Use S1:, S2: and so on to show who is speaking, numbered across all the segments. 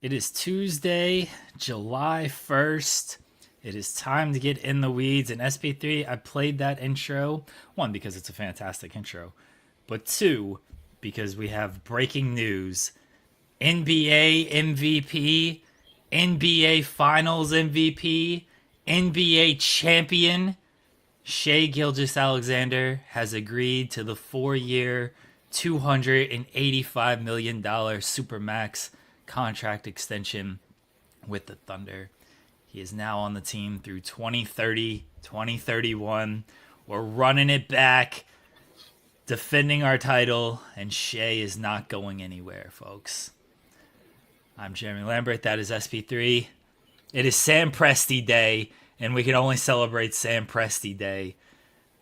S1: It is Tuesday, July 1st. It is time to get in the weeds. In SP3, I played that intro. One, because it's a fantastic intro. But two, because we have breaking news. NBA MVP, NBA Finals MVP, NBA Champion, Shai Gilgeous-Alexander has agreed to the 4-year, $285 million Supermax contract extension with the Thunder. He is now on the team through 2030, 2031. We're running it back, defending our title, and Shai is not going anywhere, folks. I'm Jeremy Lambert. That is SP3. It is Sam Presti Day, and we can only celebrate Sam Presti Day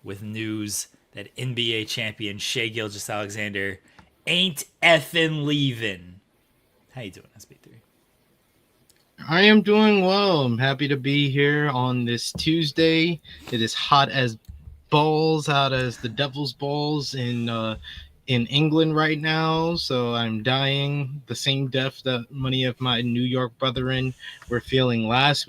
S1: with news that NBA champion Shai Gilgeous-Alexander ain't effing leaving. How you doing, SP3?
S2: I am doing well. I'm happy to be here on this Tuesday. It is hot as balls, hot as the devil's balls in England right now. So I'm dying the same death that many of my New York brethren were feeling last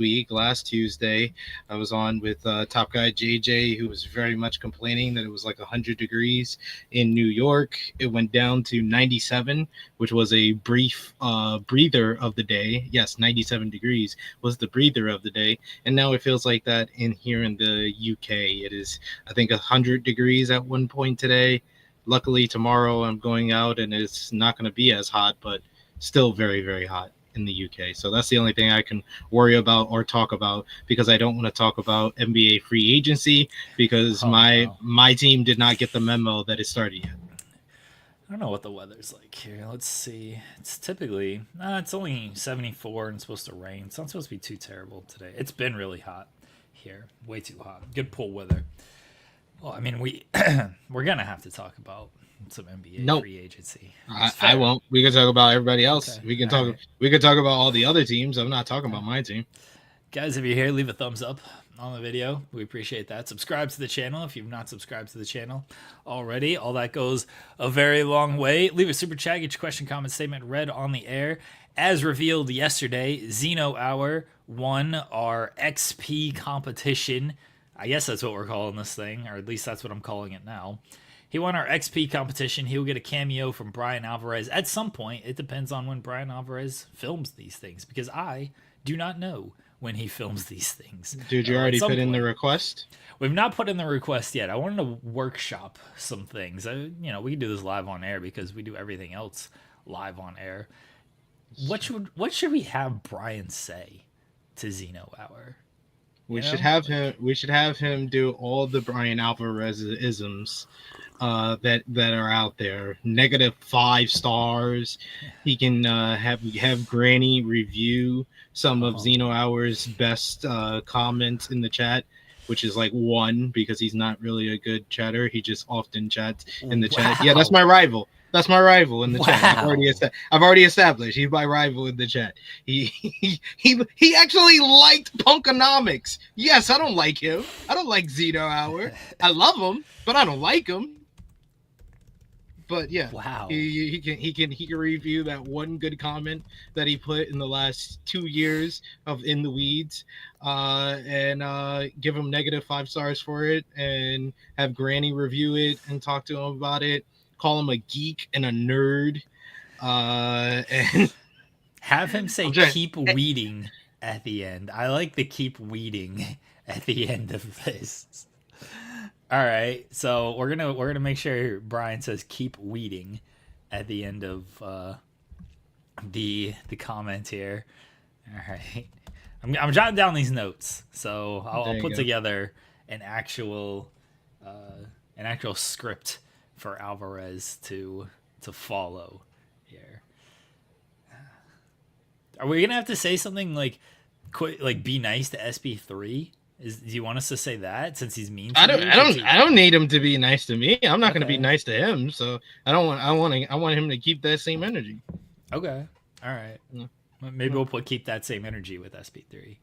S2: Tuesday. I was on with Top Guy JJ, who was very much complaining that it was like 100 degrees in New York. It went down to 97, which was a brief breather of the day. Yes, 97 degrees was the breather of the day. And now it feels like that here in the UK. It is, I think, 100 degrees at one point today. Luckily, tomorrow I'm going out and it's not going to be as hot, but still very, very hot in the UK. So that's the only thing I can worry about or talk about, because I don't want to talk about NBA free agency because my team did not get the memo that it started yet.
S1: I don't know what the weather's like here. Let's see. It's typically, it's only 74 and it's supposed to rain. It's not supposed to be too terrible today. It's been really hot here. Way too hot. Good pool weather. Well, I mean, we're gonna have to talk about some NBA free agency.
S2: I won't. We can talk about everybody else.
S1: Okay.
S2: We can talk. Right. We can talk about all the other teams. I'm not talking about my team.
S1: Guys, if you're here, leave a thumbs up on the video. We appreciate that. Subscribe to the channel if you've not subscribed to the channel already. All that goes a very long way. Leave a super chat. Get your question, comment, statement read on the air. As revealed yesterday, Zeno Hour won our XP competition. I guess that's what we're calling this thing, or at least that's what I'm calling it now. He won our XP competition. He will get a cameo from Brian Alvarez at some point. It depends on when Brian Alvarez films these things, because I do not know when he films these things.
S2: Did you already put in the request?
S1: We've not put in the request yet. I wanted to workshop some things. We can do this live on air because we do everything else live on air. What should we have Brian say to Zeno Hour?
S2: We should have him do all the Brian Alvarez isms that are out there. -5 stars. He can have Granny review some of Zeno Hour's best comments in the chat, which is like 1 because he's not really a good chatter. He just often chats in the chat. Yeah, that's my rival. That's my rival in the chat. I've already established he's my rival in the chat. He actually liked Punkonomics. Yes, I don't like him. I don't like Zeno Hour. I love him, but I don't like him. But yeah,
S1: wow.
S2: He can review that one good comment that he put in the last 2 years of In the Weeds, and give him -5 stars for it, and have Granny review it and talk to him about it. Call him a geek and a nerd, and
S1: have him say "keep weeding" at the end. I like the "keep weeding" at the end of this. All right, so we're gonna make sure Brian says "keep weeding" at the end of the comment here. All right, I'm jotting down these notes, so I'll put together an actual script for Alvarez to follow here. Are we gonna have to say something like be nice to SP3? Do you want us to say that since he's mean?
S2: I don't need him to be nice to me. I'm not going to be nice to him, so I want him to keep that same energy.
S1: Okay, all right. Maybe we'll keep that same energy with SP3.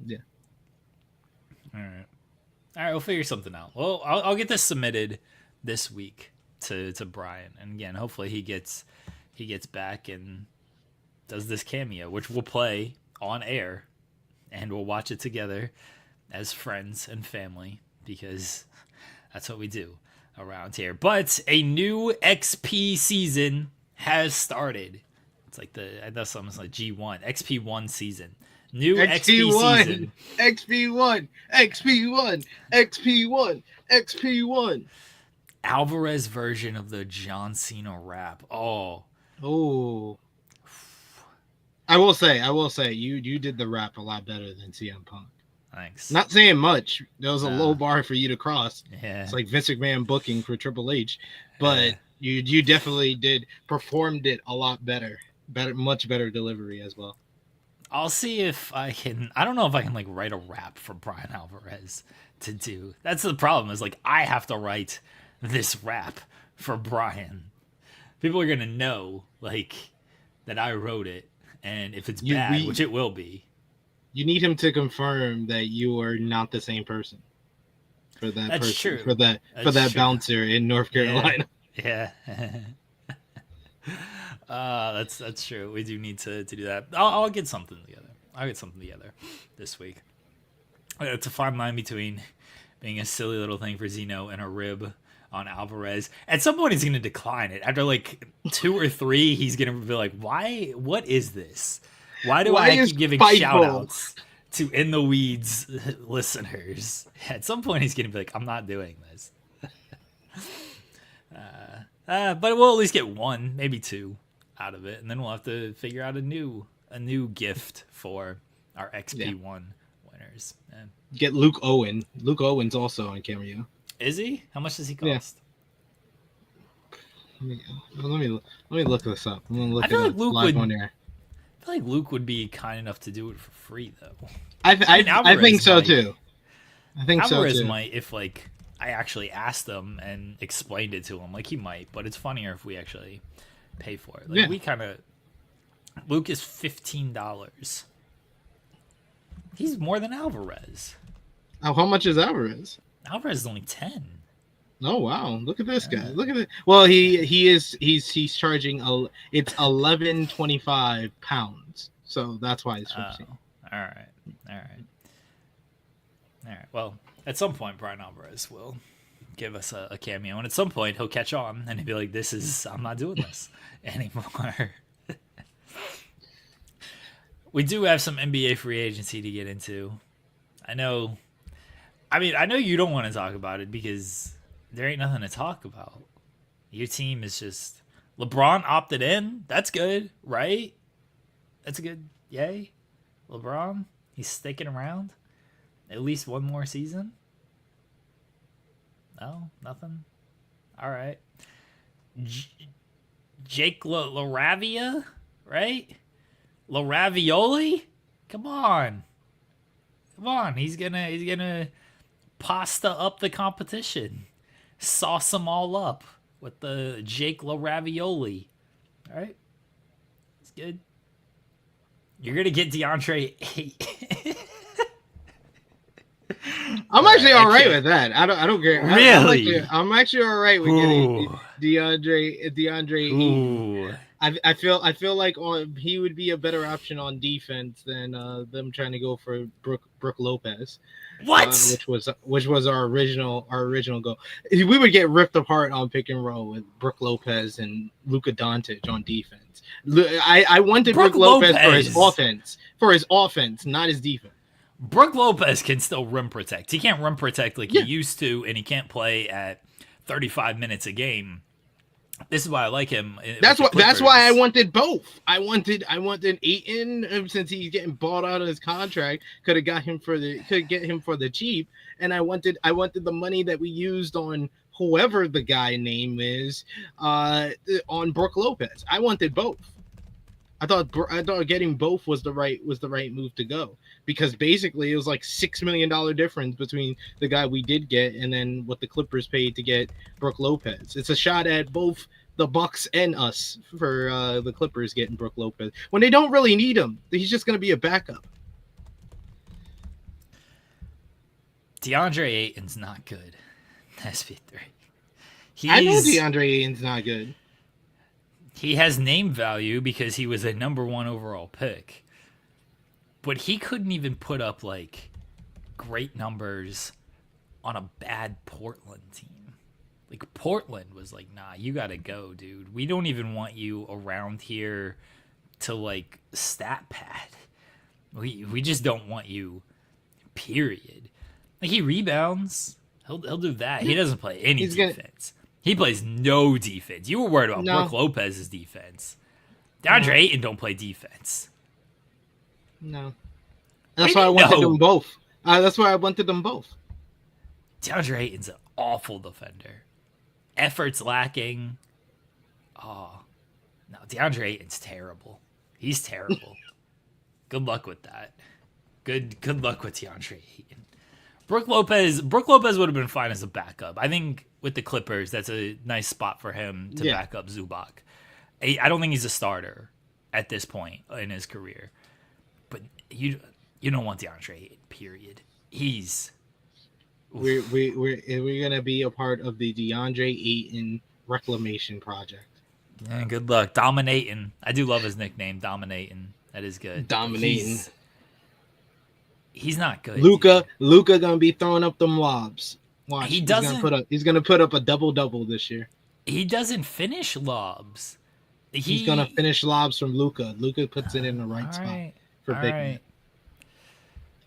S2: Yeah.
S1: All right. We'll figure something out. Well, I'll get this submitted this week to Brian, and again, hopefully he gets back and does this cameo, which we'll play on air, and we'll watch it together as friends and family, because that's what we do around here. But a new XP season has started. It's like that's almost like G1, XP1 season. New XP season.
S2: XP1, XP1, XP1, XP1.
S1: Alvarez version of the John Cena rap. Oh.
S2: I will say, you did the rap a lot better than CM Punk.
S1: Thanks.
S2: Not saying much. There was a low bar for you to cross.
S1: Yeah.
S2: It's like Vince McMahon booking for Triple H, but you definitely performed it a lot better, much better delivery as well.
S1: I'll see if I can. I don't know if I can like write a rap for Brian Alvarez to do. That's the problem. Is like I have to write this rap for Brian. People are gonna know like that I wrote it, and if it's bad, which it will be.
S2: You need him to confirm that you are not the same person for that
S1: That's
S2: person
S1: true.
S2: for that bouncer in North Carolina.
S1: Yeah. That's true. We do need to do that. I'll get something together. I'll get something together this week. It's a fine line between being a silly little thing for Zeno and a rib on Alvarez. At some point, he's going to decline it. After like 2 or 3, he's going to be like, "Why? What is this? Why do I keep giving shout-outs to In the Weeds listeners?" At some point, he's going to be like, "I'm not doing this." But we'll at least get 1, maybe 2 out of it, and then we'll have to figure out a new gift for our XP1 winners.
S2: Get Luke Owen. Luke Owen's also on cameo.
S1: Is he? How much does he cost?
S2: Yeah. Let me look this up. I'm gonna look
S1: I feel like Luke
S2: live on air.
S1: I feel like Luke would be kind enough to do it for free, though.
S2: I think so too. I think
S1: Alvarez
S2: so too.
S1: might, if like I actually asked him and explained it to him, like he might. But it's funnier if we actually pay for it. Like we kind of. Luke is $15. He's more than Alvarez.
S2: Oh, how much is Alvarez?
S1: Alvarez is only 10.
S2: Oh wow! Look at this guy. Look at it. Well, he's charging it's 11.25 pounds. So that's why it's 15.
S1: All right. Well, at some point, Brian Alvarez will give us a cameo, and at some point he'll catch on and he'll be like, I'm not doing this anymore. We do have some NBA free agency to get into. I know you don't want to talk about it because there ain't nothing to talk about. Your team is just LeBron opted in. That's good, right? That's a good yay. LeBron, he's sticking around at least one more season. No, nothing. All right. Jake LaRavia, right? LaRavioli? Come on. He's gonna pasta up the competition. Sauce them all up with the Jake LaRavioli. All right. It's good. You're gonna get DeAndre 8.
S2: I'm actually all right with that. I don't care.
S1: Really?
S2: I'm actually all right with getting DeAndre 8. I feel like he would be a better option on defense than them trying to go for Brooke Lopez.
S1: What?
S2: Which was our original goal. We would get ripped apart on pick and roll with Brooke Lopez and Luka Doncic on defense. I wanted Brooke Lopez for his offense, not his defense.
S1: Brooke Lopez can still rim protect. He can't rim protect like he used to, and he can't play at 35 minutes a game. This is why I like him.
S2: That's why I wanted both. I wanted Ayton since he's getting bought out of his contract. Could get him for the cheap, and I wanted the money that we used on whoever the guy name is on Brooke Lopez. I wanted both. I thought getting both was the right move to go, because basically it was like $6 million difference between the guy we did get and then what the Clippers paid to get Brooke Lopez. It's a shot at both the Bucks and us for the Clippers getting Brooke Lopez when they don't really need him. He's just going to be a backup.
S1: DeAndre Ayton's not good. SP3.
S2: I know DeAndre Ayton's not good.
S1: He has name value because he was a number 1 overall pick. But he couldn't even put up like great numbers on a bad Portland team. Like Portland was like, nah, you gotta go, dude. We don't even want you around here to like stat pad. We just don't want you. Period. Like he rebounds. He'll do that. He doesn't play any defense. He plays no defense. You were worried about Brook Lopez's defense. DeAndre Ayton don't play defense.
S2: No. That's why I wanted them both. That's why I wanted them both.
S1: DeAndre Ayton's an awful defender. Effort's lacking. Oh. No, DeAndre Ayton's terrible. He's terrible. Good luck with that. Good luck with DeAndre Ayton. Brook Lopez would have been fine as a backup. I think with the Clippers, that's a nice spot for him to back up Zubac. I don't think he's a starter at this point in his career. But you don't want DeAndre Ayton, period.
S2: We're gonna be a part of the DeAndre Ayton reclamation project.
S1: Yeah, good luck. Dominating. I do love his nickname, Dominating. That is good.
S2: Dominating.
S1: He's not good.
S2: Luka gonna be throwing up them lobs. Watch.
S1: He's
S2: gonna put up a double this year.
S1: He doesn't finish lobs.
S2: He's gonna finish lobs from Luka. Luka puts it in the right spot for big man.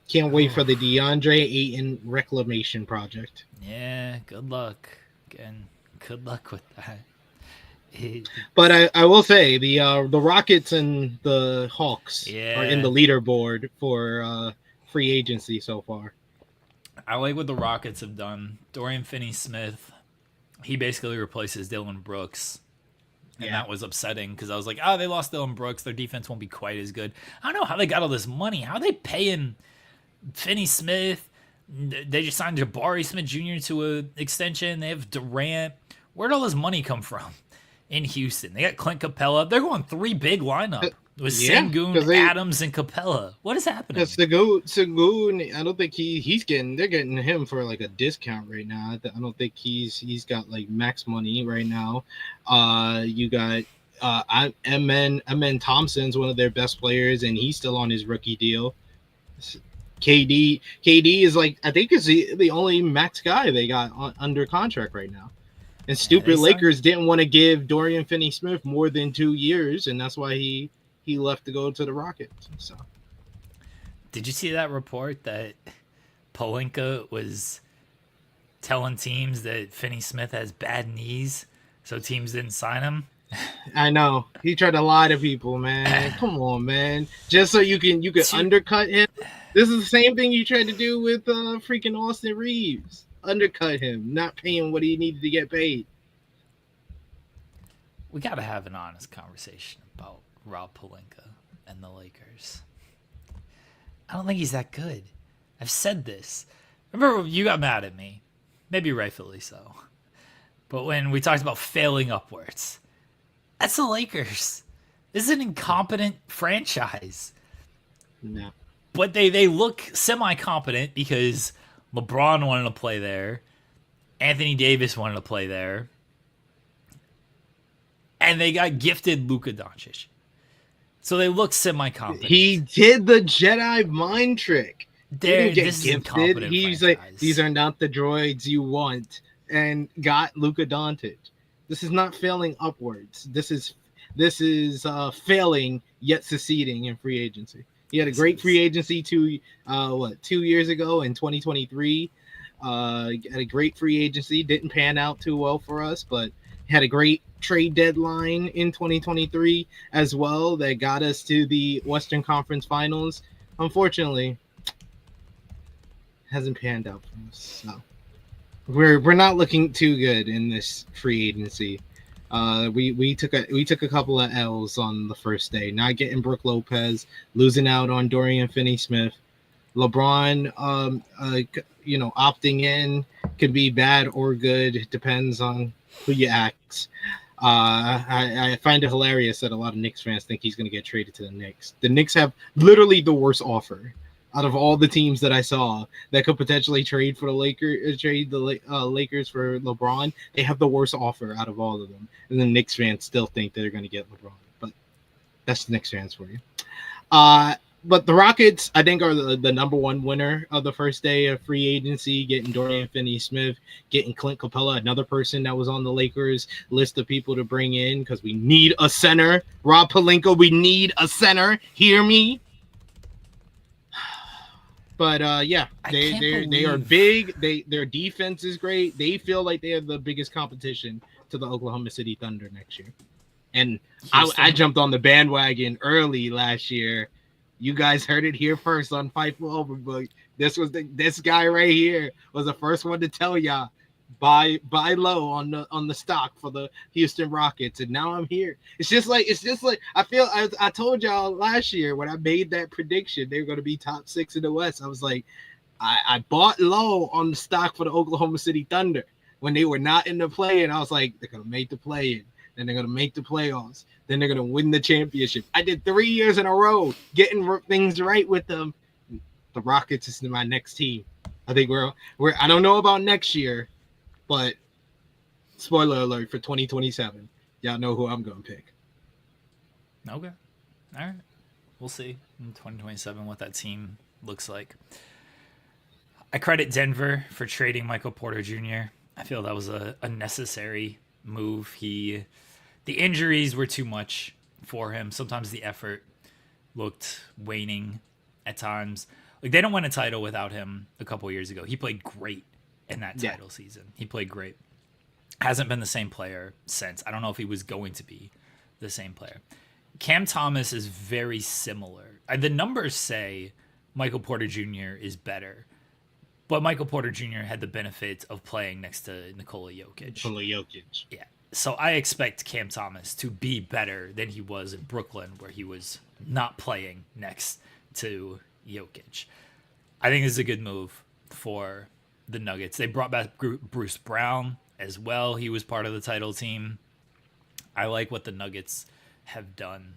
S2: Can't wait for the DeAndre Ayton reclamation project.
S1: Yeah, good luck. Again, good luck with that.
S2: But I will say the Rockets and the Hawks are in the leaderboard for free agency so far.
S1: I like what the Rockets have done. Dorian Finney-Smith, he basically replaces Dylan Brooks. And that was upsetting because I was like, they lost Dylan Brooks. Their defense won't be quite as good. I don't know how they got all this money. How are they paying Finney-Smith? They just signed Jabari Smith Jr. to an extension. They have Durant. Where'd all this money come from in Houston? They got Clint Capella. They're going 3 big lineup with Sengun, Adams, and Capella. What is happening?
S2: Sengun, I don't think they're getting him for like a discount right now. I don't think he's got like max money right now. You got MN Thompson's one of their best players, and he's still on his rookie deal. KD is like, I think is the only max guy they got under contract right now. And stupid Lakers didn't want to give Dorian Finney-Smith more than 2 years, and that's why he left to go to the Rockets. So,
S1: did you see that report that Pelinka was telling teams that Finney-Smith has bad knees, so teams didn't sign him?
S2: I know. He tried to lie to people, man. Come on, man. Just so you can undercut him. This is the same thing you tried to do with freaking Austin Reeves. Undercut him, not pay him what he needed to get paid.
S1: We got to have an honest conversation about Rob Pelinka and the Lakers. I don't think he's that good. I've said this. Remember, you got mad at me. Maybe rightfully so. But when we talked about failing upwards, that's the Lakers. This is an incompetent franchise.
S2: No.
S1: But they look semi-competent because LeBron wanted to play there. Anthony Davis wanted to play there. And they got gifted Luka Doncic. So they look semi-competent.
S2: He did the Jedi mind trick. He didn't get
S1: this
S2: gifted. He's like, these are not the droids you want. And got Luka Doncic. This is not failing upwards. This is failing yet succeeding in free agency. He had a great free agency 2 years ago in 2023. Had a great free agency. Didn't pan out too well for us, but had a great trade deadline in 2023 as well that got us to the Western Conference Finals. Unfortunately, hasn't panned out for us. So we're not looking too good in this free agency. We took a couple of L's on the first day, not getting Brook Lopez, losing out on Dorian Finney-Smith. LeBron, opting in could be bad or good. It depends on who you ask. I find it hilarious that a lot of Knicks fans think he's going to get traded to the Knicks. The Knicks have literally the worst offer out of all the teams that I saw that could potentially trade for the Lakers, Lakers for LeBron, they have the worst offer out of all of them. And the Knicks fans still think they're going to get LeBron, but that's the Knicks fans for you. But the Rockets, I think, are the number one winner of the first day of free agency, getting Dorian Finney-Smith, getting Clint Capella, another person that was on the Lakers list of people to bring in because we need a center. Rob Pelinka, we need a center. Hear me? But yeah, they are big. Their defense is great. They feel like they have the biggest competition to the Oklahoma City Thunder next year. And I jumped on the bandwagon early last year. You guys heard it here first on Fightful Overbook. This guy right here was the first one to tell y'all buy low on the stock for the Houston Rockets, and now I'm here. It's just like I feel I told y'all last year when I made that prediction they were going to be top 6 in the West. I was like, I bought low on the stock for the Oklahoma City Thunder when they were not in the play, and I was like, they're going to make the play-in. Then they're going to make the playoffs. Then they're going to win the championship. I did 3 years in a row getting things right with them. The Rockets is my next team. I think we're I don't know about next year, but spoiler alert for 2027. Y'all know who I'm going to pick.
S1: Okay. All right. We'll see in 2027 what that team looks like. I credit Denver for trading Michael Porter Jr. I feel that was a necessary move. The injuries were too much for him. Sometimes the effort looked waning at times. Like, they don't win a title without him a couple years ago. He played great in that title season. He played great. Hasn't been the same player since. I don't know if he was going to be the same player. Cam Thomas is very similar. The numbers say Michael Porter Jr. is better. But Michael Porter Jr. had the benefit of playing next to Nikola Jokic. Yeah. So I expect Cam Thomas to be better than he was in Brooklyn, where he was not playing next to Jokic. I think this is a good move for the Nuggets. They brought back Bruce Brown as well. He was part of the title team. I like what the Nuggets have done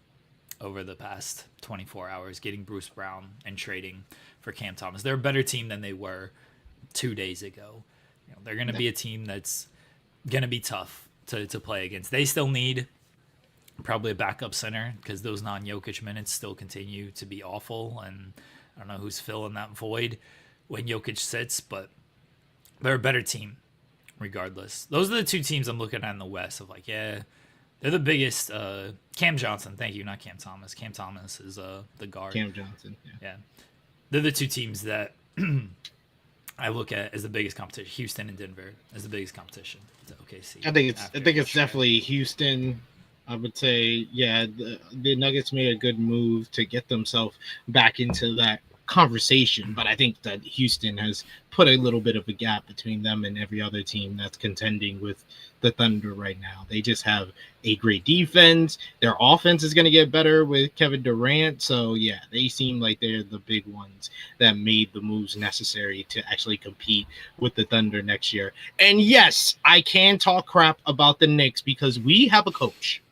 S1: over the past 24 hours, getting Bruce Brown and trading for Cam Thomas. They're a better team than they were 2 days ago. They're going to be a team that's going to be tough to play against. They still need probably a backup center because those non-Jokic minutes still continue to be awful, and I don't know who's filling that void when Jokic sits, but they're a better team regardless. Those are the two teams I'm looking at in the West of like, yeah, they're the biggest. Cam Johnson, thank you, not Cam Thomas. Cam Thomas is the guard.
S2: Cam Johnson,
S1: yeah. They're the two teams that I look at as the biggest competition. Houston and Denver as the biggest competition to OKC.
S2: I think it's definitely Houston. I would say, yeah, the Nuggets made a good move to get themselves back into that conversation, but I think that Houston has put a little bit of a gap between them and every other team that's contending with the Thunder right now. They just have a great defense. Their offense is going to get better with Kevin Durant. So yeah, they seem like they're the big ones that made the moves necessary to actually compete with the Thunder next year. And yes, I can talk crap about the Knicks because we have a coach.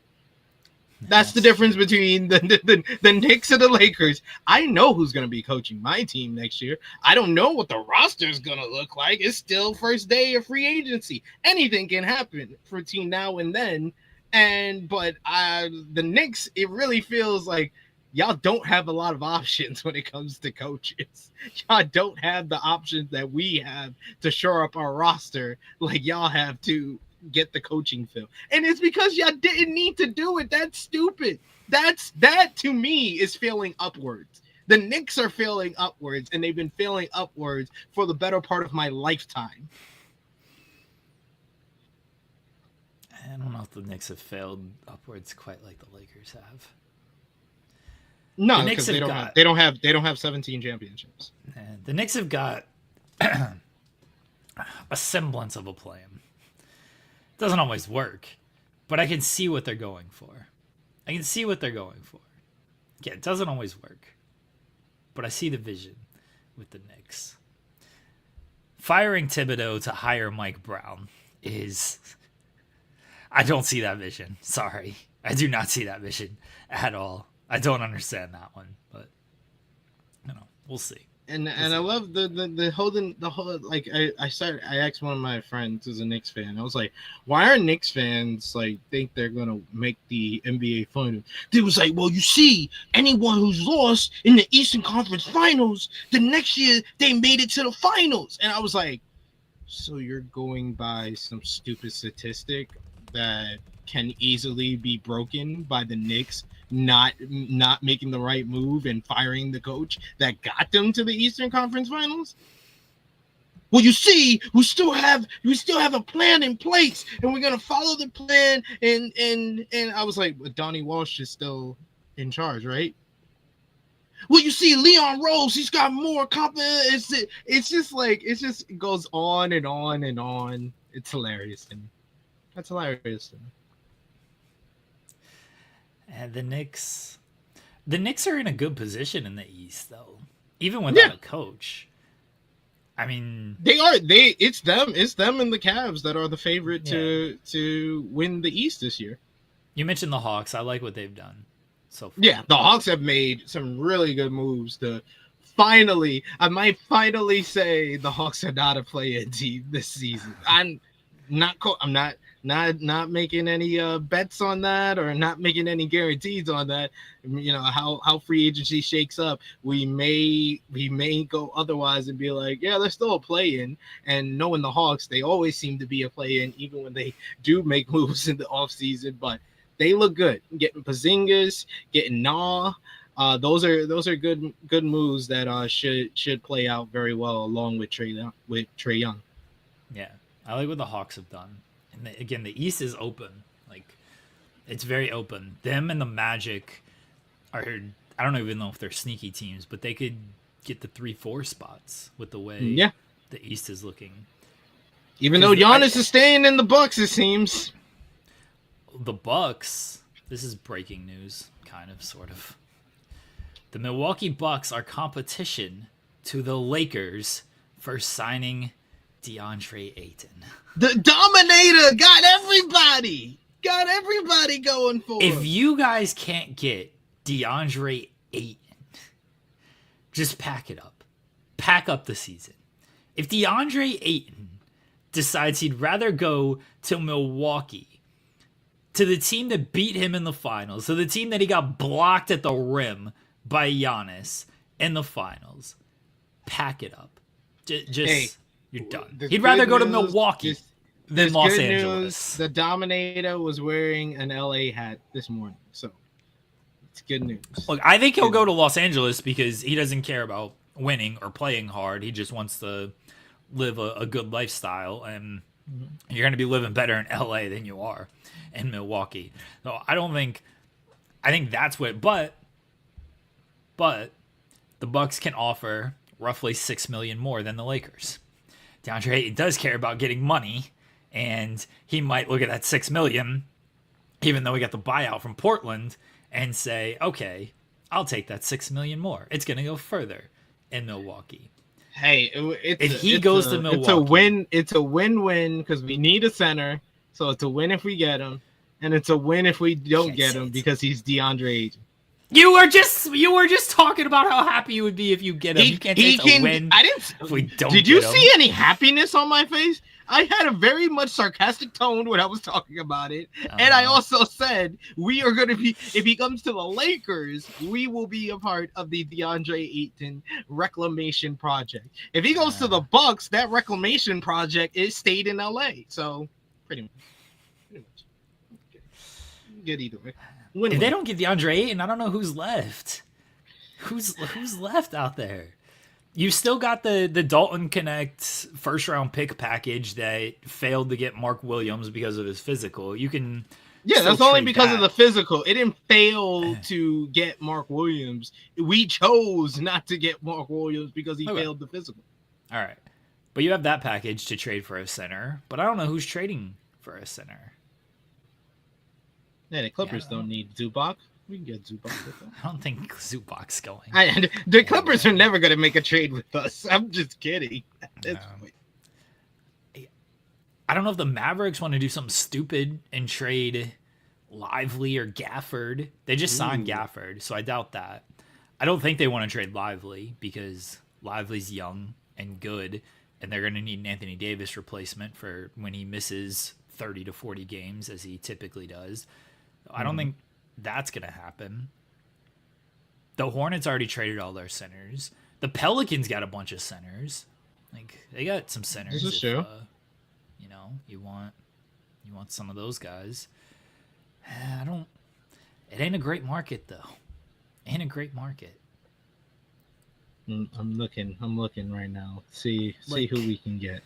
S2: That's the difference between the Knicks and the Lakers. I know who's going to be coaching my team next year. I don't know what the roster is going to look like. It's still first day of free agency. Anything can happen between now and then. But the Knicks, it really feels like y'all don't have a lot of options when it comes to coaches. Y'all don't have the options that we have to shore up our roster like y'all have to get the coaching fill. And it's because y'all didn't need to do it. That's stupid. That to me is failing upwards. The Knicks are failing upwards, and they've been failing upwards for the better part of my lifetime.
S1: I don't know if the Knicks have failed upwards quite like the Lakers have.
S2: No, because they don't have 17 championships.
S1: The Knicks have got a semblance of a plan. Doesn't always work, but I can see what they're going for. Yeah, it doesn't always work, but I see the vision with the Knicks. Firing Thibodeau to hire Mike Brown is... I don't see that vision. Sorry. I do not see that vision at all. I don't understand that one, but we'll see.
S2: And I love the whole like I asked one of my friends who's a Knicks fan. I was like, why are Knicks fans like think they're gonna make the NBA finals? They was like, well, you see, anyone who's lost in the Eastern Conference Finals, the next year they made it to the finals. And I was like, so you're going by some stupid statistic that can easily be broken by the Knicks not making the right move and firing the coach that got them to the Eastern Conference Finals? Well, you see, we still have a plan in place, and we're gonna follow the plan. And I was like, but Donnie Walsh is still in charge, right? Well, you see, Leon Rose, he's got more confidence. It's just it goes on and on and on. It's hilarious to me. That's hilarious to me.
S1: And the Knicks are in a good position in the East, though, even without a coach. I mean,
S2: it's them and the Cavs that are the favorite to win the East this year.
S1: You mentioned the Hawks. I like what they've done so far.
S2: Yeah, the Hawks have made some really good moves to finally. I might finally say the Hawks are not a play-in team this season. I'm not making any bets on that, or not making any guarantees on that. You know how free agency shakes up. We may go otherwise and be like, yeah, they're still a play-in. And knowing the Hawks, they always seem to be a play-in, even when they do make moves in the offseason. But they look good. Getting Porzingis, getting Nah. Those are good moves that should play out very well along with Trae Young.
S1: Yeah, I like what the Hawks have done. And again, the East is open. Like, it's very open. Them and the Magic are, I don't even know if they're sneaky teams, but they could get the 3-4 spots with the way the East is looking.
S2: Even though Giannis is staying in the Bucks, it seems.
S1: The Bucks, this is breaking news, kind of, sort of. The Milwaukee Bucks are competition to the Lakers for signing DeAndre Ayton.
S2: The Dominator got everybody going for him.
S1: If you guys can't get DeAndre Ayton, just pack it up. Pack up the season. If DeAndre Ayton decides he'd rather go to Milwaukee, to the team that beat him in the finals, to the team that he got blocked at the rim by Giannis in the finals, pack it up. You're done. He'd rather go to Milwaukee than Los Angeles.
S2: The Dominator was wearing an LA hat this morning, so it's good news.
S1: Look, I think he'll go to Los Angeles because he doesn't care about winning or playing hard. He just wants to live a good lifestyle, and you're going to be living better in LA than you are in Milwaukee. So I think that's what. But the Bucks can offer roughly $6 million more than the Lakers. DeAndre Ayton does care about getting money, and he might look at that $6 million, even though we got the buyout from Portland, and say, okay, I'll take that $6 million more. It's going to go further in Milwaukee.
S2: Hey,
S1: if he goes to Milwaukee,
S2: it's a win-win because we need a center. So it's a win if we get him, and it's a win if we don't get him because he's DeAndre Ayton.
S1: You were just talking about how happy you would be if you get him. You can't say it's a win. If we don't.
S2: Did you see any happiness on my face? I had a very much sarcastic tone when I was talking about it, and I also said we are going to be. If he comes to the Lakers, we will be a part of the DeAndre Ayton reclamation project. If he goes to the Bucks, that reclamation project is stayed in LA. So pretty much. Good either way.
S1: If they don't get DeAndre Ayton, I don't know who's left. Who's left out there? You still got the Dalton Connect first round pick package that failed to get Mark Williams because of his physical. You can
S2: that's only because of the physical. It didn't fail to get Mark Williams. We chose not to get Mark Williams because he failed the physical.
S1: All right, but you have that package to trade for a center. But I don't know who's trading for a center.
S2: Yeah, the Clippers don't need Zubac. We can get Zubac with them.
S1: I don't think Zubac's going.
S2: The Clippers are never going to make a trade with us. I'm just kidding.
S1: I don't know if the Mavericks want to do something stupid and trade Lively or Gafford. They just signed Gafford, so I doubt that. I don't think they want to trade Lively because Lively's young and good, and they're going to need an Anthony Davis replacement for when he misses 30 to 40 games, as he typically does. I don't think that's going to happen. The Hornets already traded all their centers. The Pelicans got a bunch of centers. Like, they got some centers.
S2: This is true.
S1: You know, you want some of those guys. It ain't a great market, though. Ain't a great market.
S2: I'm looking right now. See who we can get.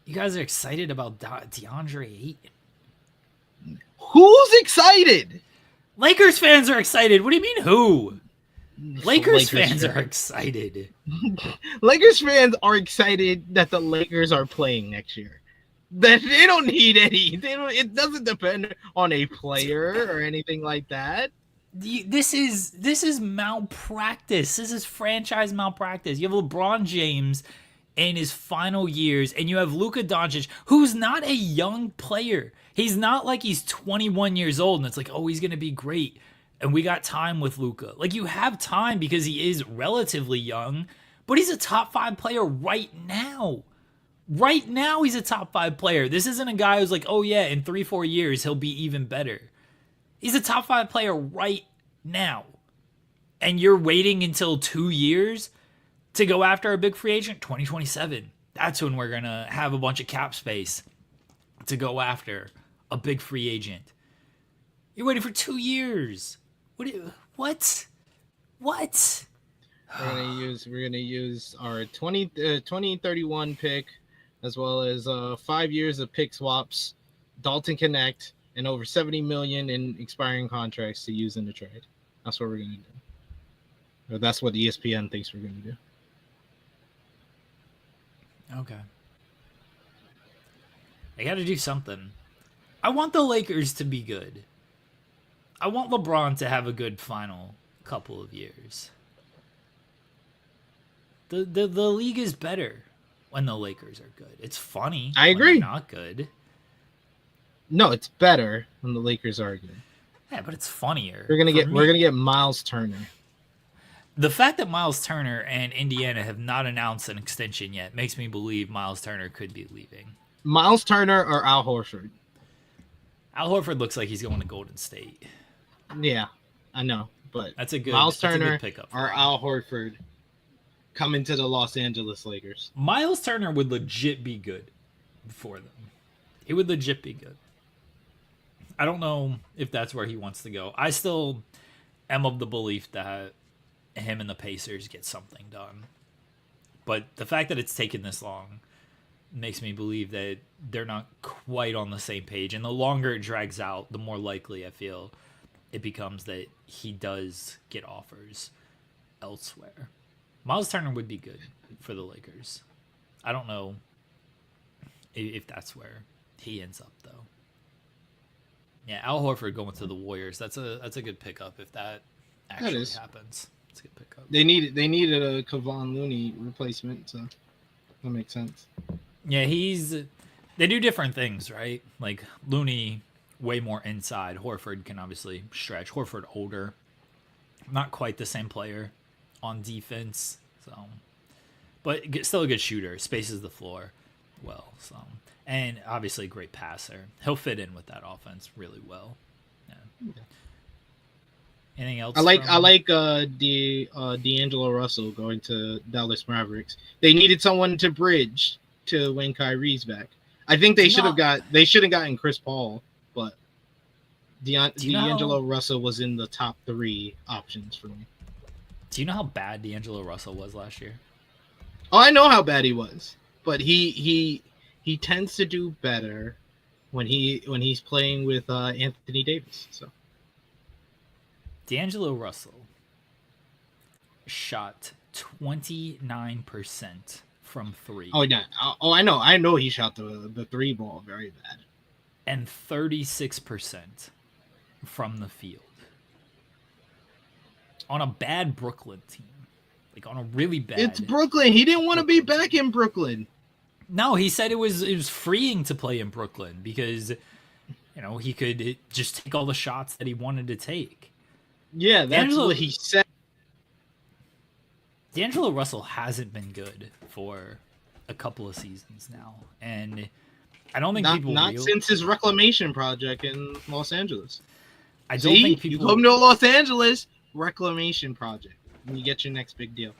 S1: You guys are excited about DeAndre Ayton?
S2: Who's excited?
S1: Lakers fans are excited. What do you mean, who? Lakers fans are excited.
S2: Lakers fans are excited that the Lakers are playing next year. That they don't need any. It doesn't depend on a player or anything like that.
S1: This is malpractice. This is franchise malpractice. You have LeBron James in his final years, and you have Luka Doncic, who's not a young player. He's not like he's 21 years old, and it's like, oh, he's going to be great. And we got time with Luka. Like, you have time because he is relatively young, but he's a top 5 player right now. Right now, he's a top 5 player. This isn't a guy who's like, oh yeah, in 3-4 years, he'll be even better. He's a top 5 player right now. And you're waiting until 2 years to go after a big free agent? 2027. That's when we're going to have a bunch of cap space to go after a big free agent. You're waiting for 2 years. What? We're
S2: gonna use our 2031 pick, as well as 5 years of pick swaps, Dalton Connect, and over $70 million in expiring contracts to use in the trade. That's what we're gonna do. Or that's what ESPN thinks we're gonna do.
S1: Okay. They got to do something. I want the Lakers to be good. I want LeBron to have a good final couple of years. The league is better when the Lakers are good. It's funny.
S2: I agree.
S1: When they're not good.
S2: No, it's better when the Lakers are good.
S1: Yeah, but it's funnier.
S2: We're gonna get Miles Turner.
S1: The fact that Miles Turner and Indiana have not announced an extension yet makes me believe Miles Turner could be leaving.
S2: Miles Turner or Al Horford?
S1: Al Horford looks like he's going to Golden State.
S2: Yeah, I know, but
S1: that's a good
S2: Miles Turner
S1: pickup
S2: or Al Horford coming to the Los Angeles Lakers.
S1: Miles Turner would legit be good for them. He would legit be good. I don't know if that's where he wants to go. I still am of the belief that him and the Pacers get something done. But the fact that it's taken this long makes me believe that they're not quite on the same page. And the longer it drags out, the more likely I feel it becomes that he does get offers elsewhere. Miles Turner would be good for the Lakers. I don't know if that's where he ends up, though. Yeah, Al Horford going to the Warriors. That's a good pickup if that actually happens. It's a good pickup.
S2: They needed a Kevon Looney replacement, so that makes sense.
S1: Yeah, they do different things, right? Like Looney, way more inside. Horford can obviously stretch. Horford older, not quite the same player on defense, so, but still a good shooter. Spaces the floor well, so, and obviously a great passer. He'll fit in with that offense really well. Yeah. Anything else?
S2: I like D'Angelo Russell going to Dallas Mavericks. They needed someone to bridge to when Kyrie's back. I think they should have gotten Chris Paul, but D'Angelo Russell was in the top 3 options for me.
S1: Do you know how bad D'Angelo Russell was last year?
S2: Oh, I know how bad he was, but he tends to do better when he's playing with Anthony Davis. So
S1: D'Angelo Russell shot 29% from 3.
S2: Oh yeah. Oh, I know he shot the 3 ball very bad.
S1: And 36% from the field. On a bad Brooklyn team. Like on a really bad.
S2: It's Brooklyn. He didn't want to be back in Brooklyn.
S1: No, he said it was freeing to play in Brooklyn because he could just take all the shots that he wanted to take.
S2: Yeah, that's what he said.
S1: D'Angelo Russell hasn't been good for a couple of seasons now, and I don't think
S2: not since his reclamation project in Los Angeles.
S1: I don't think people.
S2: You come to Los Angeles, reclamation project, and you get your next big deal.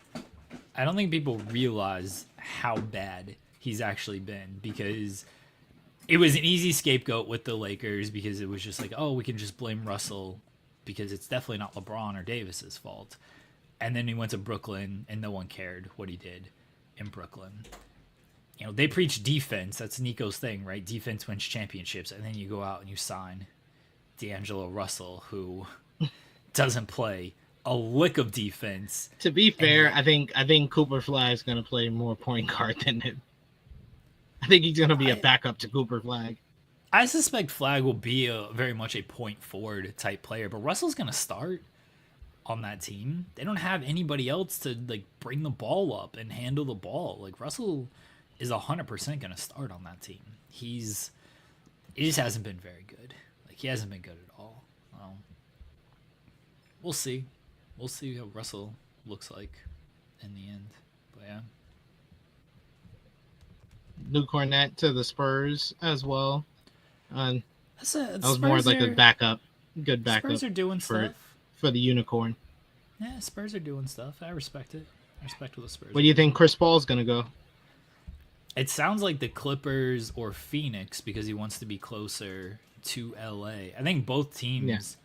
S1: I don't think people realize how bad he's actually been, because it was an easy scapegoat with the Lakers, because it was just like, oh, we can just blame Russell because it's definitely not LeBron or Davis's fault. And then he went to Brooklyn and no one cared what he did in Brooklyn. You know, they preach defense. That's Nico's thing, right? Defense wins championships. And then you go out and you sign D'Angelo Russell, who doesn't play a lick of defense.
S2: To be fair, I think Cooper Flag is going to play more point guard than him. I think he's going to be a backup to Cooper Flag.
S1: I suspect Flag will be very much a point forward type player, but Russell's going to start on that team. They don't have anybody else to like bring the ball up and handle the ball. Like, Russell is 100% going to start on that team. He just hasn't been very good. Like, he hasn't been good at all. We'll see. We'll see how Russell looks like in the end. But yeah.
S2: Luke Cornett to the Spurs as well. That was more
S1: Spurs
S2: like a backup. Good backup.
S1: Spurs are doing stuff.
S2: For the unicorn.
S1: Yeah, Spurs are doing stuff. I respect it. I respect what the Spurs.
S2: Where do you think Chris Paul's going to go?
S1: It sounds like the Clippers or Phoenix, because he wants to be closer to LA. I think both teams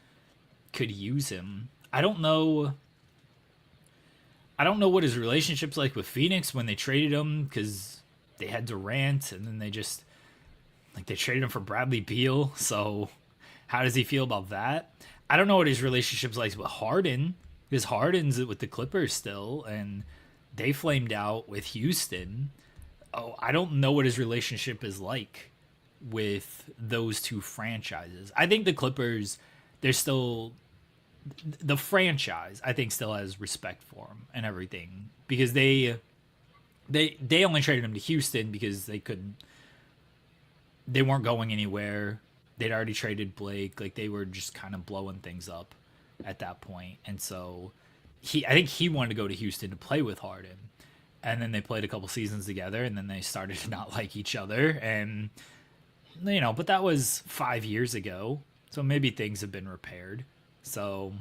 S1: could use him. I don't know what his relationship's like with Phoenix when they traded him, because they had Durant and then they traded him for Bradley Beal. So how does he feel about that? I don't know what his relationship's like with Harden, because Harden's with the Clippers still, and they flamed out with Houston. Oh, I don't know what his relationship is like with those two franchises. I think the Clippers, they're still the franchise. I think still has respect for him and everything, because they only traded him to Houston because they weren't going anywhere. They'd already traded Blake. Like, they were just kind of blowing things up at that point. And so I think he wanted to go to Houston to play with Harden. And then they played a couple seasons together, and then they started to not like each other. And, you know, but that was 5 years ago. So maybe things have been repaired. So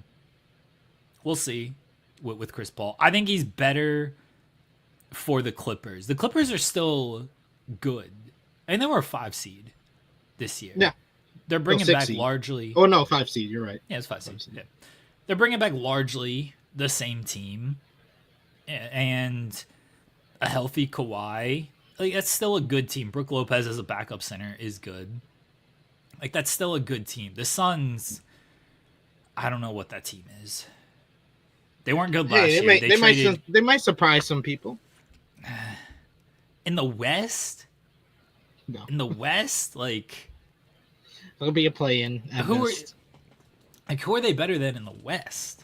S1: we'll see with Chris Paul. I think he's better for the Clippers. The Clippers are still good. And they were a 5 seed this year.
S2: Yeah.
S1: They're bringing back
S2: seed.
S1: Largely.
S2: Oh, no, 5 seed. You're right.
S1: Yeah, it's 5 seed. Yeah. They're bringing back largely the same team and a healthy Kawhi. Like, that's still a good team. Brook Lopez as a backup center is good. Like, that's still a good team. The Suns, I don't know what that team is. They weren't good last year.
S2: They might surprise some people.
S1: In the West?
S2: No.
S1: In the West? Like,
S2: it'll be a play-in.
S1: Who are they better than in the West?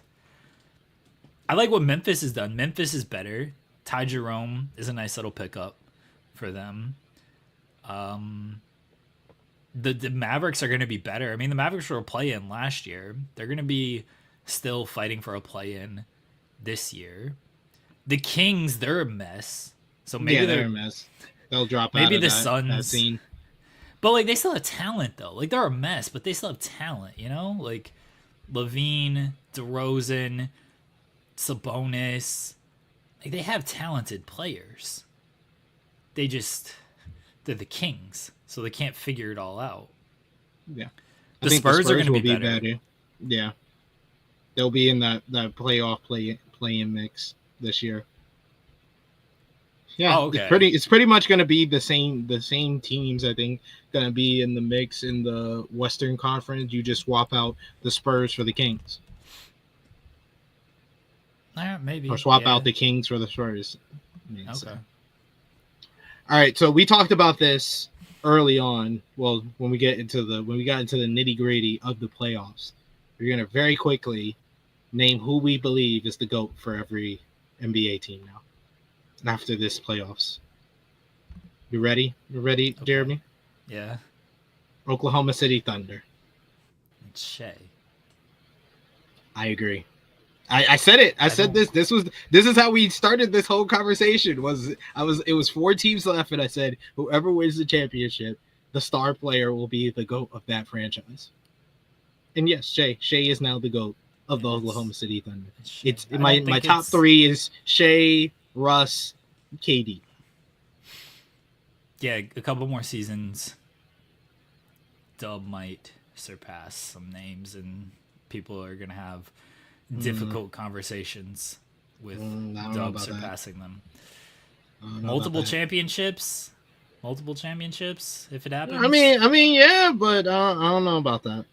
S1: I like what Memphis has done. Memphis is better. Ty Jerome is a nice little pickup for them. The Mavericks are going to be better. I mean, the Mavericks were a play-in last year. They're going to be still fighting for a play-in this year. The Kings, they're a mess. So maybe
S2: they're a mess. They'll drop
S1: maybe
S2: out of
S1: the
S2: that
S1: Suns.
S2: scene.
S1: But, like, they still have talent, though. Like, they're a mess, but they still have talent, you know? Like, Levine, DeRozan, Sabonis. Like, they have talented players. They're the Kings, so they can't figure it all out.
S2: Yeah.
S1: The Spurs are going to be better.
S2: Yeah. They'll be in that playoff play-in mix this year. Yeah,
S1: okay.
S2: It's pretty much going to be the same teams, I think, going to be in the mix in the Western Conference. You just swap out the Spurs for the Kings.
S1: Maybe.
S2: Or swap out the Kings for the Spurs.
S1: Okay.
S2: So. All right, so we talked about this early on. Well, when we got into the nitty-gritty of the playoffs, we're going to very quickly name who we believe is the GOAT for every NBA team now. After this playoffs. You ready? Okay. Jeremy?
S1: Yeah.
S2: Oklahoma City Thunder.
S1: It's Shea.
S2: I agree. I said it. I said this. This is how we started this whole conversation. It was 4 teams left, and I said whoever wins the championship, the star player will be the GOAT of that franchise. And yes, Shea is now the GOAT of the Oklahoma City Thunder. It's my top 3 is Shea, Russ, KD.
S1: Yeah, a couple more seasons, Dub might surpass some names, and people are gonna have difficult conversations with Dub surpassing them. Multiple championships, if it happens.
S2: I mean, yeah, but I don't know about that.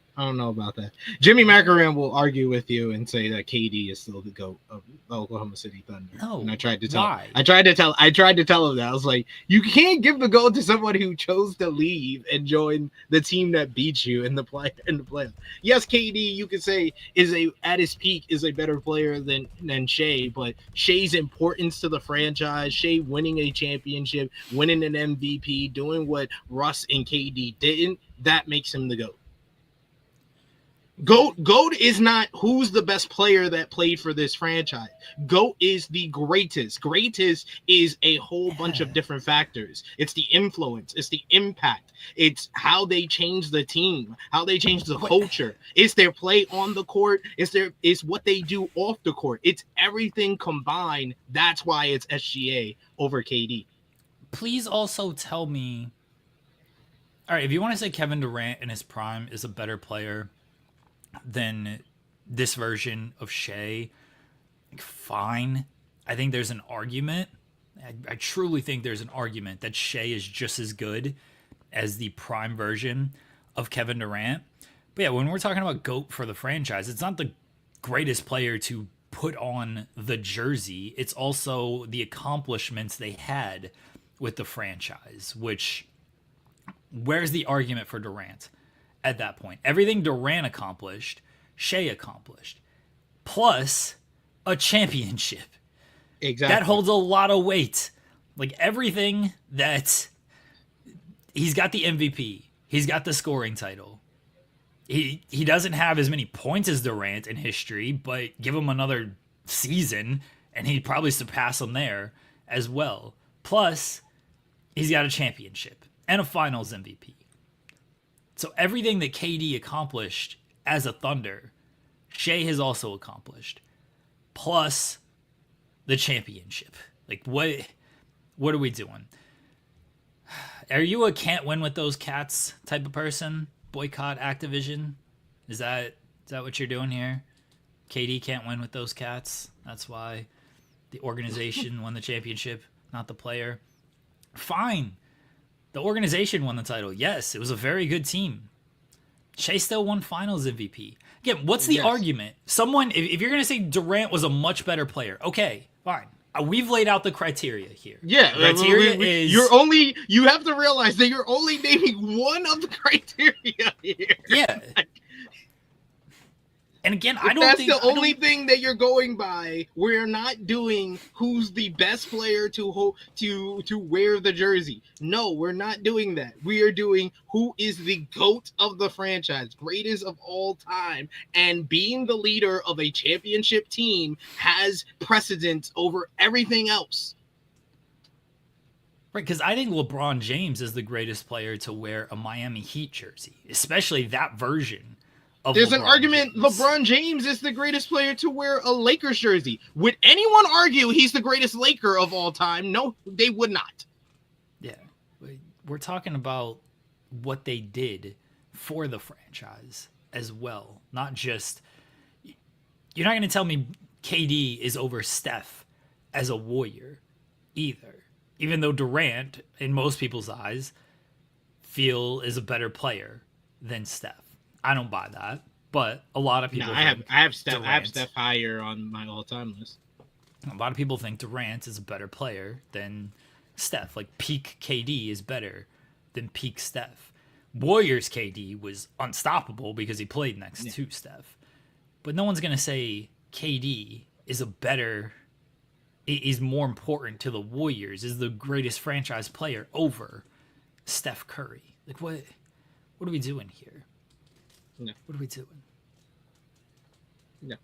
S2: Jimmy Macaron will argue with you and say that KD is still the GOAT of the Oklahoma City Thunder.
S1: No,
S2: and I tried to tell.
S1: Why?
S2: I tried to tell him that. I was like, you can't give the GOAT to somebody who chose to leave and join the team that beat you in the playoff. Yes, KD, you could say at his peak is a better player than Shea, but Shea's importance to the franchise, Shea winning a championship, winning an MVP, doing what Russ and KD didn't, that makes him the GOAT. GOAT is not who's the best player that played for this franchise. GOAT is the greatest. Greatest is a whole bunch of different factors. It's the influence. It's the impact. It's how they change the team, how they change the culture. It's their play on the court. It's what they do off the court. It's everything combined. That's why it's SGA over KD.
S1: Please also tell me. All right, if you want to say Kevin Durant in his prime is a better player than this version of Shea, fine. I think there's an argument. I truly think there's an argument that Shea is just as good as the prime version of Kevin Durant. But yeah, when we're talking about GOAT for the franchise, it's not the greatest player to put on the jersey. It's also the accomplishments they had with the franchise, which, where's the argument for Durant? At that point, everything Durant accomplished, Shea accomplished, plus a championship.
S2: Exactly.
S1: That holds a lot of weight. Like everything that he's got the MVP, he's got the scoring title. He doesn't have as many points as Durant in history, but give him another season and he'd probably surpass him there as well. Plus, he's got a championship and a Finals MVP. So everything that KD accomplished as a Thunder, Shea has also accomplished. Plus the championship. Like what are we doing? Are you a can't win with those cats type of person? Boycott Activision? Is that what you're doing here? KD can't win with those cats. That's why the organization won the championship, not the player. Fine. The organization won the title. Yes, it was a very good team. Shea still won Finals MVP. Again, what's the argument? Someone, if you're going to say Durant was a much better player, okay, fine. We've laid out the criteria here.
S2: Yeah,
S1: criteria is
S2: you have to realize that you're only naming one of the criteria here.
S1: Yeah. And again,
S2: that's the only thing that you're going by. We're not doing who's the best player to wear the jersey. No, we're not doing that. We are doing who is the GOAT of the franchise, greatest of all time, and being the leader of a championship team has precedence over everything else.
S1: Right, because I think LeBron James is the greatest player to wear a Miami Heat jersey, especially that version.
S2: There's an argument LeBron James is the greatest player to wear a Lakers jersey. Would anyone argue he's the greatest Laker of all time? No, they would not.
S1: Yeah. We're talking about what they did for the franchise as well. Not just... You're not going to tell me KD is over Steph as a Warrior either. Even though Durant, in most people's eyes, is a better player than Steph. I don't buy that, but a lot of people.
S2: I have Steph higher on my all-time list.
S1: A lot of people think Durant is a better player than Steph. Like peak KD is better than peak Steph. Warriors KD was unstoppable because he played next to Steph, but no one's gonna say KD is more important to the Warriors, is the greatest franchise player over Steph Curry. Like what are we doing here?
S2: No.
S1: What are we doing?
S2: No.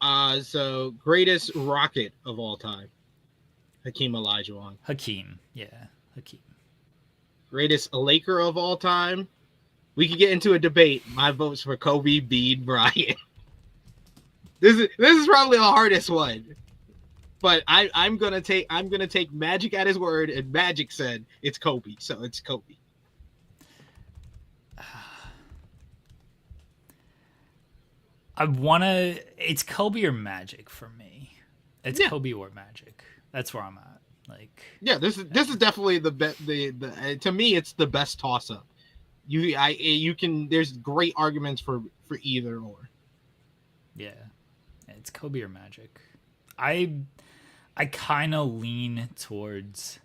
S2: So greatest Rocket of all time, Hakeem Olajuwon.
S1: Hakeem.
S2: Greatest Laker of all time. We could get into a debate. My vote's for Kobe, Bede, Bryant. This is probably the hardest one. But I'm gonna take Magic at his word, and Magic said it's Kobe, so it's Kobe.
S1: It's Kobe or Magic for me. It's Kobe or Magic. That's where I'm at. Like,
S2: yeah, this is definitely the to me it's the best toss up. You can there's great arguments for either or.
S1: Yeah, it's Kobe or Magic. I kind of lean towards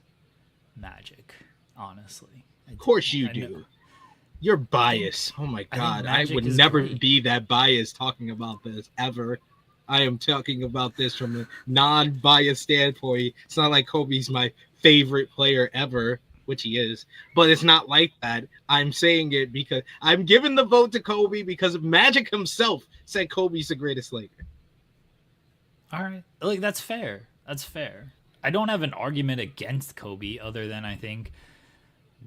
S1: Magic, honestly.
S2: Of course you do. Know. You're biased. Oh my god, I would never be that biased talking about this ever. I am talking about this from a non-biased standpoint. It's not like Kobe's my favorite player ever, which he is, but it's not like that. I'm saying it because I'm giving the vote to Kobe because Magic himself said Kobe's the greatest Laker.
S1: All right. Like, that's fair. I don't have an argument against Kobe other than I think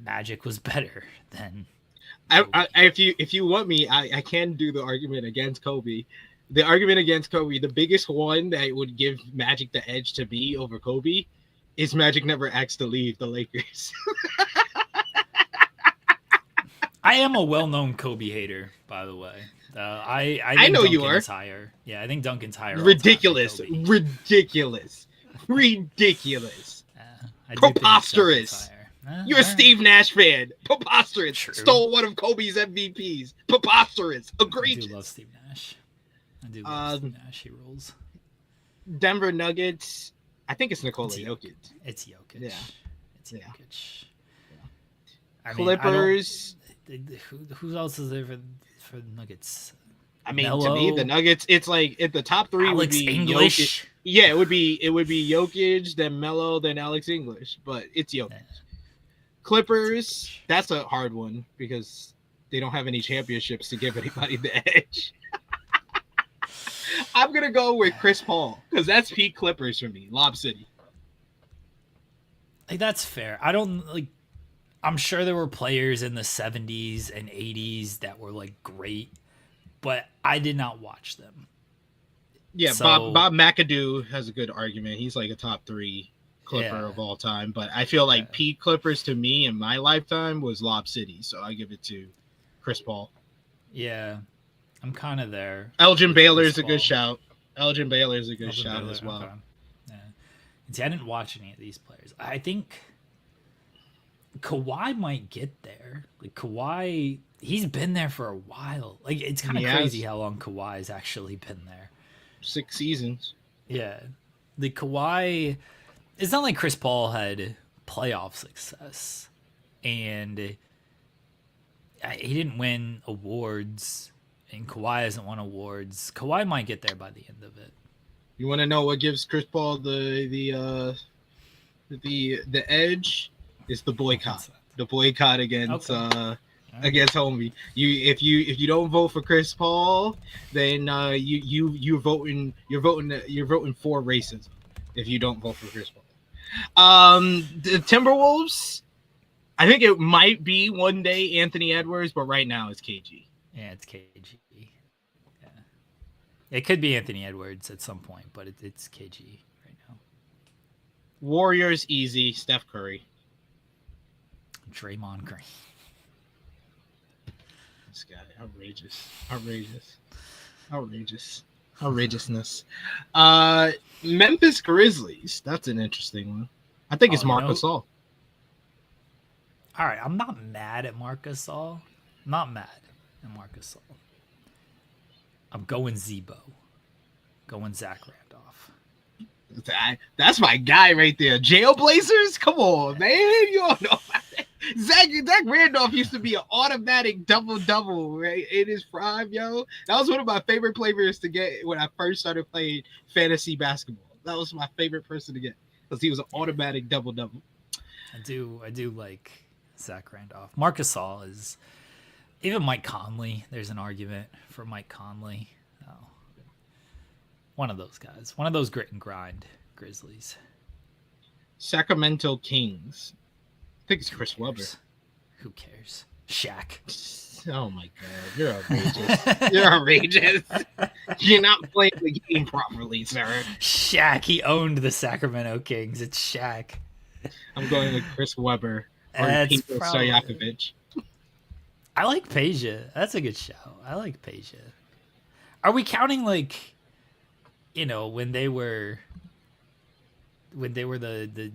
S1: Magic was better than Kobe.
S2: If you want me, I can do the argument against Kobe. The argument against Kobe, the biggest one that would give Magic the edge to be over Kobe is Magic never asked to leave the Lakers.
S1: I am a well-known Kobe hater, by the way. I know you are. Higher. Yeah, I think Duncan's higher.
S2: Ridiculous. Preposterous. You're a Steve Nash fan. Preposterous. True. Stole one of Kobe's MVPs. Preposterous. Egregious.
S1: I do love Steve Nash. Steve Nash. He rules.
S2: Denver Nuggets. I think it's Nikola Jokic.
S1: It's Jokic. Yeah. It's Jokic. Yeah.
S2: Clippers.
S1: Who else is there for the Nuggets?
S2: I mean, Melo? To me, the Nuggets, it's like at the top three
S1: Alex
S2: would be
S1: English.
S2: Jokic. Yeah, it would be Jokic, then Melo, then Alex English, but it's Jokic. Yeah. Clippers, that's a hard one because they don't have any championships to give anybody the edge. I'm gonna go with Chris Paul because that's peak Clippers for me. Lob City.
S1: Like, that's fair. I don't like. I'm sure there were players in the 70s and 80s that were like great, but I did not watch them.
S2: Yeah, so, Bob McAdoo has a good argument. He's like a top 3 Clipper of all time, but I feel like peak Clippers to me in my lifetime was Lob City, so I give it to Chris Paul.
S1: Yeah, I'm kind of there.
S2: Elgin Baylor is a good shout. Elgin Baylor is a good shout as well. Okay.
S1: Yeah. See, I didn't watch any of these players. I think Kawhi might get there. Like, Kawhi, he's been there for a while. Like, it's kind of crazy how long Kawhi's actually been there.
S2: 6 seasons.
S1: Yeah. The Kawhi, it's not like Chris Paul had playoff success. And he didn't win awards. And Kawhi hasn't won awards. Kawhi might get there by the end of it.
S2: You want to know what gives Chris Paul the edge? Is the boycott. The boycott against against homie. If you don't vote for Chris Paul, then you're voting for racism. If you don't vote for Chris Paul, the Timberwolves. I think it might be one day Anthony Edwards, but right now it's KG.
S1: Yeah, it's KG. Yeah, it could be Anthony Edwards at some point, but it's KG right now.
S2: Warriors easy. Steph Curry.
S1: Draymond Green.
S2: This guy, outrageousness. Memphis Grizzlies. That's an interesting one. I think it's Marc Gasol.
S1: All right, I'm not mad at Marc Gasol. I'm going Zebo. Going Zach Randolph.
S2: That's my guy right there. Jailblazers? Come on, man. You don't know about that. Zach Randolph used to be an automatic double-double, right? In his prime, yo. That was one of my favorite players to get when I first started playing fantasy basketball. That was my favorite person to get because he was an automatic double-double.
S1: I do like Zach Randolph. Marc Gasol is... Even Mike Conley, there's an argument for Mike Conley. One of those guys. One of those grit and grind Grizzlies.
S2: Sacramento Kings. I think it's Chris Webber.
S1: Who cares? Shaq.
S2: Oh my god, you're outrageous. You're outrageous. You're not playing the game properly, sir.
S1: Shaq, he owned the Sacramento Kings. It's Shaq.
S2: I'm going with Chris Webber or Peter Stojakovic.
S1: I like Peja. That's a good show. I like Peja. Are we counting like, you know, when they were the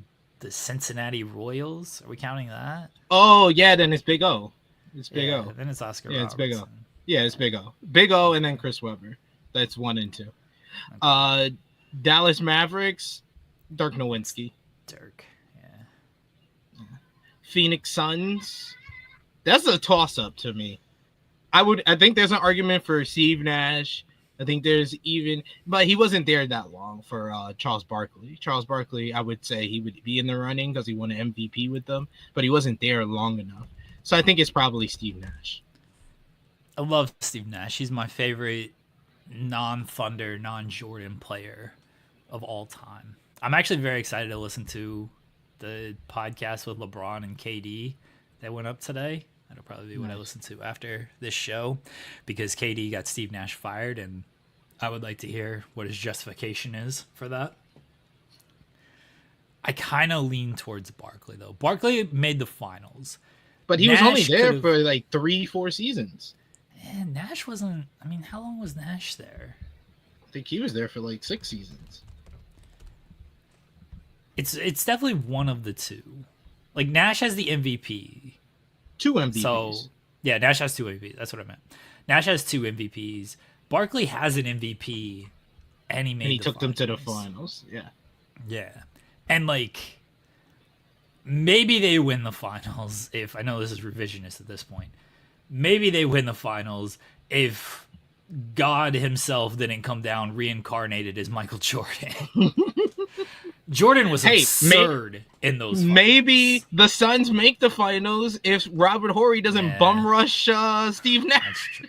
S1: Cincinnati Royals? Are we counting that?
S2: Oh yeah, then it's Big O. It's Big O.
S1: Then it's Oscar.
S2: Yeah,
S1: Robertson.
S2: it's Big O. Yeah, it's Big O. Big O, and then Chris Webber. That's 1 and 2. Okay. Dallas Mavericks, Dirk Nowitzki.
S1: Dirk. Yeah.
S2: Phoenix Suns. That's a toss-up to me. I think there's an argument for Steve Nash. I think there's even, but he wasn't there that long for Charles Barkley. Charles Barkley, I would say he would be in the running because he won an MVP with them, but he wasn't there long enough. So I think it's probably Steve Nash.
S1: I love Steve Nash. He's my favorite non-Thunder, non-Jordan player of all time. I'm actually very excited to listen to the podcast with LeBron and KD that went up today. That'll probably be what I listen to after this show, because KD got Steve Nash fired, and I would like to hear what his justification is for that. I kind of lean towards Barkley, though. Barkley made the finals.
S2: But he was only there for like 3-4 seasons.
S1: And Nash wasn't... I mean, how long was Nash there?
S2: I think he was there for like 6 seasons.
S1: It's definitely one of the two. Like, Nash has the MVP.
S2: 2 MVPs.
S1: So, yeah, Nash has 2 MVPs. That's what I meant. Nash has 2 MVPs. Barkley has an MVP, and he
S2: took them to the finals. Yeah.
S1: Yeah. And, like, maybe they win the finals if... I know this is revisionist at this point. Maybe they win the finals if God himself didn't come down reincarnated as Michael Jordan. Jordan was absurd in those finals.
S2: Maybe the Suns make the finals if Robert Horry doesn't bum rush Steve Nash.
S1: That's true.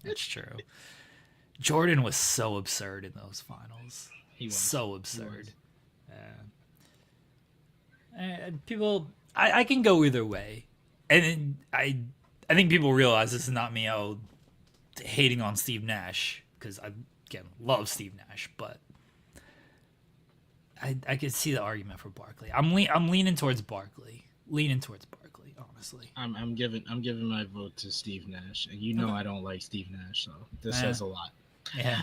S1: That's true. Jordan was so absurd in those finals. He was so absurd. People, I can go either way, and I think people realize this is not me hating on Steve Nash, because I again love Steve Nash, but I could see the argument for Barkley. I'm leaning towards Barkley. Honestly.
S2: I'm giving my vote to Steve Nash, and you know I don't like Steve Nash, so this says a lot.
S1: Yeah.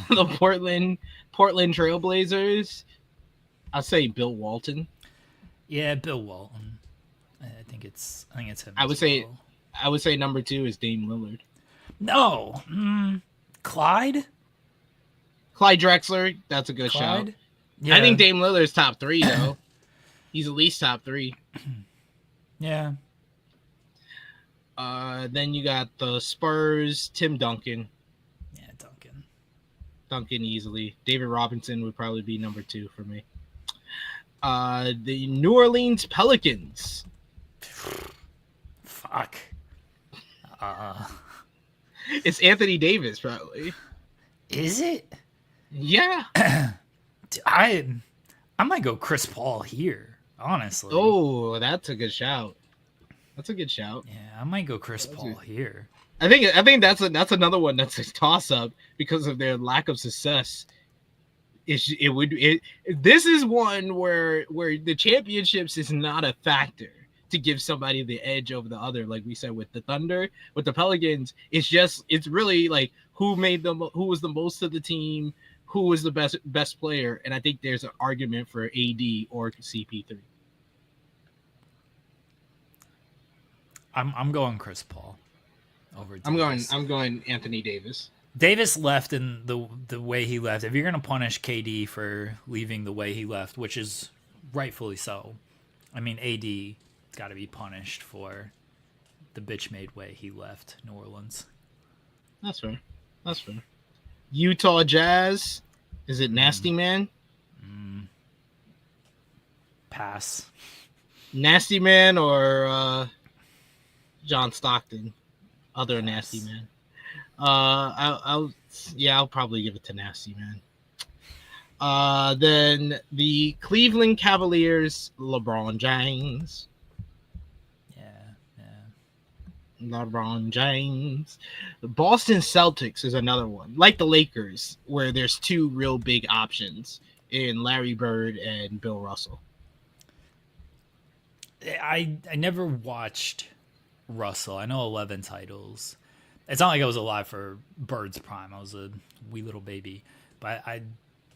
S2: The Portland Trailblazers. I'll say Bill Walton.
S1: Yeah, Bill Walton. I think it's him.
S2: I would say number 2 is Dame Lillard.
S1: No, Clyde
S2: Drexler. That's a good shout.
S1: Yeah.
S2: I think Dame Lillard's top 3 though. He's at least top 3.
S1: Yeah.
S2: Then you got the Spurs, Tim Duncan.
S1: Yeah,
S2: Duncan easily. David Robinson would probably be number 2 for me. The New Orleans Pelicans.
S1: Fuck.
S2: It's Anthony Davis, probably.
S1: Is it?
S2: Yeah.
S1: I might go Chris Paul here, honestly.
S2: Oh, that's a good shout. Yeah,
S1: I might go Chris Paul here.
S2: I think that's another one that's a toss up because of their lack of success. This is one where the championships is not a factor to give somebody the edge over the other, like we said with the Thunder. With the Pelicans, it's really like who was the most of the team, who was the best player, and I think there's an argument for AD or CP3.
S1: I'm going Chris Paul over Davis.
S2: I'm going Anthony Davis.
S1: Davis left in the way he left. If you're going to punish KD for leaving the way he left, which is rightfully so, I mean, AD got to be punished for the bitch-made way he left New Orleans.
S2: That's fair. Utah Jazz. Is it Nasty Man?
S1: Pass.
S2: Nasty Man or John Stockton? Other Nasty Man. I'll probably give it to Nasty Man. Then the Cleveland Cavaliers, LeBron James.
S1: Yeah.
S2: LeBron James. The Boston Celtics is another one, like the Lakers, where there's two real big options in Larry Bird and Bill Russell.
S1: I never watched Russell. I know 11 titles. It's not like I was alive for Bird's prime. I was a wee little baby, but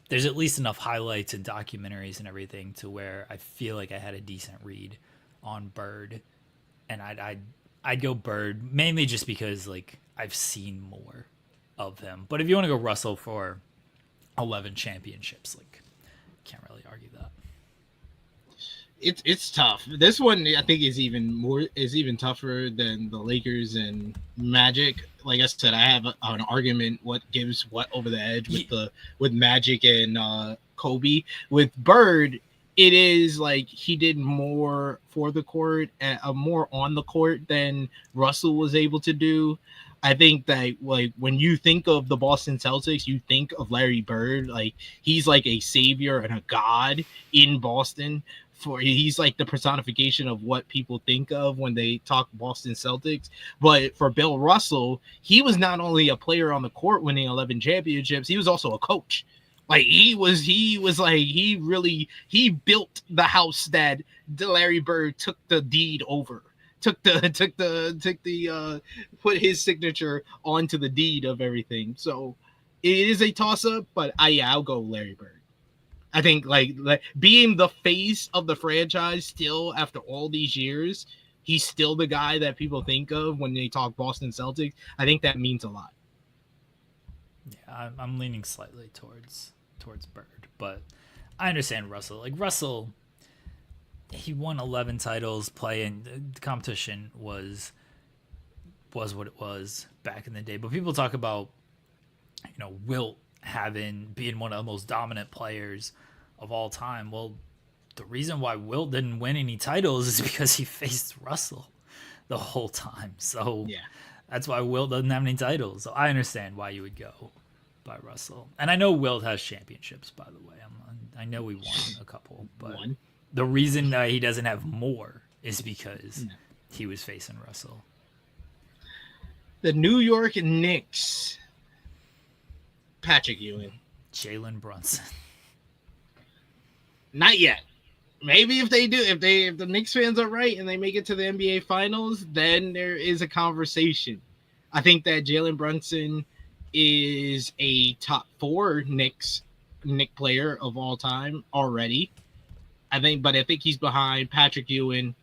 S1: there's at least enough highlights and documentaries and everything to where I feel like I had a decent read on Bird, and I'd go Bird mainly just because like I've seen more of him. But if you want to go Russell for 11 championships, like can't really argue that.
S2: It's tough. This one I think is even tougher than the Lakers and Magic. Like I said, I have an argument what gives what over the edge with Magic and Kobe. With Bird, it is like he did more for the court and more on the court than Russell was able to do. I think that like when you think of the Boston Celtics, you think of Larry Bird. Like he's like a savior and a god in Boston. He's like the personification of what people think of when they talk Boston Celtics. But for Bill Russell, he was not only a player on the court winning 11 championships, he was also a coach. Like he built the house that Larry Bird took the deed over. Put his signature onto the deed of everything. So it is a toss up, but I'll go Larry Bird. I think like being the face of the franchise still after all these years, he's still the guy that people think of when they talk Boston Celtics. I think that means a lot.
S1: Yeah, I'm leaning slightly towards Bird, but I understand Russell. Like Russell, he won 11 titles. Playing the competition was what it was back in the day. But people talk about Wilt being one of the most dominant players of all time. Well, the reason why Wilt didn't win any titles is because he faced Russell the whole time. So
S2: yeah,
S1: that's why Wilt doesn't have any titles. So I understand why you would go by Russell. And I know Wilt has championships, by the way. I know he won a couple, but the reason that he doesn't have more is because he was facing Russell.
S2: The New York Knicks. Patrick Ewing.
S1: Jalen Brunson.
S2: Not yet. Maybe if they do, if the Knicks fans are right and they make it to the NBA Finals, then there is a conversation. I think that Jalen Brunson is a top 4 Knick player of all time already. I think he's behind Patrick Ewing,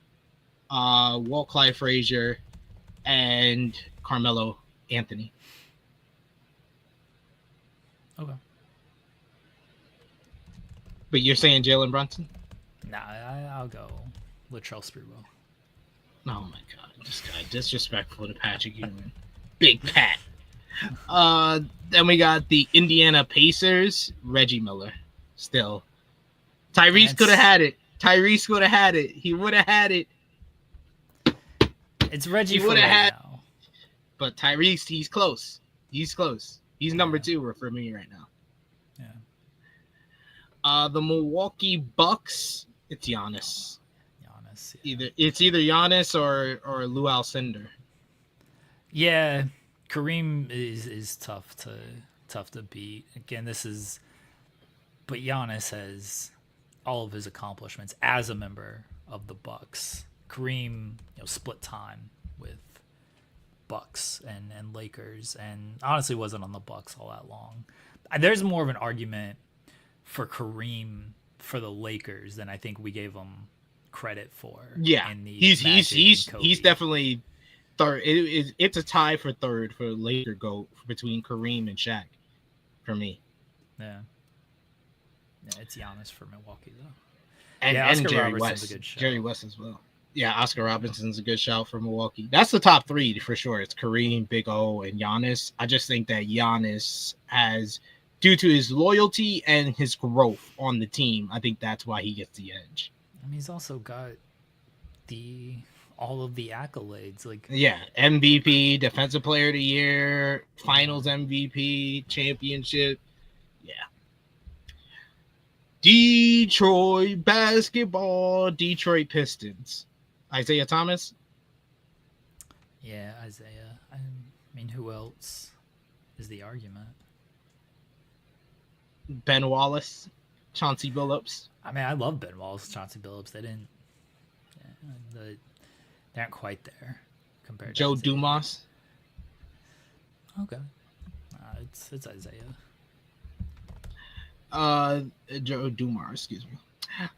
S2: Walt Clyde Frazier, and Carmelo Anthony.
S1: Okay.
S2: But you're saying Jalen Brunson?
S1: Nah, I'll go Latrell Sprewell.
S2: Oh my God, this guy disrespectful to Patrick Ewing. Big Pat. Then we got the Indiana Pacers, Reggie Miller. Still. Tyrese could have had it. He would have had it.
S1: It's Reggie for right now.
S2: But Tyrese, he's close. He's number 2 for me right now.
S1: Yeah.
S2: The Milwaukee Bucks, it's Giannis.
S1: Yeah.
S2: It's either Giannis or Lou Alcindor.
S1: Yeah, Kareem is tough to beat. Again, but Giannis has all of his accomplishments as a member of the Bucks. Kareem, split time with Bucks and Lakers, and honestly wasn't on the Bucks all that long. There's more of an argument for Kareem for the Lakers than I think we gave him credit for.
S2: Yeah, he's definitely third. It's a tie for third for Laker GOAT between Kareem and Shaq for me.
S1: Yeah, it's Giannis for Milwaukee though.
S2: And Jerry West.
S1: A good shout.
S2: Jerry West as well. Yeah, Oscar Robinson's a good shout for Milwaukee. That's the top 3 for sure. It's Kareem, Big O, and Giannis. I just think that Giannis has, due to his loyalty and his growth on the team, I think that's why he gets the edge.
S1: I mean, he's also got all of the accolades. Like,
S2: yeah, MVP, Defensive Player of the Year, Finals MVP, championship. Yeah. Detroit basketball, Detroit Pistons. Isaiah Thomas.
S1: yeah, Isaiah. I mean, who else is the argument?
S2: Ben Wallace, Chauncey Billups.
S1: I mean, I love Ben Wallace, Chauncey Billups. They didn't. Yeah, they aren't quite there compared
S2: Joe
S1: to Isaiah.
S2: Dumas.
S1: Okay, it's Isaiah.
S2: Joe Dumars, excuse me.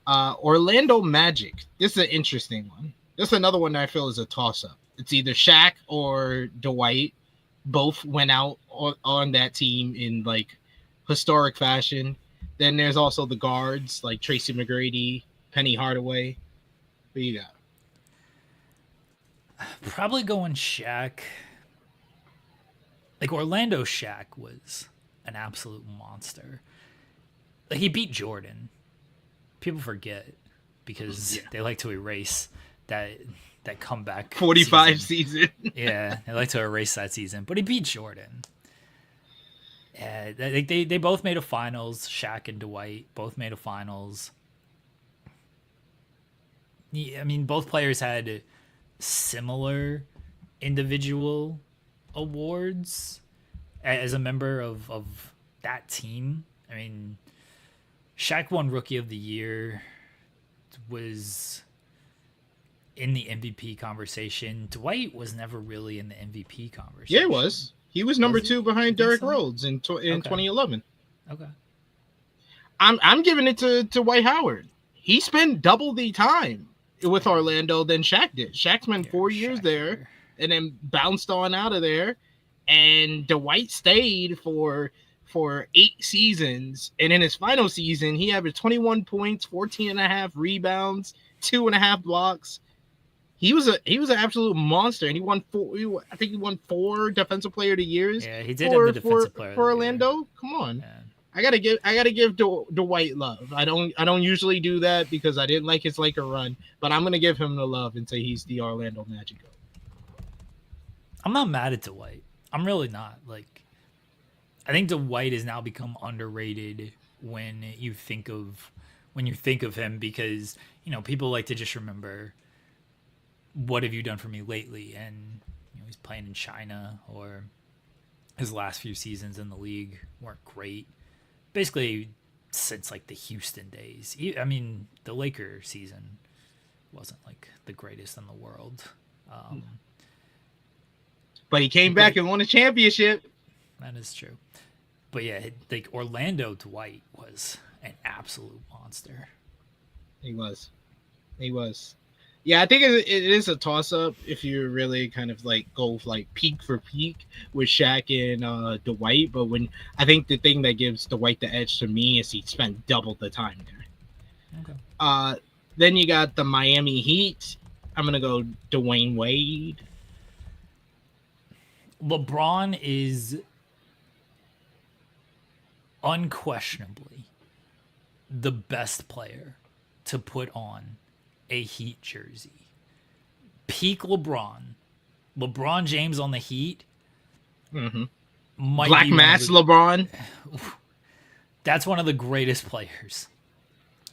S2: Orlando Magic. This is an interesting one. This is another one that I feel is a toss-up. It's either Shaq or Dwight. Both went out on that team in like historic fashion. Then there's also the guards like Tracy McGrady, Penny Hardaway. What you got?
S1: Probably going Shaq. Like, Orlando Shaq was an absolute monster. Like, he beat Jordan. People forget because they like to erase that comeback
S2: 45 season.
S1: Yeah, they like to erase that season. But he beat Jordan. Yeah, they both made a finals. Shaq and Dwight both made a finals. Yeah, I mean, both players had similar individual awards as a member of that team. I mean, Shaq won Rookie of the Year, was in the MVP conversation. Dwight was never really in the MVP conversation.
S2: Yeah, he was. He was number 2 behind Derrick Rhodes in 2011.
S1: Okay.
S2: I'm giving it to Dwight Howard. He spent double the time with Orlando than Shaq did. Shaq spent 4 years there and then bounced on out of there. And Dwight stayed for 8 seasons. And in his final season, he averaged 21 points, 14.5 rebounds, 2.5 blocks. He was an absolute monster, and he won 4. I think he won 4 Defensive Player of the Years.
S1: Yeah, he did have the Defensive Player
S2: for Orlando. Come on, yeah. I gotta give Dwight love. I don't usually do that because I didn't like his Laker run, but I'm gonna give him the love and say he's the Orlando Magic.
S1: I'm not mad at Dwight. I'm really not. Like, I think Dwight has now become underrated when you think of him because, you know, people like to just remember, what have you done for me lately? And, you know, he's playing in China, or his last few seasons in the league weren't great. Basically, since like the Houston days. I mean, the Laker season wasn't like the greatest in the world.
S2: But he came back and won a championship.
S1: That is true. But yeah, like, Orlando Dwight was an absolute monster.
S2: He was. Yeah, I think it is a toss-up if you really kind of like go like peak for peak with Shaq and Dwight. But I think the thing that gives Dwight the edge to me is he spent double the time there. Okay. Then you got the Miami Heat. I'm gonna go Dwayne Wade.
S1: LeBron is unquestionably the best player to put on a Heat jersey. Peak LeBron James on the Heat.
S2: Mm-hmm. Black Mass LeBron.
S1: That's one of the greatest players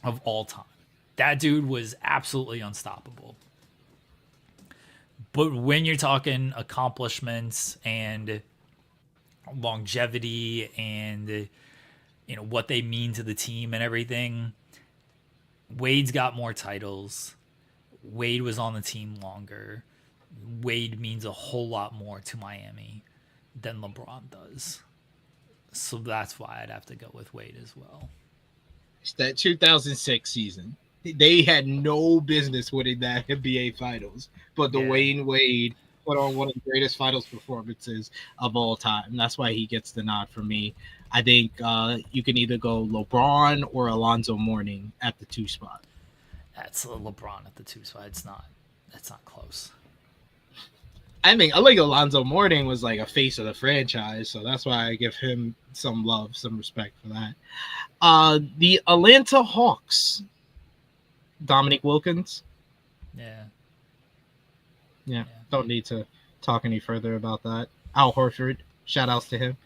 S1: of all time. That dude was absolutely unstoppable. But when you're talking accomplishments and longevity and, you know, what they mean to the team and everything, Wade's got more titles. Wade was on the team longer. Wade means a whole lot more to Miami than LeBron does. So that's why I'd have to go with Wade as well.
S2: It's that 2006 season. They had no business winning that NBA Finals, but Dwayne Wade put on one of the greatest Finals performances of all time. That's why he gets the nod from me. I think you can either go LeBron or Alonzo Mourning at the 2 spot.
S1: That's LeBron at the 2 spot. That's not close.
S2: I think Alonzo Mourning was like a face of the franchise, so that's why I give him some love, some respect for that. The Atlanta Hawks. Dominique Wilkins.
S1: Yeah.
S2: Yeah, don't need to talk any further about that. Al Horford, shout outs to him.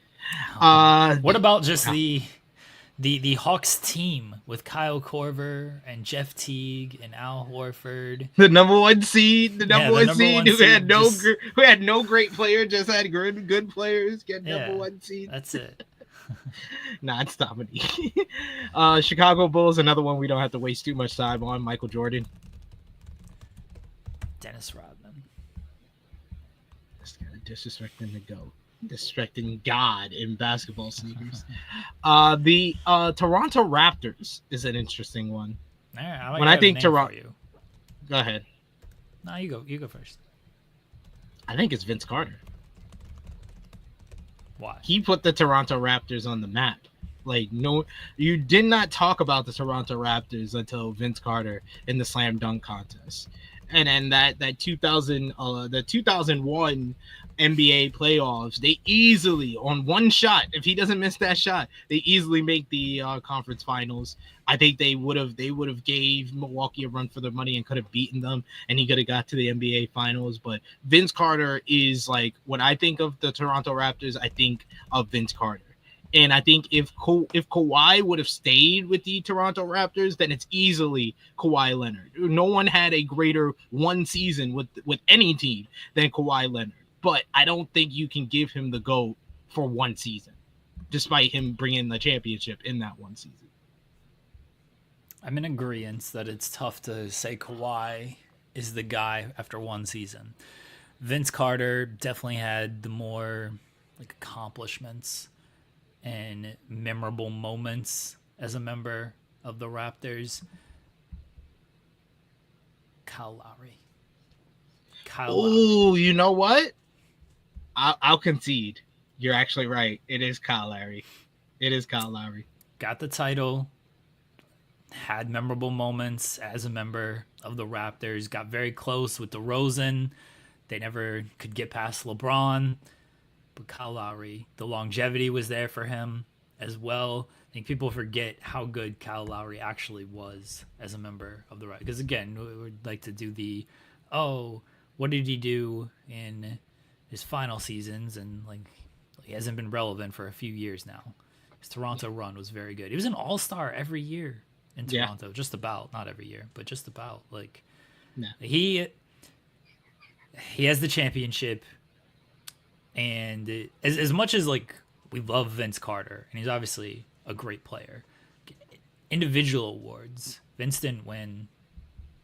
S1: What about just the Hawks team with Kyle Korver and Jeff Teague and Al Horford,
S2: the number one seed,
S1: the number one seed
S2: who had no great player, just had good players get number one seed.
S1: That's it.
S2: Nah, it's Dominique. Chicago Bulls, another one we don't have to waste too much time on. Michael Jordan,
S1: Dennis Rodman.
S2: This guy disrespecting the GOAT. Disrespecting God in basketball sneakers. The Toronto Raptors is an interesting one.
S1: Right,
S2: when I think Toronto, go ahead.
S1: No, you go. You go first.
S2: I think it's Vince Carter.
S1: Why?
S2: He put the Toronto Raptors on the map. Like, no, you did not talk about the Toronto Raptors until Vince Carter in the slam dunk contest, and then that 2001 NBA playoffs, they easily, on one shot, if he doesn't miss that shot, they easily make the conference finals. I think they would have gave Milwaukee a run for their money and could have beaten them, and he could have got to the NBA finals. But Vince Carter is, like, when I think of the Toronto Raptors, I think of Vince Carter. And I think if Kawhi would have stayed with the Toronto Raptors, then it's easily Kawhi Leonard. No one had a greater one season with any team than Kawhi Leonard. But I don't think you can give him the GOAT for one season, despite him bringing the championship in that one season.
S1: I'm in agreement that it's tough to say Kawhi is the guy after one season. Vince Carter definitely had the more like accomplishments and memorable moments as a member of the Raptors. Kyle Lowry.
S2: Oh, you know what? I'll concede. You're actually right. It is Kyle Lowry.
S1: Got the title. Had memorable moments as a member of the Raptors. Got very close with DeRozan. They never could get past LeBron. But Kyle Lowry, the longevity was there for him as well. I think people forget how good Kyle Lowry actually was as a member of the Raptors. Because again, we would like to do what did he do in his final seasons? And like he hasn't been relevant for a few years now. His Toronto run was very good. He was an all-star every year in Toronto, just about, not every year, but just about. Like he has the championship. And as much as like we love Vince Carter, and he's obviously a great player, individual awards, Vince didn't win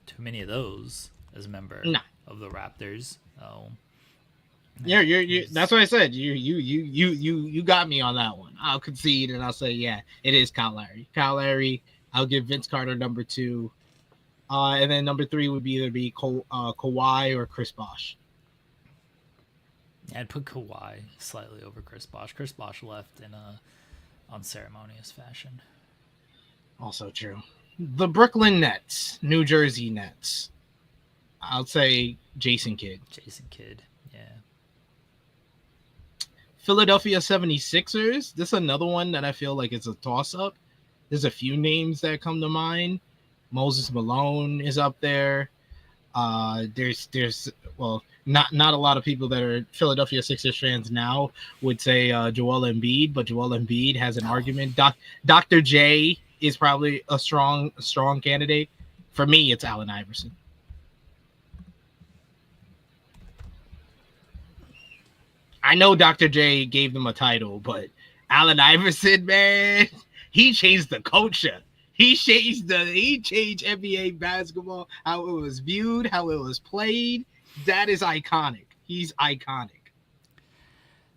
S1: too many of those as a member of the Raptors. Oh,
S2: you're that's what I said. You got me on that one. I'll concede and I'll say it is Kyle Lowry. Kyle Lowry. I'll give Vince Carter number 2, and then number 3 would either be Kawhi or Chris Bosh.
S1: I'd put Kawhi slightly over Chris Bosh. Chris Bosh left in a unceremonious fashion.
S2: Also true. The Brooklyn Nets, New Jersey Nets. I'll say Jason Kidd.
S1: Yeah.
S2: Philadelphia 76ers. This is another one that I feel like it's a toss-up. There's a few names that come to mind. Moses Malone is up there. There's not a lot of people that are Philadelphia Sixers fans now would say Joel Embiid, but Joel Embiid has an argument. Dr. J is probably a strong candidate. For me, it's Allen Iverson. I know Dr. J gave them a title, but Allen Iverson, man, he changed the culture. He changed NBA basketball, how it was viewed, how it was played. That is iconic. He's iconic.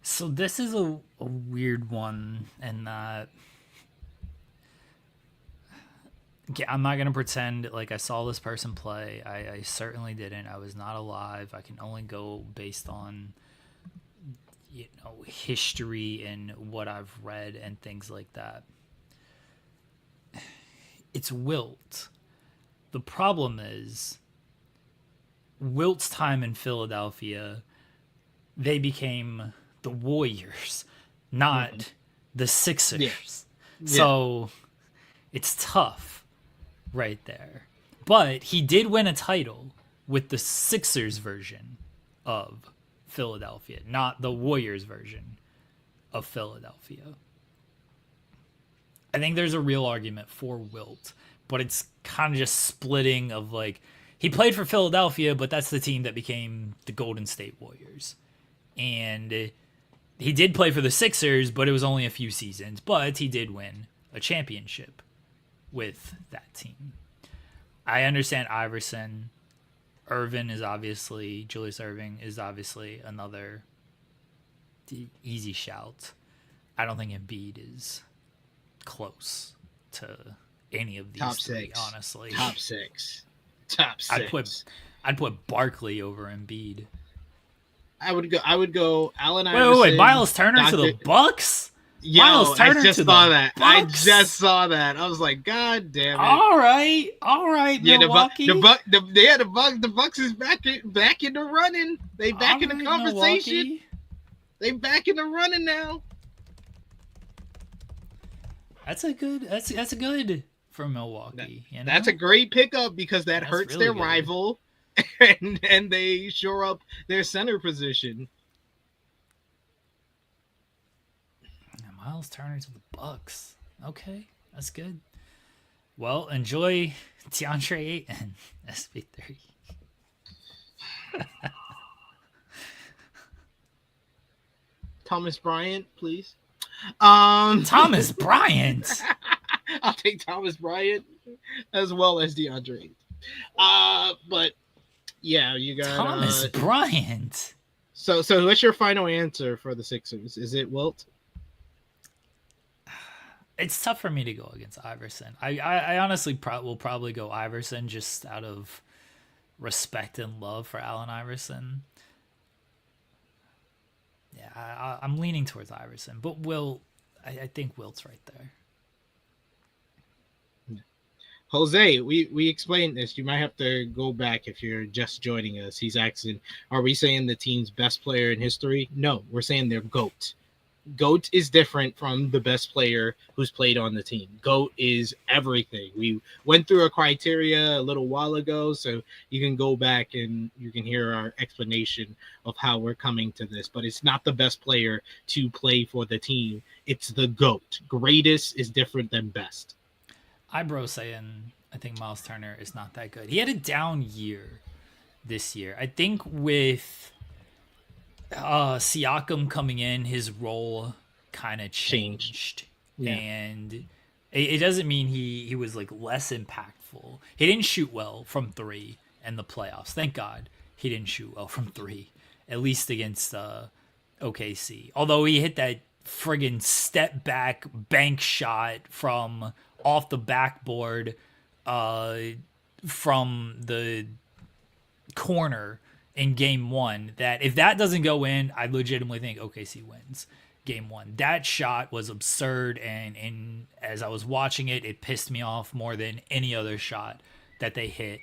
S1: So this is a weird one, and I'm not going to pretend like I saw this person play. I certainly didn't. I was not alive. I can only go based on history and what I've read and things like that. It's Wilt. The problem is Wilt's time in Philadelphia, they became the Warriors, not the Sixers. Yeah. So it's tough right there. But he did win a title with the Sixers version of Philadelphia, not the Warriors version of Philadelphia. I think there's a real argument for Wilt, but it's kind of just splitting of like, he played for Philadelphia, but that's the team that became the Golden State Warriors. And he did play for the Sixers, but it was only a few seasons. But he did win a championship with that team. I understand Iverson. Julius Erving is obviously another easy shout. I don't think Embiid is close to any of these
S2: Top
S1: three,
S2: six.
S1: honestly.
S2: Top six.
S1: I'd put Barkley over Embiid.
S2: I would go Allen Iverson.
S1: Wait, Miles Turner to the Bucks?
S2: Yo,
S1: Miles Turner
S2: I just
S1: to
S2: saw
S1: the
S2: that.
S1: Bucks?
S2: I just saw that. I was like, God damn it!
S1: All right,
S2: Yeah,
S1: Milwaukee.
S2: the Bucks is back in the running. They back in the conversation.
S1: Milwaukee.
S2: They back in the running now.
S1: That's a good for Milwaukee. You know?
S2: That's a great pickup because that hurts
S1: really
S2: their
S1: good.
S2: rival, and they shore up their center position.
S1: Miles Turner to the Bucks. Okay, that's good. Well, enjoy DeAndre Ayton, SP3.
S2: Thomas Bryant, please.
S1: Thomas Bryant.
S2: I'll take Thomas Bryant as well as DeAndre. But yeah, you got
S1: Thomas Bryant.
S2: So what's your final answer for the Sixers? Is it Wilt?
S1: It's tough for me to go against Iverson. I honestly will probably go Iverson just out of respect and love for Allen Iverson. Yeah, I'm leaning towards Iverson, but I think Wilt's right there.
S2: Jose, we explained this. You might have to go back if you're just joining us. He's asking, are we saying the team's best player in history? No, we're saying they're GOAT. GOAT is different from the best player who's played on the team. GOAT is everything. We went through a criteria a little while ago, so you can go back and you can hear our explanation of how we're coming to this. But it's not the best player to play for the team. It's the GOAT. Greatest is different than best.
S1: Ibro saying I think Miles Turner is not that good. He had a down year this year. I think with Siakam coming in, his role kind of changed.
S2: Yeah.
S1: And it doesn't mean he was like less impactful. He didn't shoot well from three in the playoffs. Thank God he didn't shoot well from three, at least against OKC. Although he hit that friggin' step back bank shot from off the backboard from the corner in game one, that if that doesn't go in, I legitimately think OKC wins game one. That shot was absurd, and as I was watching it, it pissed me off more than any other shot that they hit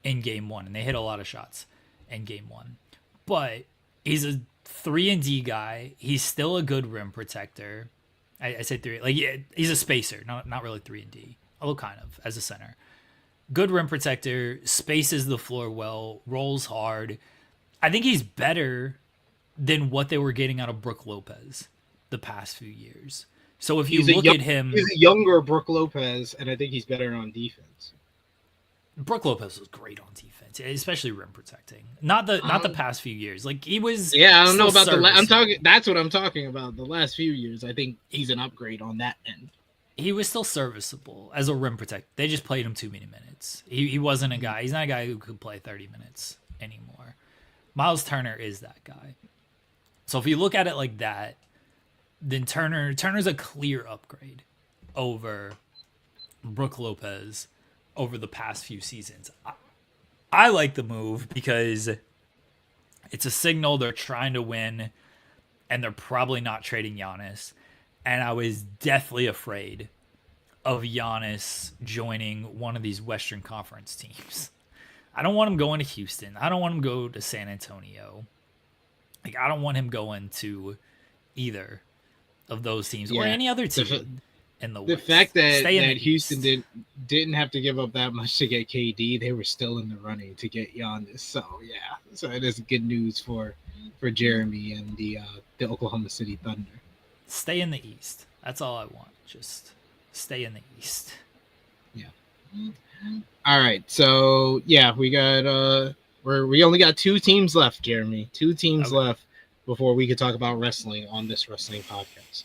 S1: in game one, and they hit a lot of shots in game one. But he's a 3-and-D guy. He's still a good rim protector. I say three, like, yeah, he's a spacer, not really 3-and-D, although kind of as a center. Good rim protector, spaces the floor well, rolls hard. I think he's better than what they were getting out of Brook Lopez the past few years. So if you look at him,
S2: he's a younger Brook Lopez, and I think he's better on defense.
S1: Brook Lopez was great on defense, especially rim protecting. Not the past few years. Like he was.
S2: Yeah, I don't know about
S1: I'm
S2: talking. That's what I'm talking about. The last few years, I think he's an upgrade on that end.
S1: He was still serviceable as a rim protector. They just played him too many minutes. He wasn't a guy. He's not a guy who could play 30 minutes anymore. Miles Turner is that guy. So if you look at it like that, then Turner's a clear upgrade over Brook Lopez over the past few seasons. I like the move because it's a signal they're trying to win, and they're probably not trading Giannis. And I was deathly afraid of Giannis joining one of these Western Conference teams. I don't want him going to Houston. I don't want him to go to San Antonio. Like, I don't want him going to either of those teams or any other team in the
S2: The
S1: West.
S2: fact that,
S1: Stay in the
S2: Houston
S1: East.
S2: didn't have to give up that much to get KD, they were still in the running to get Giannis. So yeah, so it is good news for Jeremy and the Oklahoma City Thunder.
S1: Stay in the East. That's all I want. Just stay in the East.
S2: Yeah. All right. So yeah, we got we only got 2 teams left, Jeremy. 2 teams left before we could talk about wrestling on this wrestling podcast.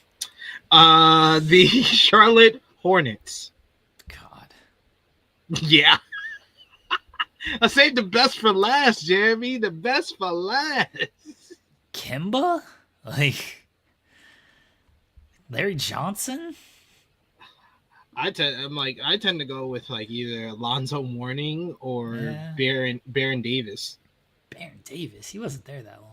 S2: The Charlotte Hornets.
S1: God.
S2: Yeah. I saved the best for last, Jeremy. The best for last.
S1: Kimba? Like Larry Johnson?
S2: I tend to go with like either Alonzo Mourning or Baron Davis.
S1: Baron Davis? He wasn't there that long.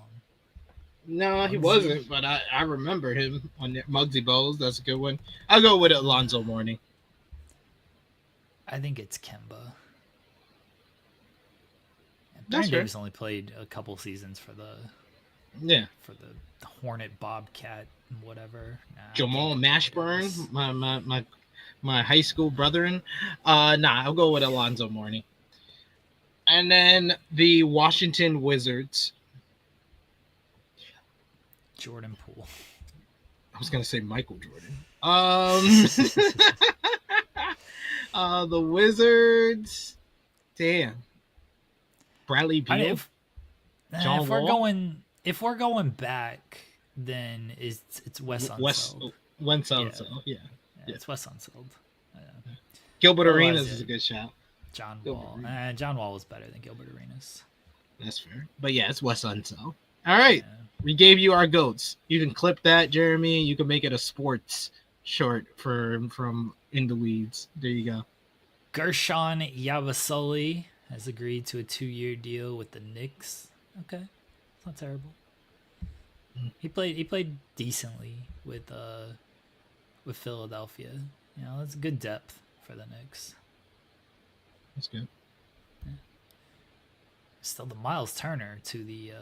S2: No, he wasn't, but I remember him on Muggsy Bowles. That's a good one. I'll go with Alonzo Mourning.
S1: I think it's Kimba. Baron Davis only played a couple seasons for the Hornet Bobcat and whatever.
S2: Jamal Mashburn, my high school brethren. I'll go with Alonzo Mourning. And then the Washington Wizards.
S1: Jordan Poole.
S2: I was gonna say Michael Jordan. The Wizards. Damn. Bradley Beal.
S1: If we're going back, then it's Wes Unseld.
S2: Wes Unseld. Yeah.
S1: It's Wes Unseld.
S2: Gilbert Arenas is a good shout.
S1: John Wall. John Wall was better than Gilbert Arenas. That's
S2: fair. But yeah, it's Wes Unseld. All right. Yeah. We gave you our goats. You can clip that, Jeremy. You can make it a sports short from In the Weeds. There you go.
S1: Gershon Yabusele has agreed to a 2-year deal with the Knicks. Okay. It's not terrible. He played decently with Philadelphia. You know, that's good depth for the Knicks.
S2: That's good.
S1: Yeah. Still, the Miles Turner to the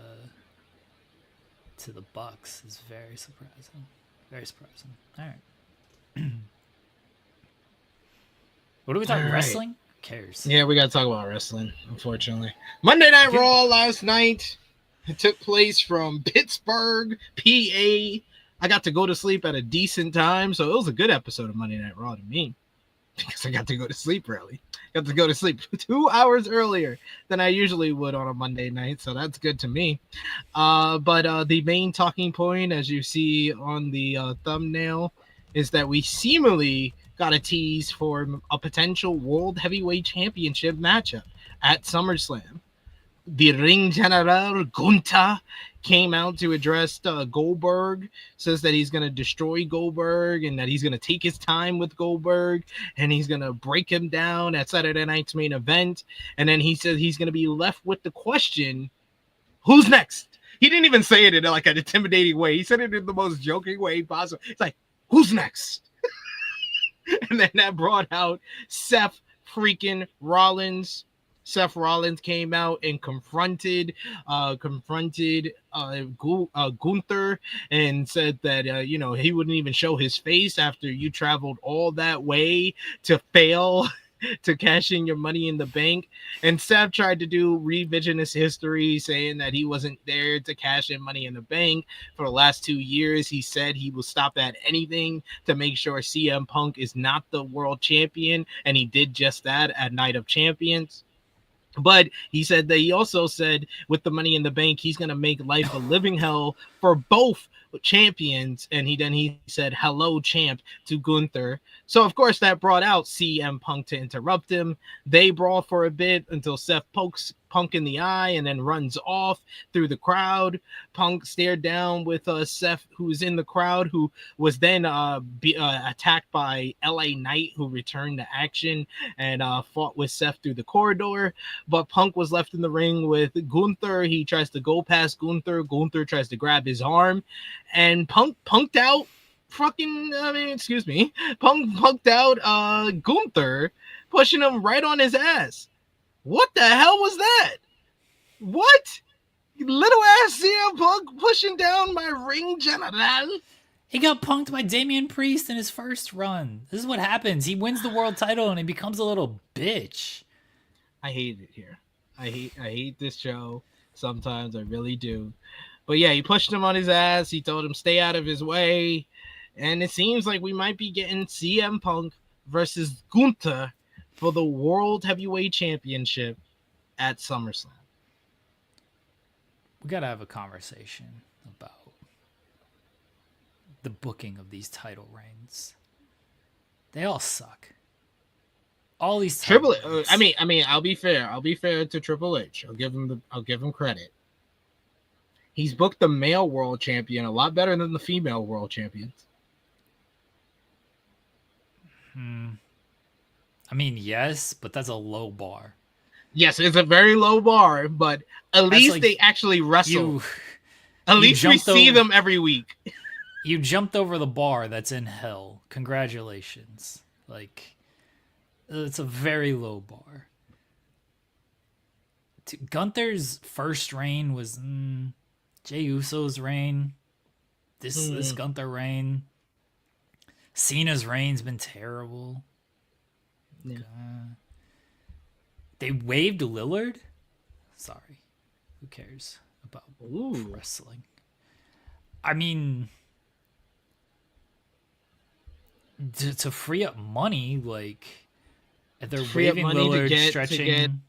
S1: Bucks is very surprising. Very surprising. All right. What are we talking? Wrestling? Who cares?
S2: Yeah, we got to talk about wrestling, unfortunately. Monday Night Raw last night. It took place from Pittsburgh, PA. I got to go to sleep at a decent time, so it was a good episode of Monday Night Raw to me because I got to go to sleep early. Got to go to sleep 2 hours earlier than I usually would on a Monday night, so that's good to me. But the main talking point, as you see on the thumbnail, is that we seemingly got a tease for a potential World Heavyweight Championship matchup at SummerSlam. The Ring General Gunther came out to address Goldberg, says that he's going to destroy Goldberg and that he's going to take his time with Goldberg and he's going to break him down at Saturday night's main event. And then he says he's going to be left with the question, who's next? He didn't even say it in like an intimidating way. He said it in the most joking way possible. It's like, who's next? And then that brought out Seth freaking Rollins. Seth Rollins came out and confronted Gunther and said that he wouldn't even show his face after you traveled all that way to fail to cash in your money in the bank. And Seth tried to do revisionist history, saying that he wasn't there to cash in money in the bank for the last 2 years. He said he will stop at anything to make sure CM Punk is not the world champion, and he did just that at Night of Champions. But he said that he also said with the money in the bank, he's going to make life a living hell for both champions. And he said, hello, champ, to Gunther. So, of course, that brought out CM Punk to interrupt him. They brawl for a bit until Seth pokes Punk in the eye and then runs off through the crowd. Punk stared down with Seth, who was in the crowd, who was then attacked by LA Knight, who returned to action and fought with Seth through the corridor. But Punk was left in the ring with Gunther. He tries to go past Gunther. Gunther tries to grab his arm, and Punk punked out punked out Gunther, pushing him right on his ass. What the hell was that? What? Little ass CM Punk pushing down my ring general?
S1: He got punked by Damian Priest in his first run. This is what happens. He wins the world title and he becomes a little bitch.
S2: I hate it here. I hate this show. Sometimes I really do. But yeah, he pushed him on his ass. He told him stay out of his way. And it seems like we might be getting CM Punk versus Gunther for the World Heavyweight Championship at SummerSlam.
S1: We got to have a conversation about the booking of these title reigns. They all suck. All these
S2: Triple H. I mean, I'll be fair. I'll be fair to Triple H. I'll give him credit. He's booked the male world champion a lot better than the female world champions.
S1: I mean, yes, but that's a low bar.
S2: Yes, it's a very low bar, but at least like they actually wrestle. At least we see them every week.
S1: You jumped over the bar that's in hell. Congratulations. Like, it's a very low bar. Gunther's first reign was Jey Uso's reign. This Gunther reign. Cena's reign's been terrible. Yeah. They waived Lillard? Sorry. Who cares about wrestling? I mean, to free up money, like, if they're waiving Lillard, stretching...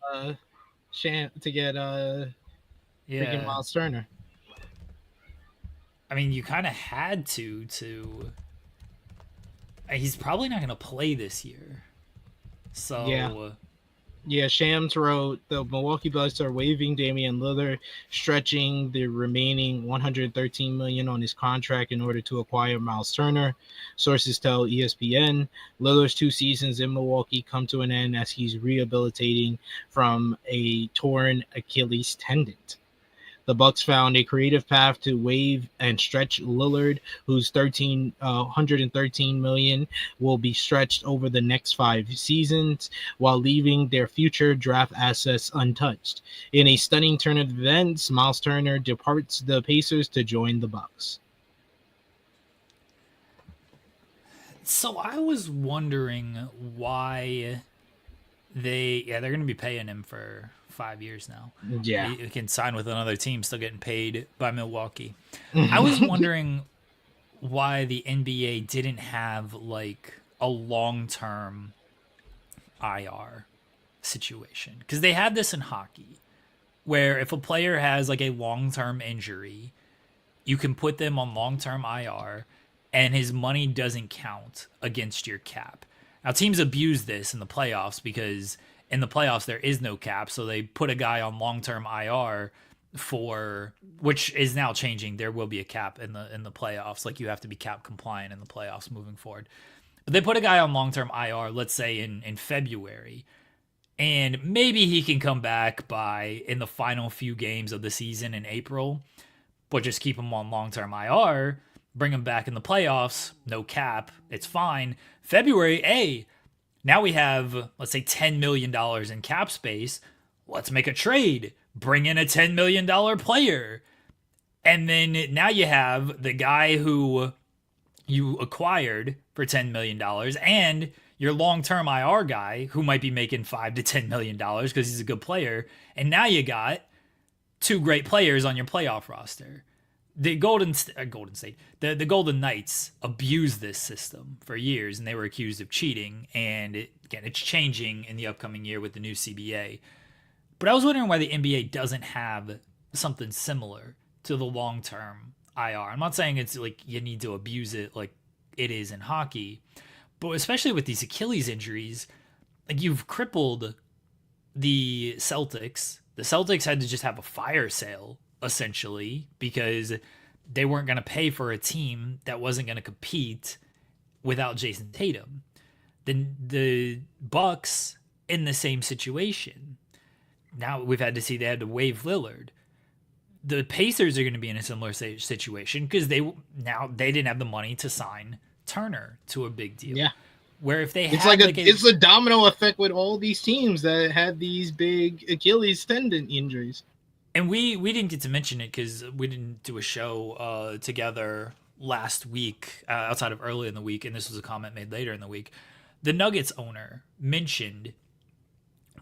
S2: to get freaking Miles Turner.
S1: I mean, you kind of had to. He's probably not going to play this year. So
S2: yeah. Shams wrote the Milwaukee Bucks are waiving Damian Lillard, stretching the remaining $113 million on his contract in order to acquire Miles Turner. Sources tell ESPN Lillard's 2 seasons in Milwaukee come to an end as he's rehabilitating from a torn Achilles tendon. The Bucks found a creative path to waive and stretch Lillard, whose $113 million will be stretched over the next 5 seasons, while leaving their future draft assets untouched. In a stunning turn of events, Miles Turner departs the Pacers to join the Bucks.
S1: So I was wondering why they're going to be paying him for 5 years now.
S2: Yeah.
S1: He can sign with another team, still getting paid by Milwaukee. I was wondering why the NBA didn't have like a long-term IR situation. Because they had this in hockey, where if a player has like a long-term injury, you can put them on long-term IR and his money doesn't count against your cap. Now, teams abuse this in the playoffs because in the playoffs there is no cap, so they put a guy on long-term IR which is now changing. There will be a cap in the playoffs. Like, you have to be cap compliant in the playoffs moving forward. But they put a guy on long-term IR, let's say in February, and maybe he can come back in the final few games of the season in April, but just keep him on long-term IR, bring him back in the playoffs, no cap, it's fine. February, now we have, let's say, $10 million in cap space. Let's make a trade. Bring in a $10 million player. And then now you have the guy who you acquired for $10 million and your long-term IR guy who might be making $5 to $10 million because he's a good player. And now you got 2 great players on your playoff roster. The Golden Knights abused this system for years, and they were accused of cheating. And it's changing in the upcoming year with the new CBA. But I was wondering why the NBA doesn't have something similar to the long-term IR. I'm not saying it's like you need to abuse it like it is in hockey, but especially with these Achilles injuries, like, you've crippled the Celtics. The Celtics had to just have a fire sale, essentially, because they weren't going to pay for a team that wasn't going to compete without Jason Tatum. Then the Bucks in the same situation. Now we've had to see they had to waive Lillard. The Pacers are going to be in a similar situation because they didn't have the money to sign Turner to a big deal.
S2: Yeah.
S1: Where if they
S2: it's it's a domino effect with all these teams that had these big Achilles tendon injuries.
S1: And we didn't get to mention it because we didn't do a show together last week, outside of early in the week, and this was a comment made later in the week, the Nuggets owner mentioned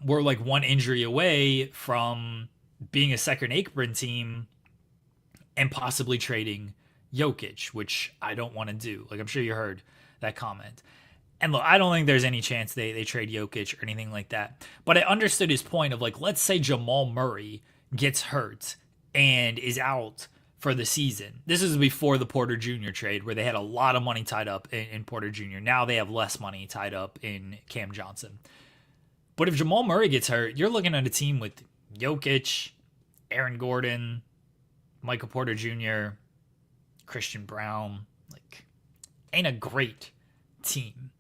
S1: we're like one injury away from being a second apron team and possibly trading Jokic, which I don't want to do. Like, I'm sure you heard that comment. And look, I don't think there's any chance they trade Jokic or anything like that. But I understood his point of like, let's say Jamal Murray gets hurt and is out for the season. This is before the Porter Jr. trade where they had a lot of money tied up in Porter Jr. Now they have less money tied up in Cam Johnson. But if Jamal Murray gets hurt, you're looking at a team with Jokic, Aaron Gordon, Michael Porter Jr., Christian Brown. Like, ain't a great team.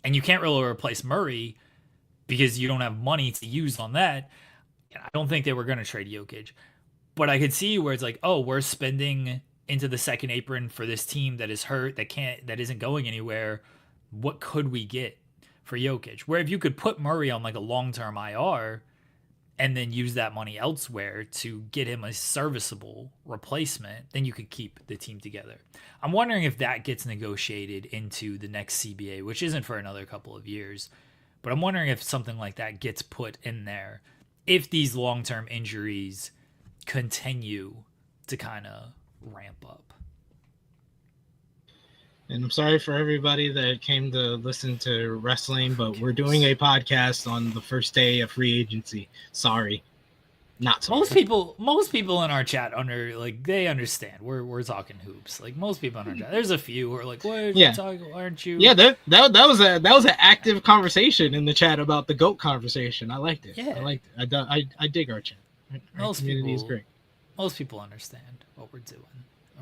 S1: And you can't really replace Murray because you don't have money to use on that. And I don't think they were going to trade Jokic. But I could see where it's like, oh, we're spending into the second apron for this team that is hurt, that isn't going anywhere. What could we get for Jokic? Where if you could put Murray on like a long-term IR and then use that money elsewhere to get him a serviceable replacement, then you could keep the team together. I'm wondering if that gets negotiated into the next CBA, which isn't for another couple of years. But I'm wondering if something like that gets put in there if these long-term injuries continue to kind of ramp up.
S2: And I'm sorry for everybody that came to listen to wrestling, but we're doing a podcast on the first day of free agency. Sorry. Not sorry.
S1: Most people in our chat they understand. We're talking hoops. Like most people in our chat. There's a few who are like, "What are you talking? Aren't you?"
S2: Yeah, that was an active conversation in the chat about the GOAT conversation. I liked it.
S1: Yeah.
S2: I liked it. I dig our chat. Our community is great.
S1: Most people understand what we're doing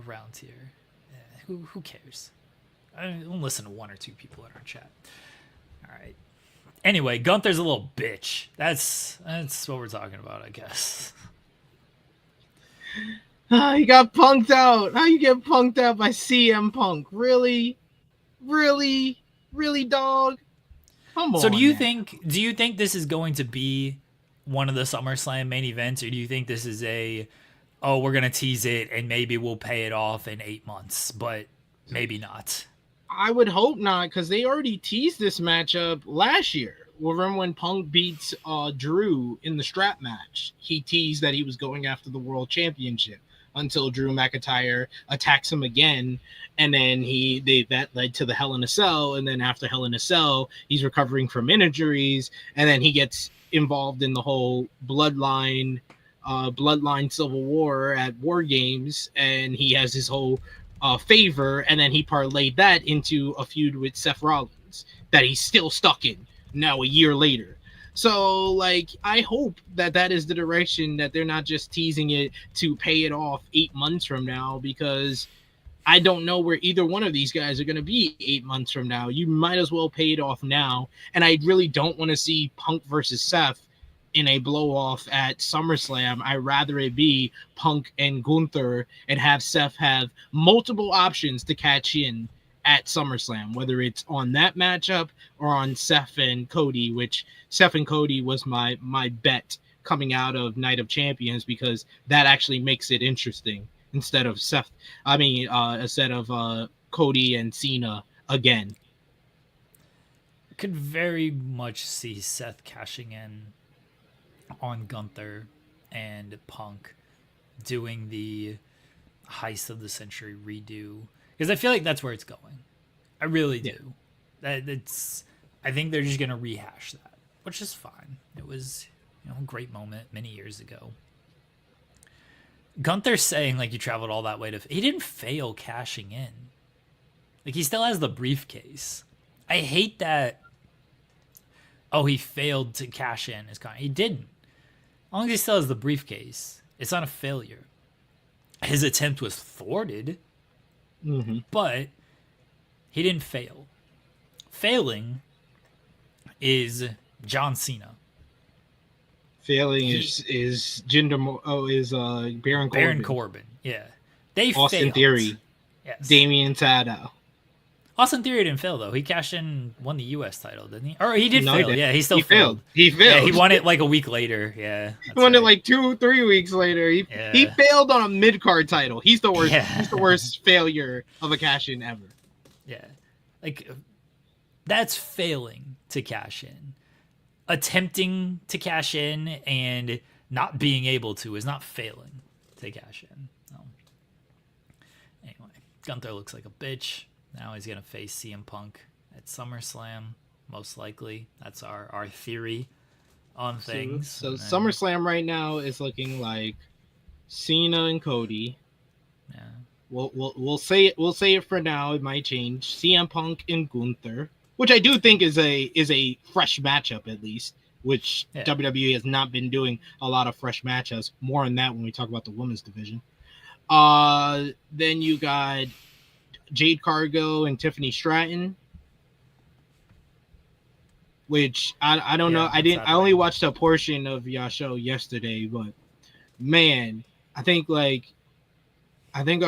S1: around here. Yeah, who cares? I don't listen to one or two people in our chat. All right. Anyway, Gunther's a little bitch. That's what we're talking about, I guess.
S2: He got punked out. How you get punked out by CM Punk? Really, dog? Come on.
S1: So do you think this is going to be one of the SummerSlam main events, or do you think this is we're gonna tease it and maybe we'll pay it off in 8 months, but maybe not?
S2: I would hope not, because they already teased this matchup last year. Remember when Punk beats Drew in the strap match? He teased that he was going after the World Championship until Drew McIntyre attacks him again, and then that led to the Hell in a Cell, and then after Hell in a Cell, he's recovering from injuries, and then he gets involved in the whole bloodline civil war at War Games, and he has his whole favor, and then he parlayed that into a feud with Seth Rollins that he's still stuck in now a year later. So, like, I hope that is the direction, that they're not just teasing it to pay it off 8 months from now, because I don't know where either one of these guys are going to be 8 months from now. You might as well pay it off now, and I really don't want to see Punk versus Seth in a blow-off at SummerSlam. I'd rather it be Punk and Gunther and have Seth have multiple options to catch in at SummerSlam, whether it's on that matchup or on Seth and Cody, which Seth and Cody was my bet coming out of Night of Champions, because that actually makes it interesting instead of Cody and Cena again.
S1: I could very much see Seth cashing in on Gunther and Punk doing the heist of the century redo, because I feel like that's where it's going. I really do. I think they're just gonna rehash that, which is fine. It was a great moment many years ago. Gunther saying like he traveled all that way he didn't fail cashing in. Like, he still has the briefcase. I hate that. Oh, he failed to cash in his contract. He didn't. As long as he still has the briefcase, it's not a failure. His attempt was thwarted, but he didn't fail. Failing is John Cena.
S2: Failing is Baron Corbin.
S1: Baron Corbin, yeah. They
S2: Austin
S1: failed.
S2: Theory.
S1: Yes.
S2: Damian Sandow.
S1: Austin Theory didn't fail though. He cashed in, won the U.S. title, didn't he? Or he did
S2: No,
S1: fail.
S2: he
S1: Yeah, he still failed.
S2: He failed.
S1: Yeah, he won it like a week later. Yeah,
S2: He won
S1: right.
S2: it like 2-3 weeks later. He failed on a mid card title. He's the worst.
S1: Yeah.
S2: He's the worst failure of a cash in ever.
S1: Yeah, like that's failing to cash in. Attempting to cash in and not being able to is not failing to cash in. Anyway, Gunther looks like a bitch. Now he's going to face CM Punk at SummerSlam, most likely. That's our theory on things.
S2: So SummerSlam right now is looking like Cena and Cody.
S1: Yeah.
S2: We'll say it for now. It might change. CM Punk and Gunther, which I do think is a fresh matchup at least, which WWE has not been doing a lot of fresh matchups. More on that when we talk about the women's division. Then you got Jade Cargill and Tiffany Stratton, which I don't know. I only watched a portion of your show yesterday, but man, I think I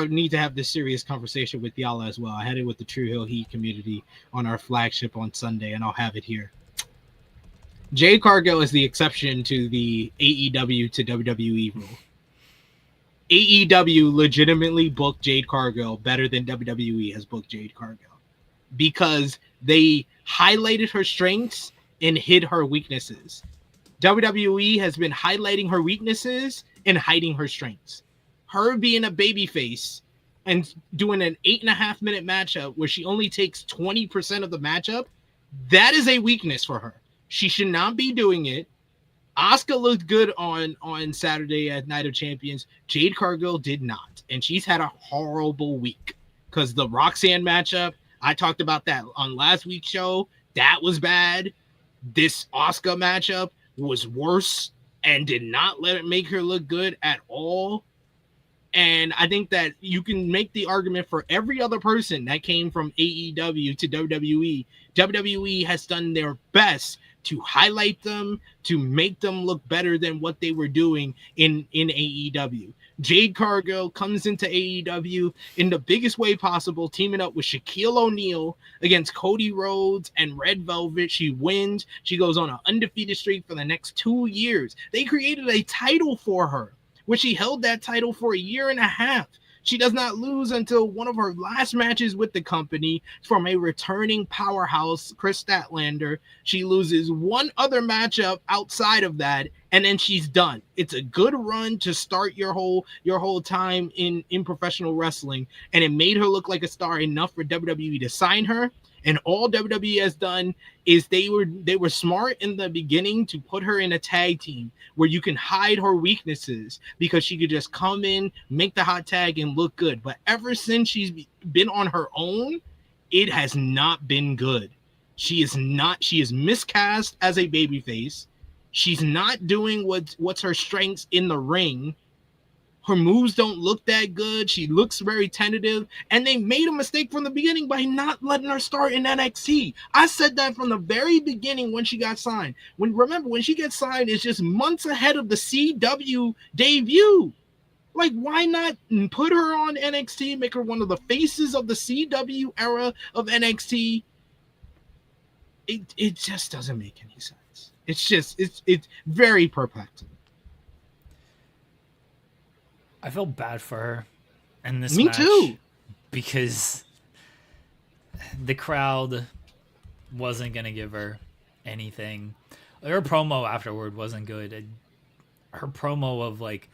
S2: need to have this serious conversation with y'all as well. I had it with the True Hill Heat community on our flagship on Sunday, and I'll have it here. Jade Cargill is the exception to the AEW to WWE rule. AEW legitimately booked Jade Cargill better than WWE has booked Jade Cargill because they highlighted her strengths and hid her weaknesses. WWE has been highlighting her weaknesses and hiding her strengths. Her being a babyface and doing an 8.5-minute matchup where she only takes 20% of the matchup, that is a weakness for her. She should not be doing it. Asuka looked good on Saturday at Night of Champions. Jade Cargill did not. And she's had a horrible week because the Roxanne matchup, I talked about that on last week's show. That was bad. This Asuka matchup was worse and did not let it make her look good at all. And I think that you can make the argument for every other person that came from AEW to WWE. WWE has done their best to highlight them, to make them look better than what they were doing in AEW. Jade Cargill comes into AEW in the biggest way possible, teaming up with Shaquille O'Neal against Cody Rhodes and Red Velvet. She wins. She goes on an undefeated streak for the next 2 years. They created a title for her, where she held that title for 1.5 years. She does not lose until one of her last matches with the company from a returning powerhouse, Chris Statlander. She loses one other matchup outside of that, and then she's done. It's a good run to start your whole time in professional wrestling, and it made her look like a star enough for WWE to sign her. And all WWE has done is they were smart in the beginning to put her in a tag team where you can hide her weaknesses because she could just come in, make the hot tag, and look good. But ever since she's been on her own, it has not been good. She is miscast as a babyface. She's not doing what's her strengths in the ring. Her moves don't look that good. She looks very tentative. And they made a mistake from the beginning by not letting her start in NXT. I said that from the very beginning when she got signed. When she gets signed, it's just months ahead of the CW debut. Like, why not put her on NXT, make her one of the faces of the CW era of NXT? It just doesn't make any sense. It's very perplexing.
S1: I feel bad for her in this
S2: match. Me too.
S1: Because the crowd wasn't going to give her anything. Her promo afterward wasn't good. Her promo of like,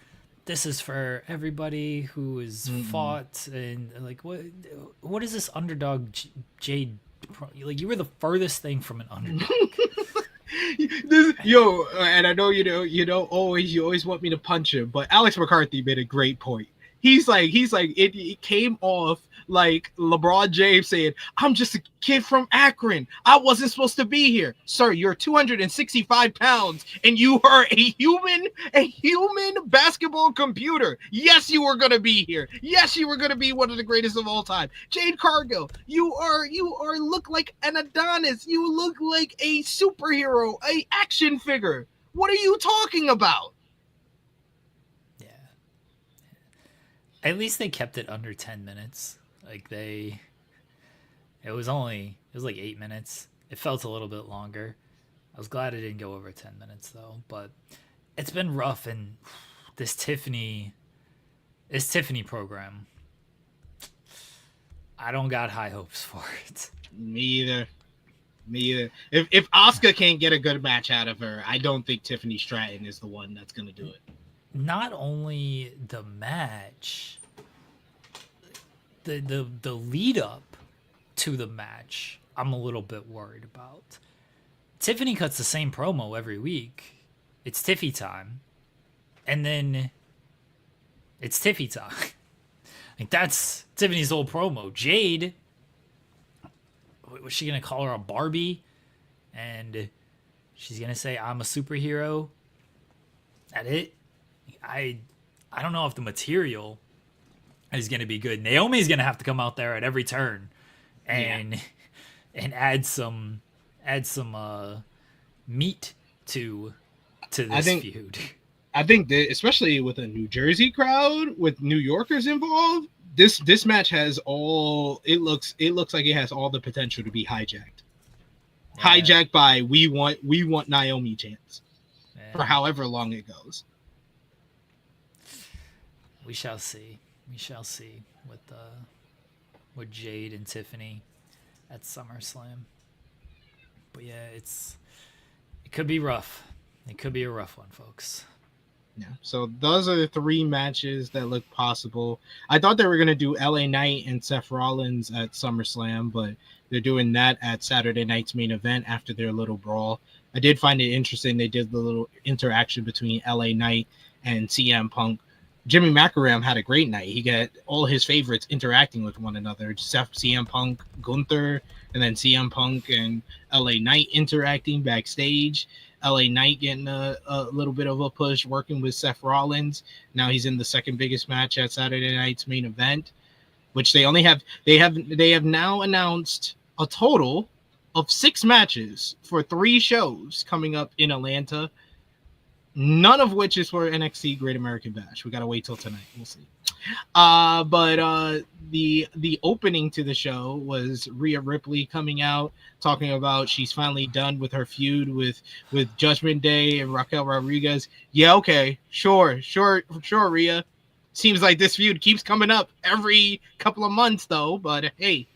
S1: this is for everybody who has fought, and like, what is this underdog Jade? Like, you were the furthest thing from an underdog.
S2: And I know you always want me to punch him, but Alex McCarthy made a great point. He's like it came off like LeBron James saying, "I'm just a kid from Akron. I wasn't supposed to be here." Sir, you're 265 pounds and you are a human basketball computer. Yes, you were gonna be here. Yes, you were gonna be one of the greatest of all time. Jade Cargill, you look like an Adonis. You look like a superhero, a action figure. What are you talking about?
S1: At least they kept it under 10 minutes. Like, they It was like 8 minutes. It felt a little bit longer. I was glad it didn't go over 10 minutes though, but it's been rough. And this Tiffany program, I don't got high hopes for it.
S2: Me either. If Asuka can't get a good match out of her, I don't think Tiffany Stratton is the one that's going to do it.
S1: Not only the match, the lead up to the match, I'm a little bit worried about. Tiffany cuts the same promo every week. It's Tiffy time. And then it's Tiffy time. Like, that's Tiffany's whole promo. Jade, was she going to call her a Barbie? And she's going to say, I'm a superhero. That it? I don't know if the material is going to be good. Naomi's going to have to come out there at every turn and add some meat to this feud.
S2: I think that, especially with a New Jersey crowd, with New Yorkers involved, this match has all. It looks like it has all the potential to be hijacked. Yeah. Hijacked by we want Naomi chants for however long it goes.
S1: We shall see. We shall see with Jade and Tiffany at SummerSlam. But yeah, it could be rough. It could be a rough one, folks.
S2: Yeah. So those are the 3 matches that look possible. I thought they were going to do LA Knight and Seth Rollins at SummerSlam, but they're doing that at Saturday night's main event after their little brawl. I did find it interesting. They did the little interaction between LA Knight and CM Punk. Jimmy Macaram had a great night. He got all his favorites interacting with one another. CM Punk, Gunther, and then CM Punk and LA Knight interacting backstage. LA Knight getting a little bit of a push, working with Seth Rollins. Now he's in the second biggest match at Saturday night's main event, which they have now announced a total of 6 matches for 3 shows coming up in Atlanta. None of which is for NXT Great American Bash. We gotta wait till tonight. We'll see. But the opening to the show was Rhea Ripley coming out talking about she's finally done with her feud with Judgment Day and Raquel Rodriguez. Yeah, okay, sure, Rhea. Seems like this feud keeps coming up every couple of months though. But hey,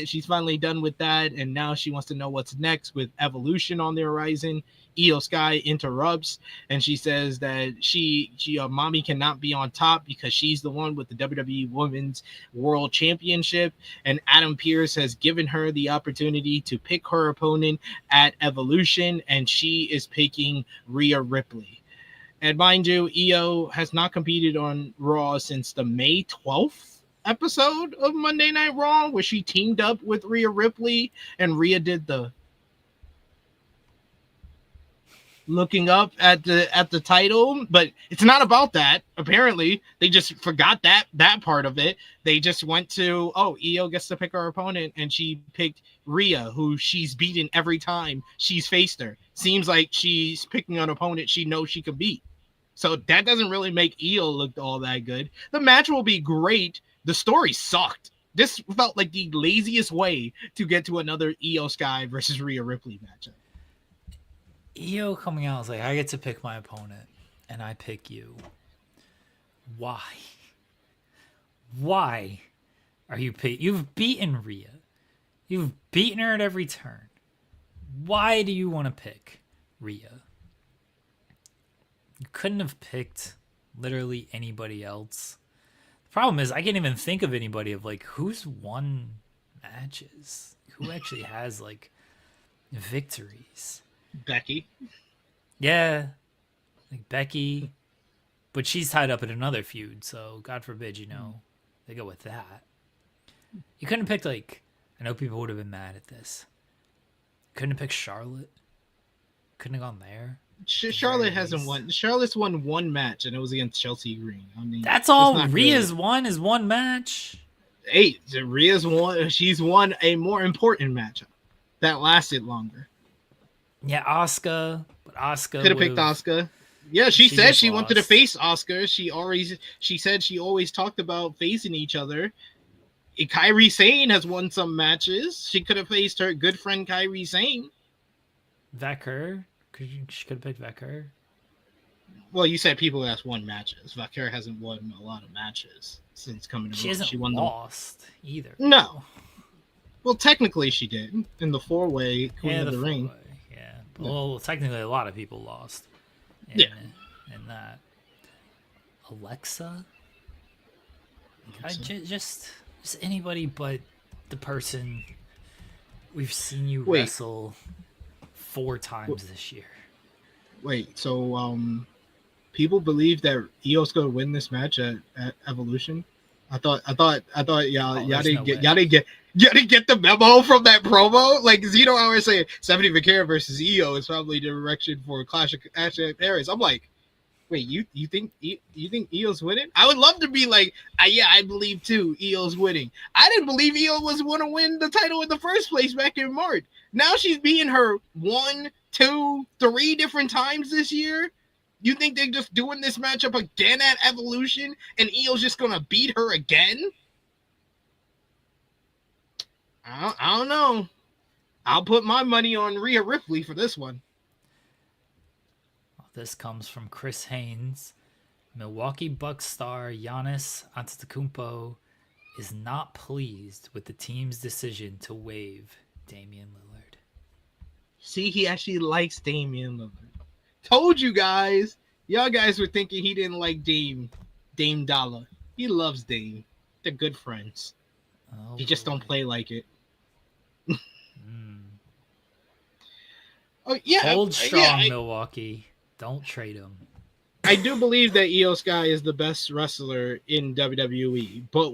S2: she's finally done with that, and now she wants to know what's next with Evolution on the horizon. Io Sky interrupts, and she says that she mommy cannot be on top because she's the one with the WWE Women's World Championship, and Adam Pearce has given her the opportunity to pick her opponent at Evolution, and she is picking Rhea Ripley. And mind you, Io has not competed on Raw since the May 12th episode of Monday Night Raw, where she teamed up with Rhea Ripley, and Rhea did the looking up at the title, but it's not about that. Apparently they just forgot that part of it. They just went to, Io gets to pick her opponent, and she picked Rhea, who she's beaten every time she's faced her. Seems like she's picking an opponent she knows she could beat, so that doesn't really make Io look all that good. The match will be great. The story sucked. This felt like the laziest way to get to another Io Sky versus Rhea Ripley matchup.
S1: Io coming out is like, I get to pick my opponent, and I pick you. Why? Why are you pick? You've beaten Rhea. You've beaten her at every turn. Why do you want to pick Rhea? You couldn't have picked literally anybody else. The problem is I can't even think of anybody of like who's won matches. Who actually has like victories?
S2: Becky.
S1: Yeah. Like Becky. But she's tied up in another feud, so God forbid, they go with that. You couldn't have picked like, I know people would have been mad at this. Couldn't have picked Charlotte. Couldn't have gone there.
S2: Charlotte hasn't won. Charlotte's won 1 match, and it was against Chelsea Green. I mean,
S1: that's all Rhea's won is 1 match.
S2: Hey, Rhea's won. She's won a more important matchup that lasted longer.
S1: Yeah, Asuka, but Asuka
S2: could have picked Asuka. Yeah, she said she wanted to face Asuka. She said she always talked about facing each other. Kairi Sane has won some matches. She could have faced her good friend Kairi Sane.
S1: Vacker? She could have picked Vacker.
S2: Well, you said people that's won matches. Valkyria hasn't won a lot of matches since coming to
S1: She
S2: Raw.
S1: hasn't
S2: She won
S1: lost either.
S2: No. Well, technically she did in the 4-way Queen of the Ring.
S1: Yeah. Well, technically a lot of people lost. In that. Alexa? Just anybody but the person we've seen you wrestle 4 times this year.
S2: Wait, so people believe that Io's gonna win this match at Evolution? I thought y'all didn't get the memo from that promo. Like, you know, I was saying Stephanie McCarron versus Io is probably the direction for Clash of Paris. I'm like, wait, you think Io's winning? I would love to be like, yeah, I believe too. Io's winning. I didn't believe Io was going to win the title in the first place back in March. Now she's beating her 1, 2, 3 different times this year. You think they're just doing this matchup again at Evolution, and Io's just going to beat her again? I don't know. I'll put my money on Rhea Ripley for this one.
S1: This comes from Chris Haynes. Milwaukee Bucks star Giannis Antetokounmpo is not pleased with the team's decision to waive Damian Lillard.
S2: See, he actually likes Damian Lillard. Told you guys. Y'all guys were thinking he didn't like Dame Dollar. He loves Dame. They're good friends. He just don't play like it. Oh yeah.
S1: Hold strong, Milwaukee. Don't trade him.
S2: I do believe that Io Sky is the best wrestler in WWE, but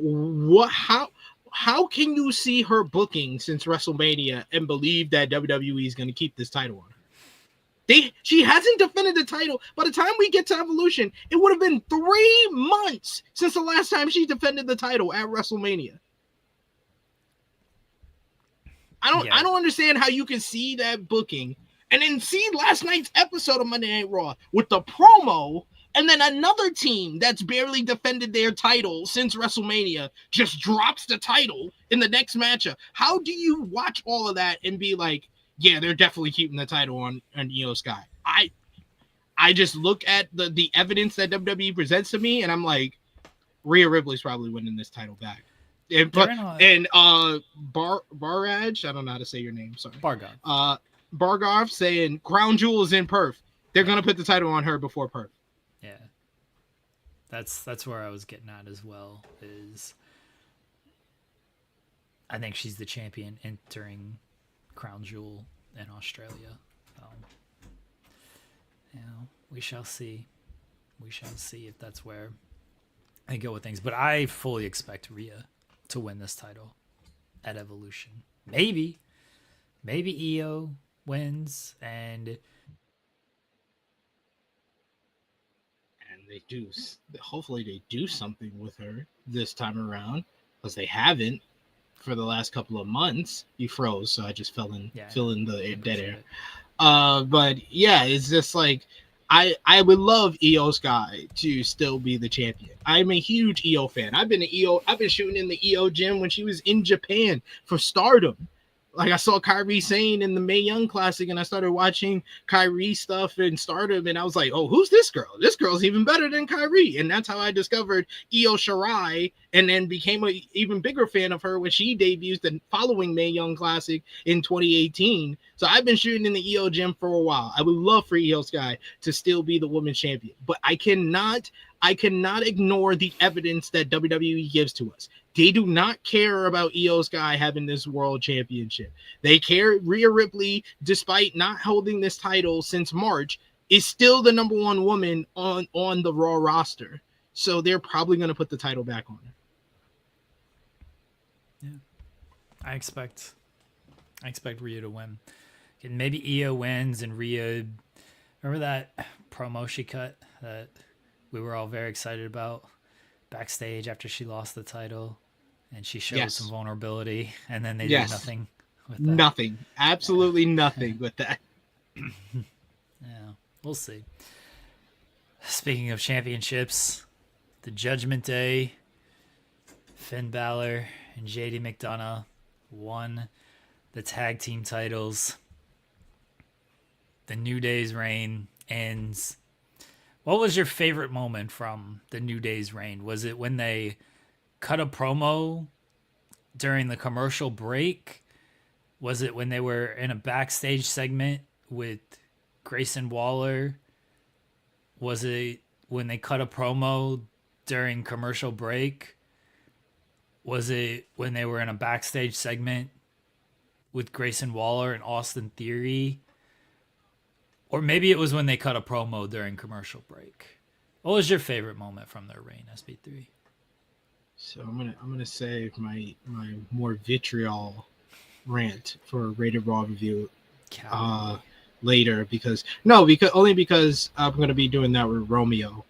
S2: how can you see her booking since WrestleMania and believe that WWE is going to keep this title on her? She hasn't defended the title. By the time we get to Evolution, it would have been 3 months since the last time she defended the title at WrestleMania. I don't understand how you can see that booking and then see last night's episode of Monday Night Raw with the promo, and then another team that's barely defended their title since WrestleMania just drops the title in the next matchup. How do you watch all of that and be like, yeah, they're definitely keeping the title on Io Sky? I just look at the evidence that WWE presents to me, and I'm like, Rhea Ripley's probably winning this title back. And Barrage, I don't know how to say your name, sorry. Bargov saying Crown Jewel is in Perth. They're gonna put the title on her before Perth.
S1: Yeah, that's where I was getting at as well. Is I think she's the champion entering Crown Jewel in Australia. We shall see. We shall see if that's where they go with things. But I fully expect Rhea to win this title at Evolution. Maybe Io wins and
S2: they do. Hopefully they do something with her this time around, because they haven't for the last couple of months. You froze, so I just fill in the dead air. But yeah, it's just like I would love Io Sky to still be the champion. I'm a huge Io fan. I've been shooting in the Io gym when she was in Japan for Stardom. Like, I saw Kairi Sane in the Mae Young Classic, and I started watching Kairi stuff in Stardom, and I was like, oh, who's this girl? This girl's even better than Kairi. And that's how I discovered Io Shirai, and then became an even bigger fan of her when she debuted the following Mae Young Classic in 2018. So I've been shooting in the Io gym for a while. I would love for Io Sky to still be the women's champion, but I cannot ignore the evidence that WWE gives to us. They do not care about Io Sky having this world championship. They care Rhea Ripley, despite not holding this title since March, is still the number 1 woman on the Raw roster. So they're probably going to put the title back on her.
S1: Yeah. I expect Rhea to win. And maybe Io wins and Rhea, remember that promo she cut that we were all very excited about backstage after she lost the title, and she showed some vulnerability, and then they did nothing with that.
S2: Nothing. Absolutely nothing with that.
S1: Yeah, we'll see. Speaking of championships, the Judgment Day, Finn Balor and JD McDonough won the tag team titles. The New Day's reign ends. What was your favorite moment from the New Day's reign? Was it when they cut a promo during the commercial break? Was it when they were in a backstage segment with Grayson Waller? Was it when they cut a promo during commercial break? Was it when they were in a backstage segment with Grayson Waller and Austin Theory? Or maybe it was when they cut a promo during commercial break. What was your favorite moment from their reign, SP3?
S2: So I'm gonna save my more vitriol rant for a Rated Raw review later because I'm gonna be doing that with Romeo,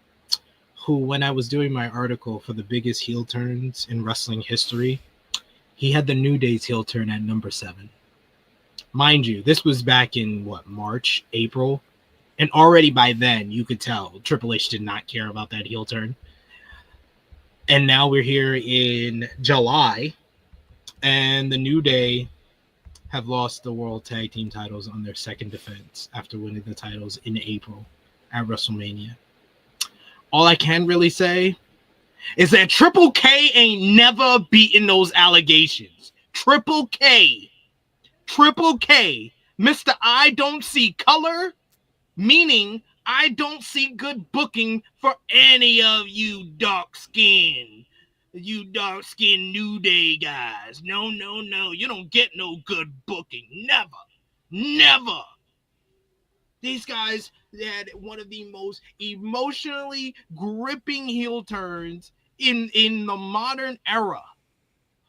S2: who, when I was doing my article for the biggest heel turns in wrestling history, he had the New Day's heel turn at number 7. Mind you, this was back in March, April, and already by then you could tell Triple H did not care about that heel turn. And now we're here in July, and the New Day have lost the World Tag Team titles on their second defense after winning the titles in April at WrestleMania. All I can really say is that Triple K ain't never beaten those allegations. Triple K, Mr. I don't see color, meaning I don't see good booking for any of you dark-skinned New Day guys. No. You don't get no good booking. Never. These guys had one of the most emotionally gripping heel turns in the modern era.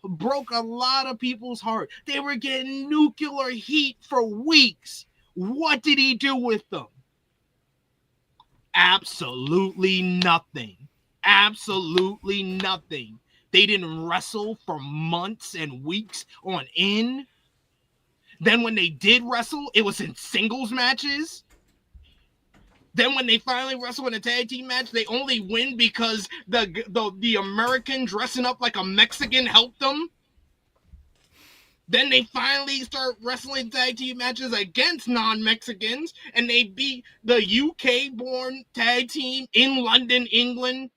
S2: Broke a lot of people's heart. They were getting nuclear heat for weeks. What did he do with them? Absolutely nothing. They didn't wrestle for months and weeks on end. Then when they did wrestle, it was in singles matches. Then when they finally wrestle in a tag team match, they only win because the American dressing up like a Mexican helped them. Then they finally start wrestling tag team matches against non-Mexicans, and they beat the UK-born tag team in London, England,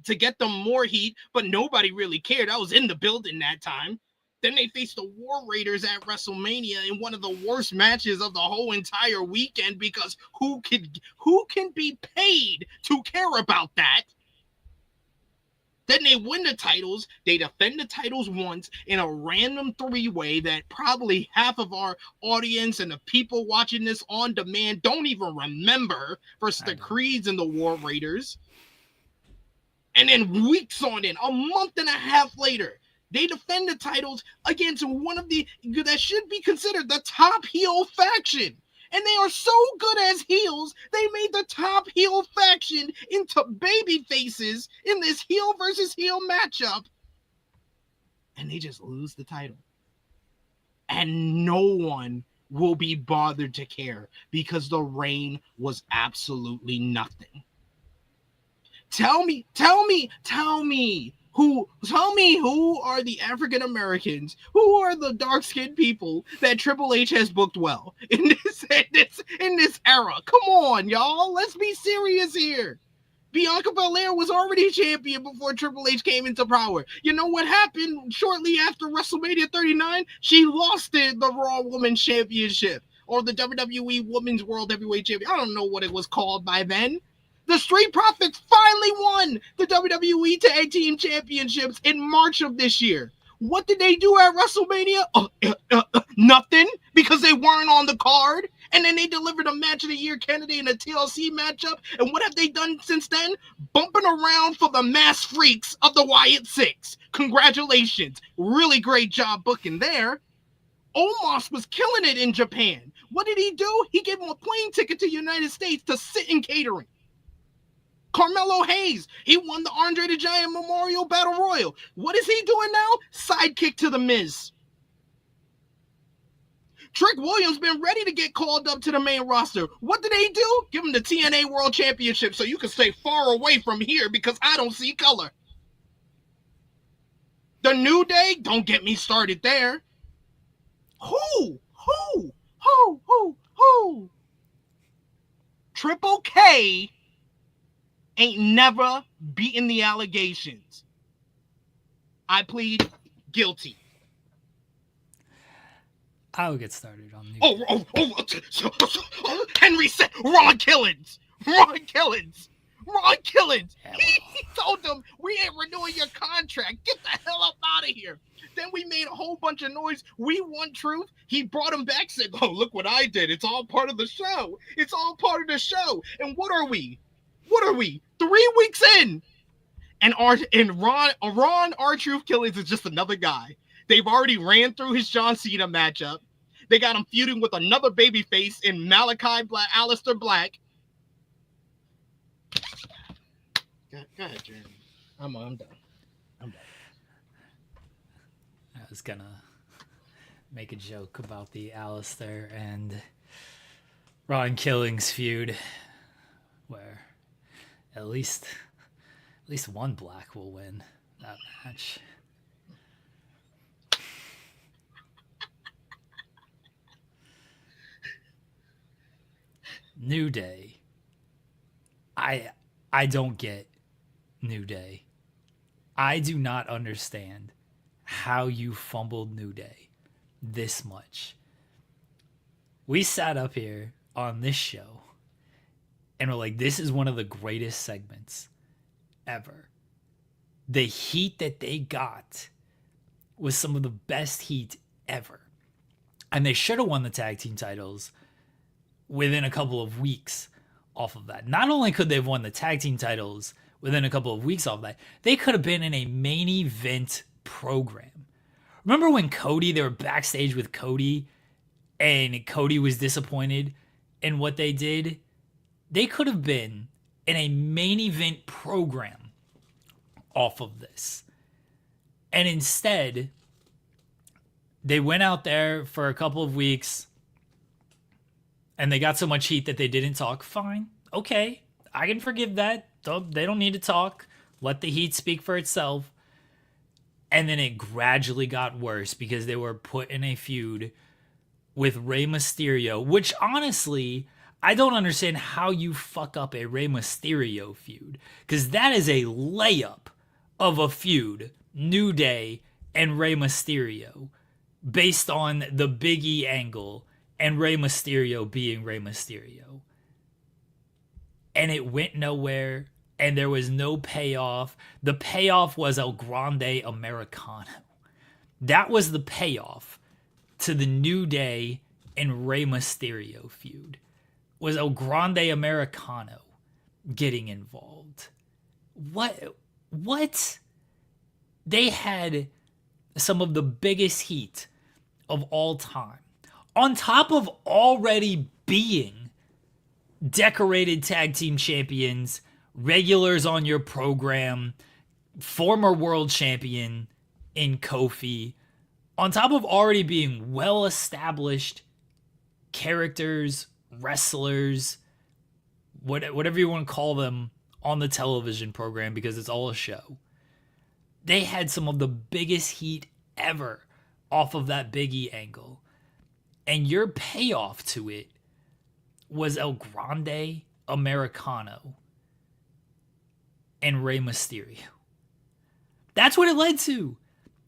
S2: to get them more heat, but nobody really cared. I was in the building that time. Then they faced the War Raiders at WrestleMania in one of the worst matches of the whole entire weekend, because who can be paid to care about that? Then they win the titles. They defend the titles once in a random 3-way that probably half of our audience and the people watching this on demand don't even remember, versus the Creeds and the War Raiders. And then weeks on in, a month and a half later, they defend the titles against one of that should be considered the top heel faction. And they are so good as heels, they made the top heel faction into baby faces in this heel versus heel matchup. And they just lose the title. And no one will be bothered to care, because the reign was absolutely nothing. Tell me who are the African Americans, who are the dark-skinned people that Triple H has booked well in this era? Come on, y'all. Let's be serious here. Bianca Belair was already champion before Triple H came into power. You know what happened shortly after WrestleMania 39? She lost the Raw Women's Championship, or the WWE Women's World Heavyweight Championship. I don't know what it was called by then. The Street Profits finally won the WWE Tag Team Championships in March of this year. What did they do at WrestleMania? Nothing, because they weren't on the card. And then they delivered a match of the year candidate in a TLC matchup. And what have they done since then? Bumping around for the mass freaks of the Wyatt Six. Congratulations. Really great job booking there. Omos was killing it in Japan. What did he do? He gave him a plane ticket to the United States to sit in catering. Carmelo Hayes, he won the Andre the Giant Memorial Battle Royal. What is he doing now? Sidekick to The Miz. Trick Williams been ready to get called up to the main roster. What did they do? Give him the TNA World Championship so you can stay far away from here, because I don't see color. The New Day, don't get me started there. Who? Triple K ain't never beaten the allegations. I plead guilty.
S1: I'll get started on New
S2: Henry said Ron Killings. He told them, we ain't renewing your contract. Get the hell up out of here. Then we made a whole bunch of noise. We want truth. He brought him back, said, oh, look what I did. It's all part of the show. And what are we? 3 weeks in. And Ron R-Truth Killings is just another guy. They've already ran through his John Cena matchup. They got him feuding with another babyface in Aleister Black. Go ahead, Jeremy. I'm done.
S1: I was gonna make a joke about the Aleister and Ron Killings feud, where at least one black will win that match. New Day. I don't get New Day. I do not understand how you fumbled New Day this much. We sat up here on this show and we're like, this is one of the greatest segments ever. The heat that they got was some of the best heat ever. And they should have won the tag team titles within a couple of weeks off of that. Not only could they have won the tag team titles within a couple of weeks off of that, they could have been in a main event program. Remember when they were backstage with Cody and Cody was disappointed in what they did? They could have been in a main event program off of this. And instead, they went out there for a couple of weeks and they got so much heat that they didn't talk. Fine. Okay. I can forgive that. They don't need to talk. Let the heat speak for itself. And then it gradually got worse because they were put in a feud with Rey Mysterio, which honestly, I don't understand how you fuck up a Rey Mysterio feud, because that is a layup of a feud, New Day and Rey Mysterio, based on the Big E angle and Rey Mysterio being Rey Mysterio. And it went nowhere, and there was no payoff. The payoff was El Grande Americano. That was the payoff to the New Day and Rey Mysterio feud, was El Grande Americano getting involved. What? They had some of the biggest heat of all time. On top of already being decorated tag team champions, regulars on your program, former world champion in Kofi, on top of already being well-established characters, wrestlers, whatever you want to call them on the television program, because it's all a show. They had some of the biggest heat ever off of that Big E angle. And your payoff to it was El Grande Americano and Rey Mysterio. That's what it led to.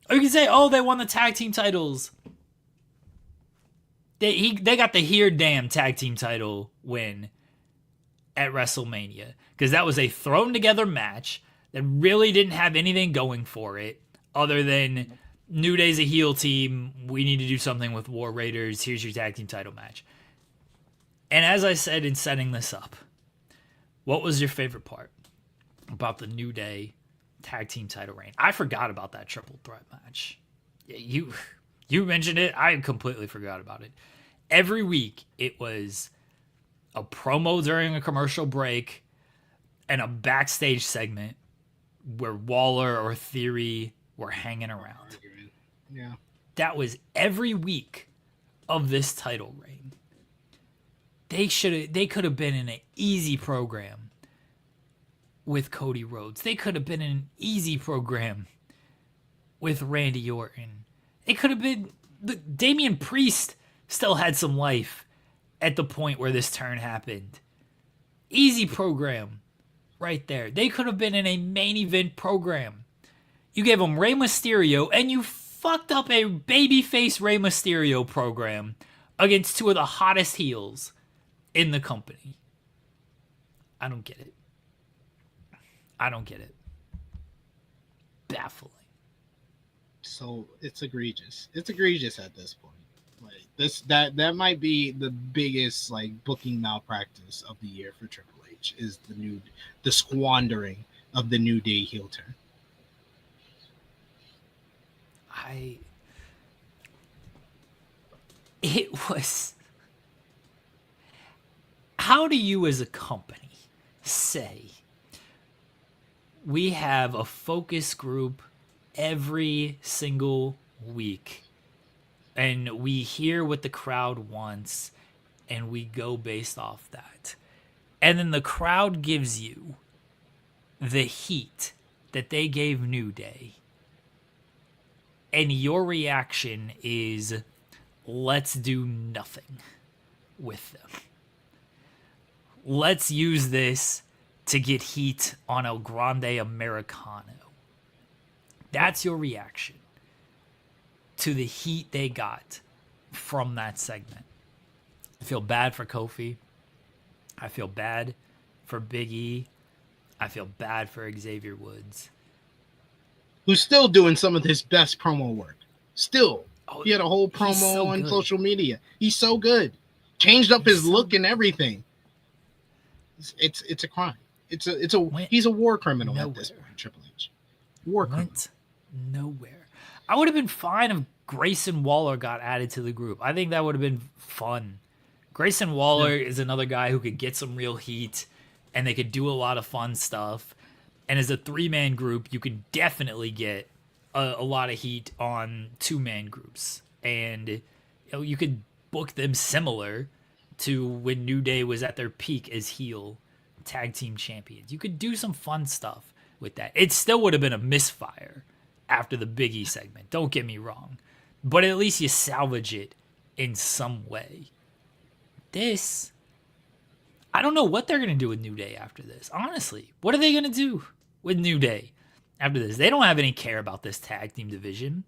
S1: Or you can say, oh, they won the tag team titles. They got the here damn tag team title win at WrestleMania, because that was a thrown together match that really didn't have anything going for it other than New Day's a heel team. We need to do something with War Raiders. Here's your tag team title match. And as I said in setting this up, what was your favorite part about the New Day tag team title reign? I forgot about that triple threat match. You mentioned it. I completely forgot about it. Every week it was a promo during a commercial break and a backstage segment where Waller or Theory were hanging around.
S2: Yeah.
S1: That was every week of this title reign. They could have been in an easy program with Cody Rhodes. They could have been in an easy program with Randy Orton. It could have been Damian Priest still had some life at the point where this turn happened. Easy program right there. They could have been in a main event program. You gave them Rey Mysterio, and you fucked up a babyface Rey Mysterio program against two of the hottest heels in the company. I don't get it. I don't get it. Baffling.
S2: So it's egregious. It's egregious at this point. Like that might be the biggest like booking malpractice of the year for Triple H is the squandering of the New Day heel turn.
S1: It was. How do you as a company say we have a focus group every single week and we hear what the crowd wants and we go based off that, and then the crowd gives you the heat that they gave New Day, and your reaction is let's do nothing with them? Let's use this to get heat on El Grande Americano. That's your reaction to the heat they got from that segment. I feel bad for Kofi. I feel bad for Big E. I feel bad for Xavier Woods,
S2: who's still doing some of his best promo work. Still. He had a whole promo on social media. He's so good. Changed up his look and everything. It's a crime. He's a war criminal at this point, Triple H. War criminal.
S1: Went nowhere. I would have been fine if Grayson Waller got added to the group. I think that would have been fun. Grayson Waller is another guy who could get some real heat, and they could do a lot of fun stuff. And as a 3-man group, you could definitely get a lot of heat on 2-man groups. And you could book them similar to when New Day was at their peak as heel tag team champions. You could do some fun stuff with that. It still would have been a misfire after the Big E segment. Don't get me wrong. But at least you salvage it in some way. This, I don't know what they're going to do with New Day after this. Honestly, what are they going to do with New Day after this? They don't have any care about this tag team division.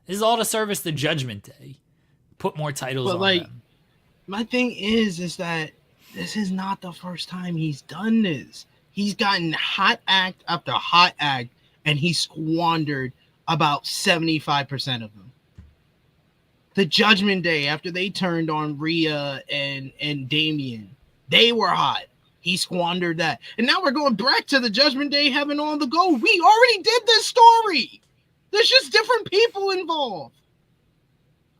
S1: This is all to service the Judgment Day. Put more titles on them.
S2: My thing is that this is not the first time he's done this. He's gotten hot act after hot act, and he squandered about 75% of them. The Judgment Day, after they turned on Rhea and Damian, they were hot. He squandered that. And now we're going back to the Judgment Day having all the gold. We already did this story. There's just different people involved.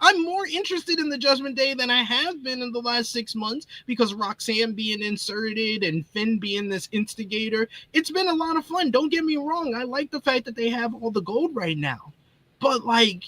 S2: I'm more interested in the Judgment Day than I have been in the last 6 months because Roxanne being inserted and Finn being this instigator. It's been a lot of fun. Don't get me wrong. I like the fact that they have all the gold right now. But, like,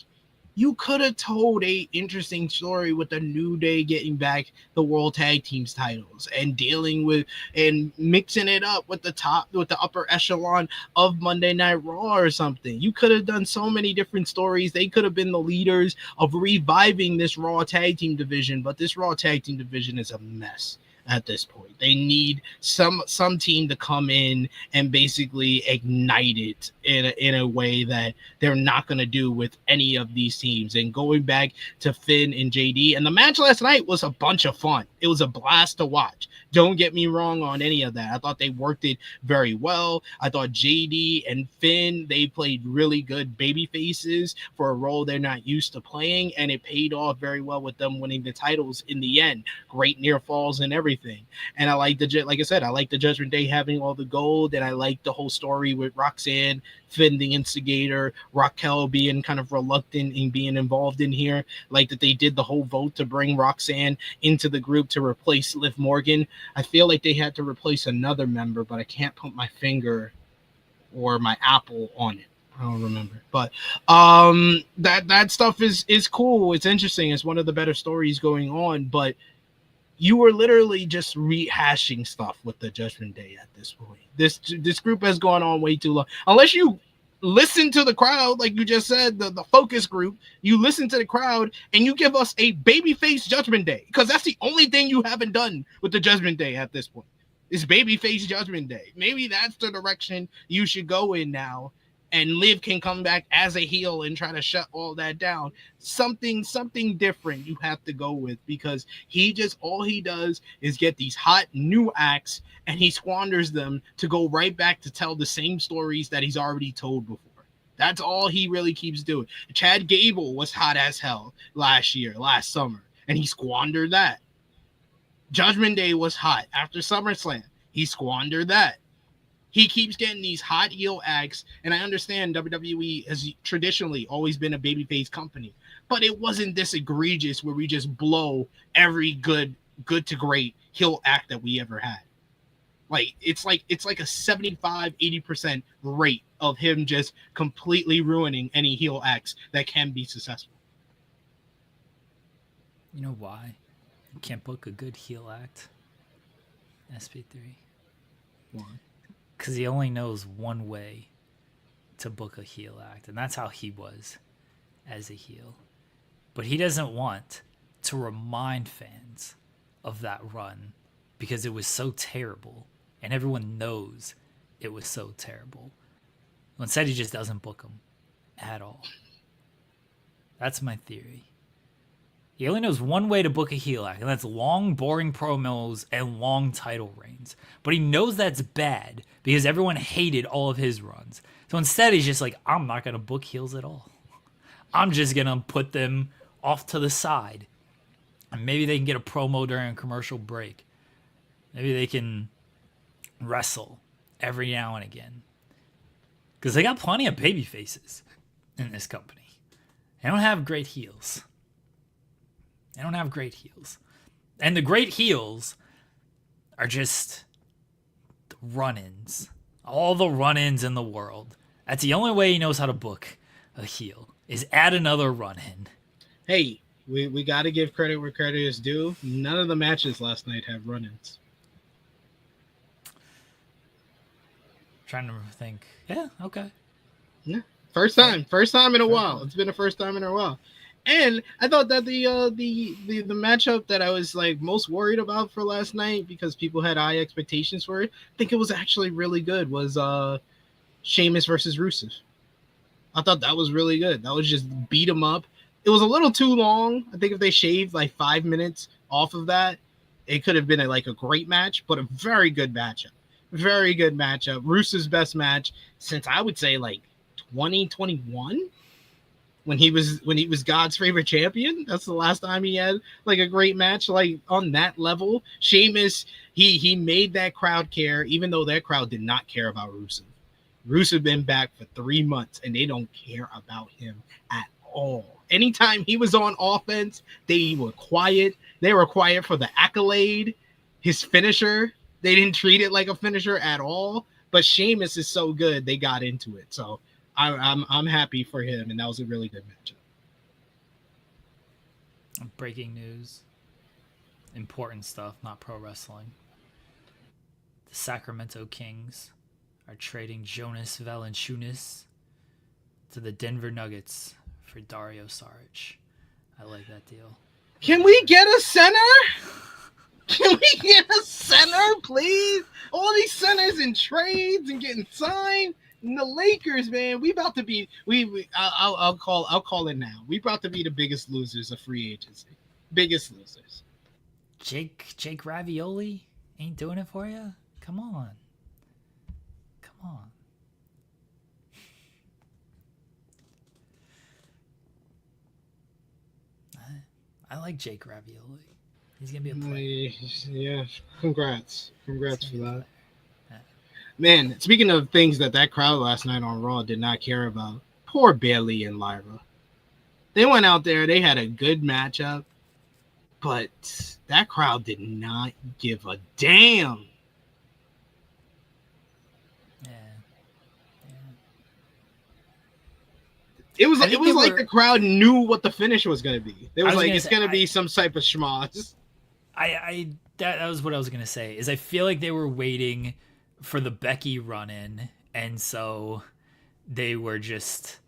S2: you could have told a interesting story with the New Day getting back the World Tag Teams titles and dealing with and mixing it up with the upper echelon of Monday Night Raw or something. You could have done so many different stories. They could have been the leaders of reviving this Raw Tag Team division, but this Raw Tag Team division is a mess at this point. They need some team to come in and basically ignite it in a way that they're not going to do with any of these teams. And going back to Finn and JD, and the match last night was a bunch of fun. It was a blast to watch. Don't get me wrong on any of that. I thought they worked it very well. I thought JD and Finn, they played really good baby faces for a role they're not used to playing, and it paid off very well with them winning the titles in the end. Great near falls and everything. And I like like I said, I like the Judgment Day having all the gold, and I like the whole story with Roxanne, Finn the instigator, Raquel being kind of reluctant in being involved in here. Like that they did the whole vote to bring Roxanne into the group to replace Liv Morgan. I feel like they had to replace another member, but I can't put my finger or my apple on it. I don't remember, but that stuff is cool. It's interesting. It's one of the better stories going on, but you were literally just rehashing stuff with the Judgment Day at this point. This group has gone on way too long. Unless you listen to the crowd, like you just said, the focus group. You listen to the crowd and you give us a babyface Judgment Day, because that's the only thing you haven't done with the Judgment Day at this point. Is babyface Judgment Day. Maybe that's the direction you should go in now, and Liv can come back as a heel and try to shut all that down. Something different you have to go with, because all he does is get these hot new acts and he squanders them to go right back to tell the same stories that he's already told before. That's all he really keeps doing. Chad Gable was hot as hell last summer, and he squandered that. Judgment Day was hot after SummerSlam. He squandered that. He keeps getting these hot heel acts, and I understand WWE has traditionally always been a babyface company, but it wasn't this egregious where we just blow every good to great heel act that we ever had. It's like a 75-80% rate of him just completely ruining any heel acts that can be successful.
S1: You know why you can't book a good heel act? SP3.
S2: Why?
S1: Because he only knows one way to book a heel act, and that's how he was as a heel. But he doesn't want to remind fans of that run because it was so terrible, and everyone knows it was so terrible. Instead, he just doesn't book them at all. That's my theory. He only knows one way to book a heel act, and that's long, boring promos and long title reigns. But he knows that's bad because everyone hated all of his runs. So instead, he's just like, I'm not going to book heels at all. I'm just going to put them off to the side. And maybe they can get a promo during a commercial break. Maybe they can wrestle every now and again. Because they got plenty of baby faces in this company. They don't have great heels. And the great heels are just the run-ins. All the run-ins in the world. That's the only way he knows how to book a heel, is add another run-in.
S2: Hey, we got to give credit where credit is due. None of the matches last night have run-ins.
S1: Trying to think. Yeah, okay.
S2: Yeah. First time in a while. It's been the first time in a while. And I thought that the matchup that I was like most worried about for last night, because people had high expectations for it, I think it was actually really good, was Sheamus versus Rusev. I thought that was really good. That was just beat him up. It was a little too long. I think if they shaved like 5 minutes off of that, it could have been a great match, but a very good matchup. Very good matchup. Rusev's best match since I would say 2021. When he was God's favorite champion. That's the last time he had a great match on that level. Sheamus, he made that crowd care, even though that crowd did not care about Rusev. Rusev been back for 3 months and they don't care about him at all. Anytime he was on offense, they were quiet. They were quiet for the accolade, his finisher. They didn't treat it like a finisher at all. But Sheamus is so good, they got into it. So I'm happy for him, and that was a really good matchup.
S1: Breaking news. Important stuff, not pro wrestling. The Sacramento Kings are trading Jonas Valanciunas to the Denver Nuggets for Dario Saric. I like that deal.
S2: Can we get a center? Can we get a center, please? All these centers and trades and getting signed. And the Lakers, man, we about to be I'll call it now. We about to be the biggest losers of free agency. Biggest losers.
S1: Jake Ravioli ain't doing it for you? Come on. I like Jake Ravioli. He's gonna be a player.
S2: Yeah, congrats for that. Man, speaking of things that crowd last night on Raw did not care about, poor Bayley and Lyra. They went out there, they had a good matchup, but that crowd did not give a damn. Yeah. It was like the crowd knew what the finish was going to be. They was like, it's going to be some type of schmoz.
S1: That was what I was going to say, is I feel like they were waiting for the Becky run-in, and so they were just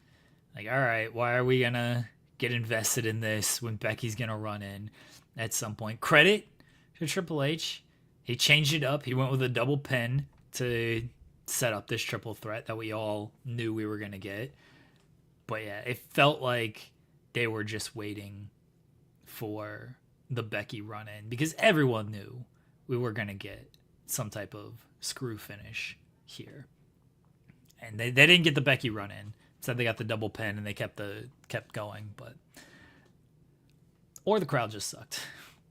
S1: like, all right, why are we gonna get invested in this when Becky's gonna run in at some point? Credit to Triple H. He changed it up. He went with a double pin to set up this triple threat that we all knew we were gonna get. But yeah, it felt like they were just waiting for the Becky run in because everyone knew we were gonna get some type of screw finish here. And they didn't get the Becky run in. Instead they got the double pin and they kept going, or the crowd just sucked.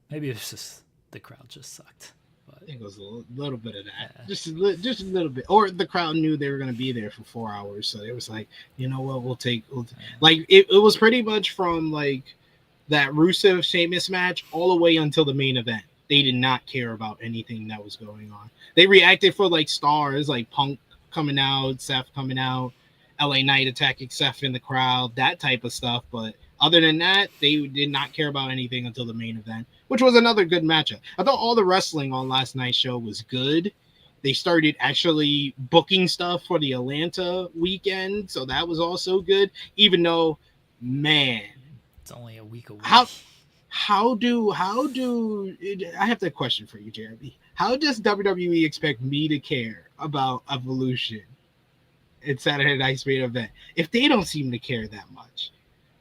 S1: Maybe it's just the crowd just sucked. But
S2: I think it was a little bit of that.
S1: Yeah.
S2: Just a little bit. Or the crowd knew they were going to be there for 4 hours, so it was like, you know what, like it was pretty much from like that Rusev Sheamus match all the way until the main event. They did not care about anything that was going on. They reacted for like stars, like Punk coming out, Seth coming out, LA Knight attacking Seth in the crowd, that type of stuff. But other than that, they did not care about anything until the main event, which was another good matchup. I thought all the wrestling on last night's show was good. They started actually booking stuff for the Atlanta weekend, so that was also good. Even though, man,
S1: it's only a week away.
S2: How do I have that question for you, Jeremy? How does WWE expect me to care about Evolution in Saturday Night's main event if they don't seem to care that much?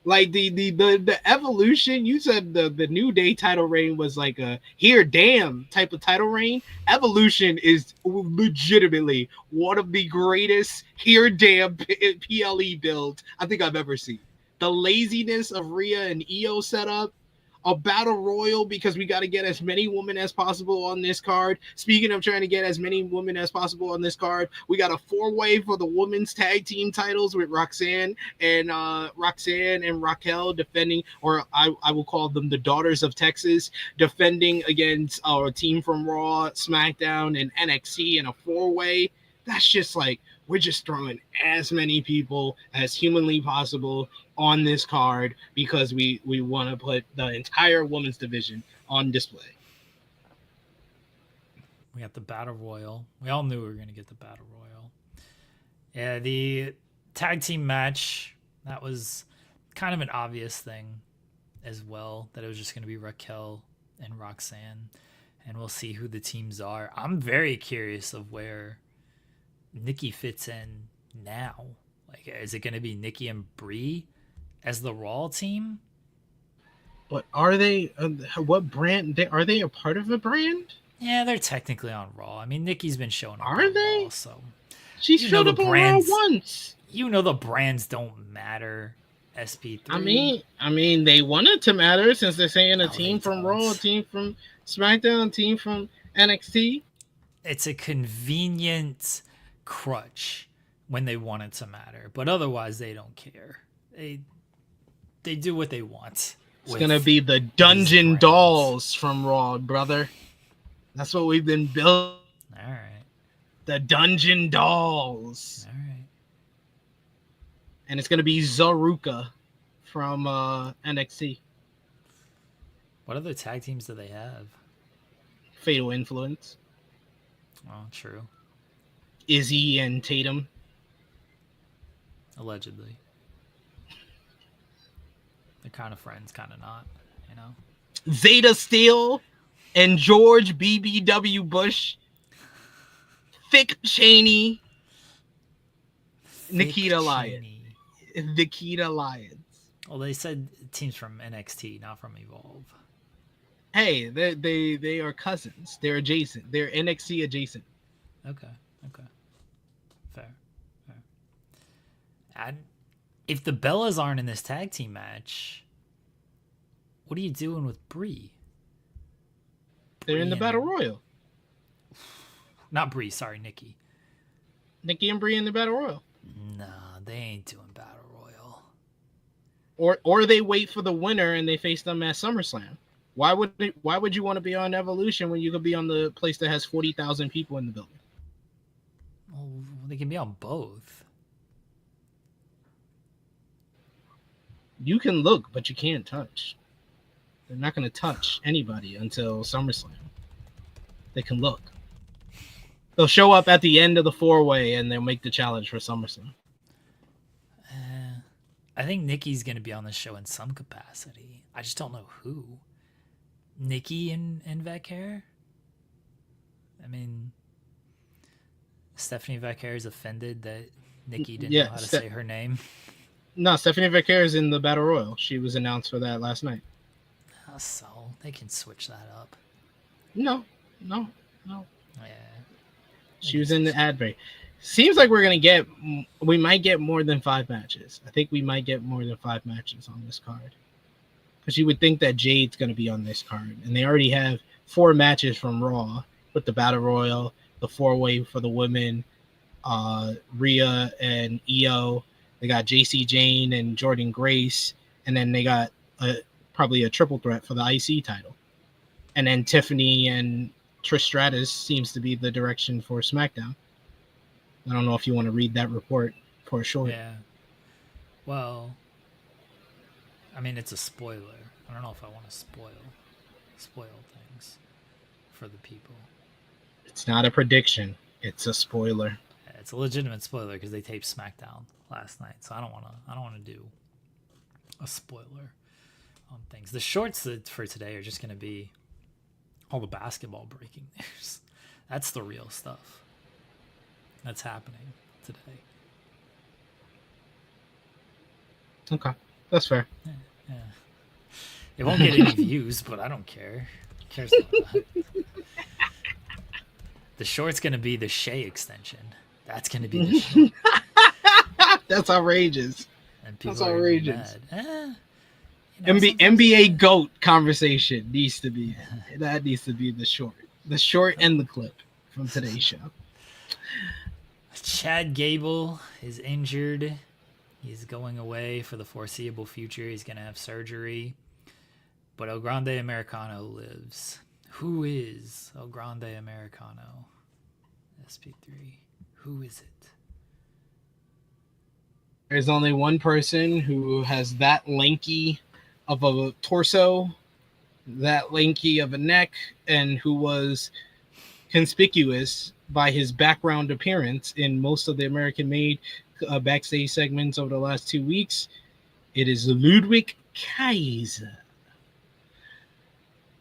S2: Like the Evolution, you said the New Day title reign was like a here damn type of title reign. Evolution is legitimately one of the greatest here damn PLE builds I think I've ever seen. The laziness of Rhea and Io setup, a battle royal because we got to get as many women as possible on this card. Speaking of trying to get as many women as possible on this card, we got a 4-way for the women's tag team titles with Roxanne and Raquel defending, or I will call them the Daughters of Texas, defending against our team from Raw, SmackDown, and NXT in a 4-way. That's just like, we're just throwing as many people as humanly possible on this card because we want to put the entire women's division on display.
S1: We got the Battle Royal. We all knew we were going to get the Battle Royal. Yeah, the tag team match, that was kind of an obvious thing as well, that it was just going to be Raquel and Roxanne, and we'll see who the teams are. I'm very curious of where Nikki fits in now. Like, is it going to be Nikki and Brie as the Raw team?
S2: But are they what brand? Are they a part of a brand?
S1: Yeah, they're technically on Raw. I mean, Nikki's been showing up.
S2: Are they?
S1: Raw, so
S2: she showed up on Raw once.
S1: You know the brands don't matter. SP3.
S2: I mean, they want it to matter since they're saying a team from Raw, a team from SmackDown, a team from NXT.
S1: It's a convenient crutch when they want it to matter, but otherwise they don't care. They do what they want.
S2: It's gonna be the Dungeon Dolls from Raw, brother. That's what we've been building.
S1: All right.
S2: The Dungeon Dolls.
S1: All right.
S2: And it's gonna be Zaruka from NXT.
S1: What other tag teams do they have?
S2: Fatal Influence.
S1: Oh, true.
S2: Izzy and Tatum.
S1: Allegedly. They're kind of friends, kind of not, you know?
S2: Zeta Steel and George BBW Bush. Thick Cheney. Nikita Lyons. Nikita Lyons.
S1: Well, they said teams from NXT, not from Evolve.
S2: Hey, they are cousins. They're adjacent. They're NXT adjacent.
S1: Okay. Fair. And if the Bellas aren't in this tag team match, what are you doing with Brie?
S2: They're in the Battle Royal.
S1: Not Brie, sorry, Nikki.
S2: Nikki and Brie in the Battle Royal.
S1: Nah, they ain't doing Battle Royal.
S2: Or they wait for the winner and they face them at SummerSlam. Why would you want to be on Evolution when you could be on the place that has 40,000 people in the building?
S1: Well, they can be on both.
S2: You can look, but you can't touch. They're not going to touch anybody until SummerSlam. They can look. They'll show up at the end of the 4-way and they'll make the challenge for SummerSlam.
S1: I think Nikki's going to be on the show in some capacity. I just don't know who. Nikki and Valkyria? I mean, Stephanie Valkyria is offended that Nikki didn't know how to say her name.
S2: No, Stephanie Valkyria is in the Battle Royal. She was announced for that last night.
S1: Oh, so they can switch that up.
S2: No.
S1: Yeah.
S2: She was in the ad break. Seems like we might get more than 5 matches. I think we might get more than 5 matches on this card. Because you would think that Jade's going to be on this card. And they already have 4 matches from Raw with the Battle Royal, the 4-way for the women, Rhea and Io. They got JC Jane and Jordan Grace. And then they got probably a triple threat for the IC title. And then Tiffany and Trish Stratus seems to be the direction for SmackDown. I don't know if you want to read that report for a short.
S1: Yeah. Well, I mean, it's a spoiler. I don't know if I want to spoil things for the people.
S2: It's not a prediction. It's a spoiler.
S1: Yeah, it's a legitimate spoiler because they taped SmackDown last night, so I don't want to do a spoiler on things. The shorts for today are just going to be all the basketball breaking news. That's the real stuff that's happening today.
S2: Okay, that's fair.
S1: Yeah. It won't get any views, but I don't care. Who cares about that? The short's going to be the Shea extension. That's going to be the short.
S2: That's outrageous.
S1: And people
S2: That's outrageous.
S1: NBA
S2: GOAT conversation needs to be that needs to be the short and the clip from today's show.
S1: Chad Gable is injured. He's going away for the foreseeable future. He's going to have surgery. But El Grande Americano lives. Who is El Grande Americano? SP3. Who is it?
S2: There's only one person who has that lanky of a torso, that lanky of a neck, and who was conspicuous by his background appearance in most of the American-made backstage segments over the last 2 weeks. It is Ludwig Kaiser.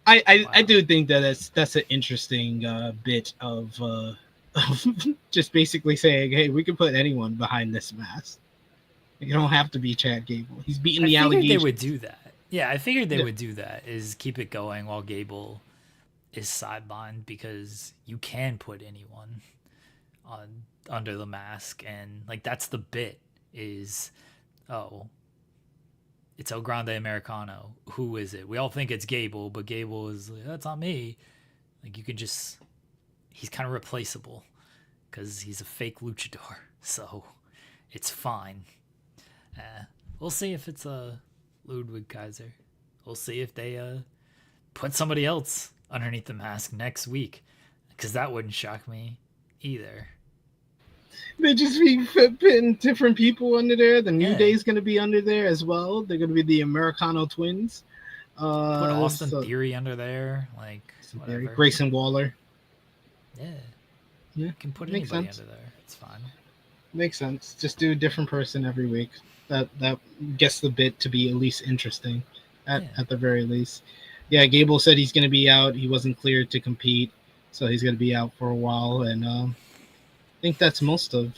S2: I do think that that's an interesting bit of just basically saying, hey, we can put anyone behind this mask. You don't have to be Chad Gable. He's beating the allegations. I
S1: figured they would do that. Yeah, I figured they would do that, is keep it going while Gable is sidelined, because you can put anyone on under the mask, and like that's the bit is, oh, it's El Grande Americano. Who is it? We all think it's Gable, but Gable is like, that's not me. Like you could just, he's kind of replaceable because he's a fake luchador, so it's fine. We'll see if it's a Ludwig Kaiser. We'll see if they put somebody else underneath the mask next week, because that wouldn't shock me either.
S2: They just be putting different people under there. The New Day's going to be under there as well. They're going to be the Americano twins.
S1: Put Austin Theory under there, like whatever.
S2: Grayson Waller.
S1: Yeah,
S2: you
S1: can put anybody under there. It's fine.
S2: Makes sense. Just do a different person every week. That gets the bit to be at least interesting, at the very least. Yeah, Gable said he's going to be out. He wasn't cleared to compete, so he's going to be out for a while. And I think that's most of.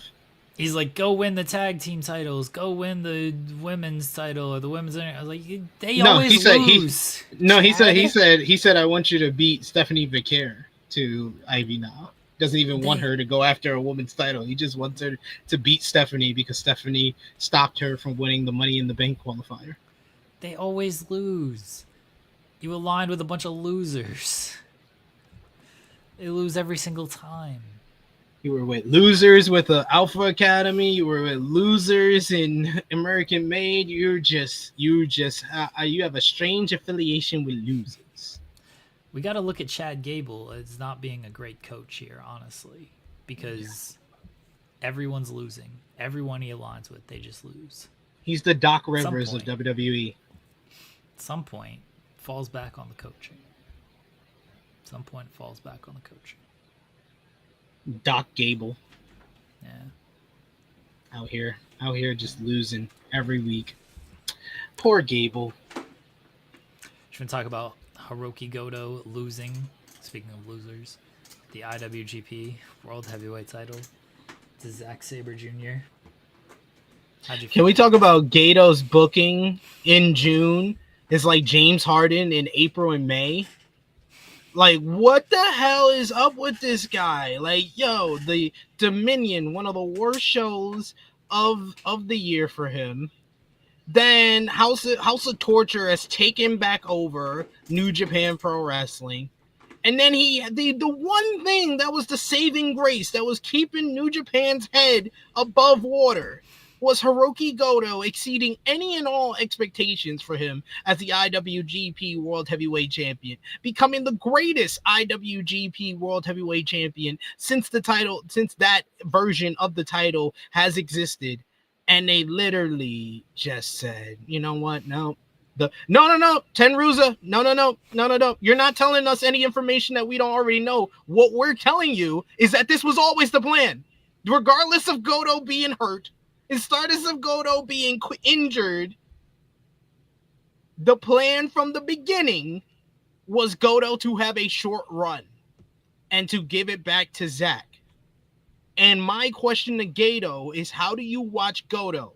S1: He's like, go win the tag team titles, go win the women's title or the women's. I was like, they always lose.
S2: He said, I want you to beat Stephanie Valkyria to Ivy now. Doesn't even want her to go after a woman's title. He just wants her to beat Stephanie because Stephanie stopped her from winning the Money in the Bank qualifier.
S1: They always lose. You aligned with a bunch of losers. They lose every single time.
S2: You were with losers with the Alpha Academy. You were with losers in American Made. You have a strange affiliation with losers.
S1: We got to look at Chad Gable as not being a great coach here, honestly, because everyone's losing. Everyone he aligns with, they just lose.
S2: He's the Doc Rivers of WWE.
S1: At some point, falls back on the coaching.
S2: Doc Gable.
S1: Yeah.
S2: Out here just losing every week. Poor Gable.
S1: Should we talk about Hirooki Goto losing? Speaking of losers, the IWGP World Heavyweight Title to Zack Sabre Jr. How'd you feel?
S2: Can we talk about Gato's booking in June? It's like James Harden in April and May. Like, what the hell is up with this guy? Like, yo, the Dominion, one of the worst shows of the year for him. Then House of Torture has taken back over New Japan Pro Wrestling. And then the one thing that was the saving grace that was keeping New Japan's head above water was Hirooki Goto exceeding any and all expectations for him as the IWGP World Heavyweight Champion, becoming the greatest IWGP World Heavyweight Champion since that version of the title has existed. And they literally just said, you know what? No. Tenruza, no. You're not telling us any information that we don't already know. What we're telling you is that this was always the plan. Regardless of Goto being hurt, regardless of Goto being injured, the plan from the beginning was Goto to have a short run and to give it back to Zack. And my question to Goto is, how do you watch Goto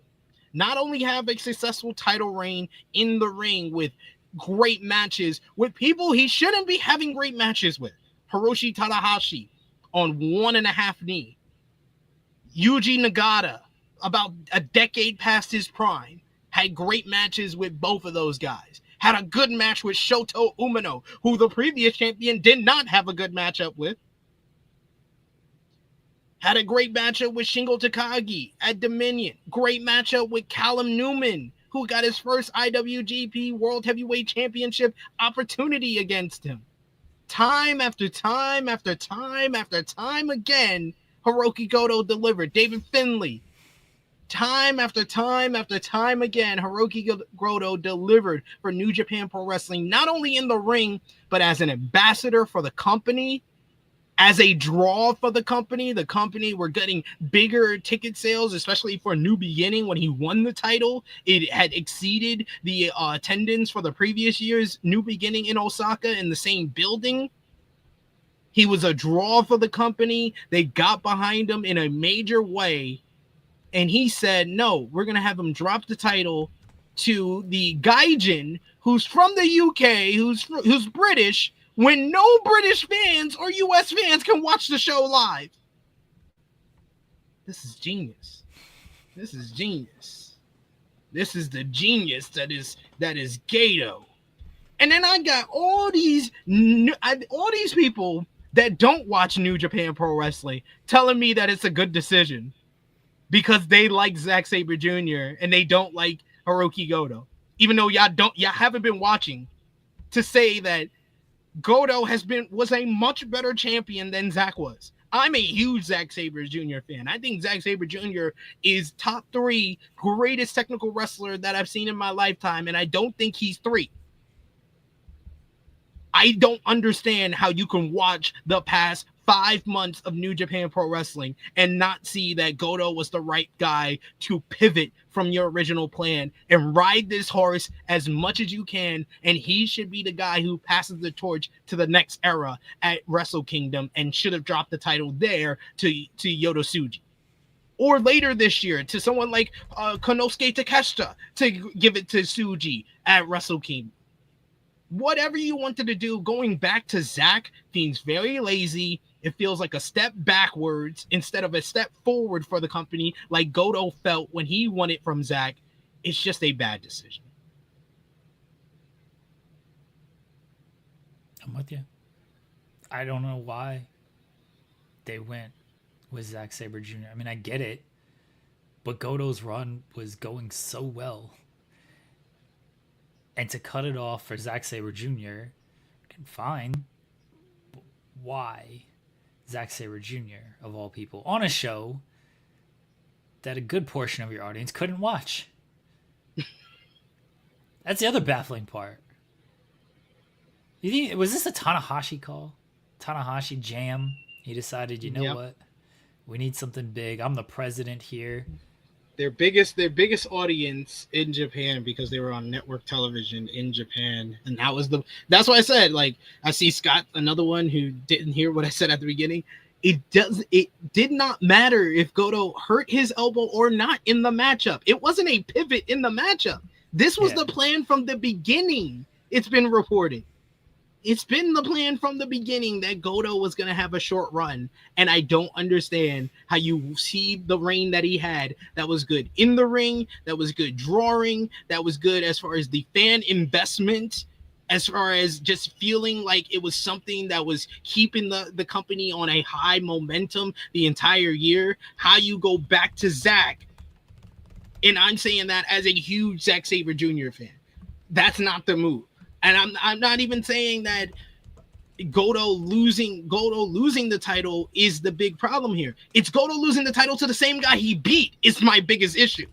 S2: not only have a successful title reign in the ring with great matches with people he shouldn't be having great matches with? Hiroshi Tanahashi on 1.5 knee. Yuji Nagata, about a decade past his prime, had great matches with both of those guys. Had a good match with Shota Umino, who the previous champion did not have a good matchup with. Had a great matchup with Shingo Takagi at Dominion. Great matchup with Callum Newman, who got his first IWGP World Heavyweight Championship opportunity against him. Time after time after time after time again, Hirooki Goto delivered. David Finlay. Time after time after time again, Hirooki Goto delivered for New Japan Pro Wrestling, not only in the ring, but as an ambassador for the company. As a draw for the company were getting bigger ticket sales, especially for New Beginning when he won the title. It had exceeded the attendance for the previous year's New Beginning in Osaka in the same building. He was a draw for the company. They got behind him in a major way. And he said, no, we're going to have him drop the title to the Gaijin, who's from the UK, who's British, when no British fans or US fans can watch the show live. This is genius. This is genius. This is the genius that is Gato. And then I got all these people that don't watch New Japan Pro Wrestling telling me that it's a good decision because they like Zack Sabre Jr. and they don't like Hirooki Goto. Even though y'all haven't been watching, to say that Goto was a much better champion than Zack was. I'm a huge Zack Sabre Jr. fan. I think Zack Sabre Jr. is top 3 greatest technical wrestler that I've seen in my lifetime, and I don't think he's 3. I don't understand how you can watch the past 5 months of New Japan Pro Wrestling and not see that Goto was the right guy to pivot from your original plan and ride this horse as much as you can. And he should be the guy who passes the torch to the next era at Wrestle Kingdom and should have dropped the title there to Yota Tsuji. Or later this year to someone like Konosuke Takeshita to give it to Tsuji at Wrestle Kingdom. Whatever you wanted to do, going back to Zack seems very lazy. It feels like a step backwards instead of a step forward for the company, like Goto felt when he won it from Zack. It's just a bad decision.
S1: I'm with you. I don't know why they went with Zack Sabre Jr. I mean, I get it, but Goto's run was going so well. And to cut it off for Zack Sabre Jr., fine. But why Zack Sabre Jr., of all people, on a show that a good portion of your audience couldn't watch? That's the other baffling part. You think, was this a Tanahashi call? Tanahashi jam? He decided, you know what? We need something big. I'm the president here.
S2: their biggest audience in Japan, because they were on network television in Japan, and that's why I said, like, I see Scott, another one who didn't hear what I said at the beginning. It did not matter if Goto hurt his elbow or not in the matchup. It wasn't a pivot in the matchup. This was the plan from the beginning. It's been reported. It's been the plan from the beginning that Goto was going to have a short run. And I don't understand how you see the reign that he had. That was good in the ring. That was good drawing. That was good as far as the fan investment, as far as just feeling like it was something that was keeping the company on a high momentum the entire year. How you go back to Zack. And I'm saying that as a huge Zack Sabre Jr. fan. That's not the move. And I'm not even saying that Goto losing the title is the big problem here. It's Goto losing the title to the same guy he beat is my biggest issue.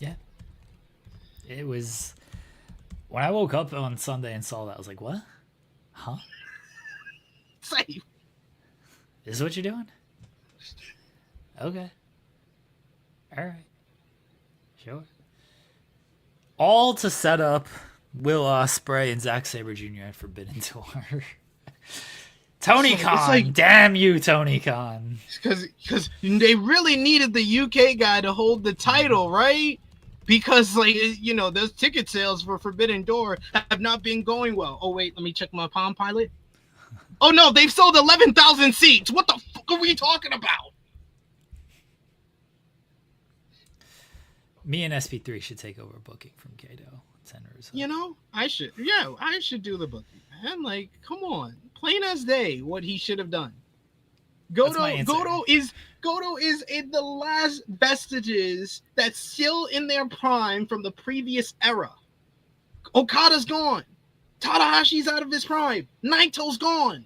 S1: Yeah. It was, when I woke up on Sunday and saw that, I was like, what? Huh?
S2: Same.
S1: This is what you're doing? Okay. All right. Sure. All to set up Will Ospreay and Zack Sabre Jr. at Forbidden Door. Tony Khan, like, damn you, Tony Khan.
S2: Because they really needed the UK guy to hold the title, right? Because, like, you know, those ticket sales for Forbidden Door have not been going well. Oh, wait, let me check my Palm Pilot. Oh, no, they've sold 11,000 seats. What the fuck are we talking about?
S1: Me and SP3 should take over booking from Kato.
S2: You know, I should do the booking. Man, like, come on, plain as day, what he should have done. Goto is in the last vestiges that's still in their prime from the previous era. Okada's gone. Tanahashi's out of his prime. Naito's gone.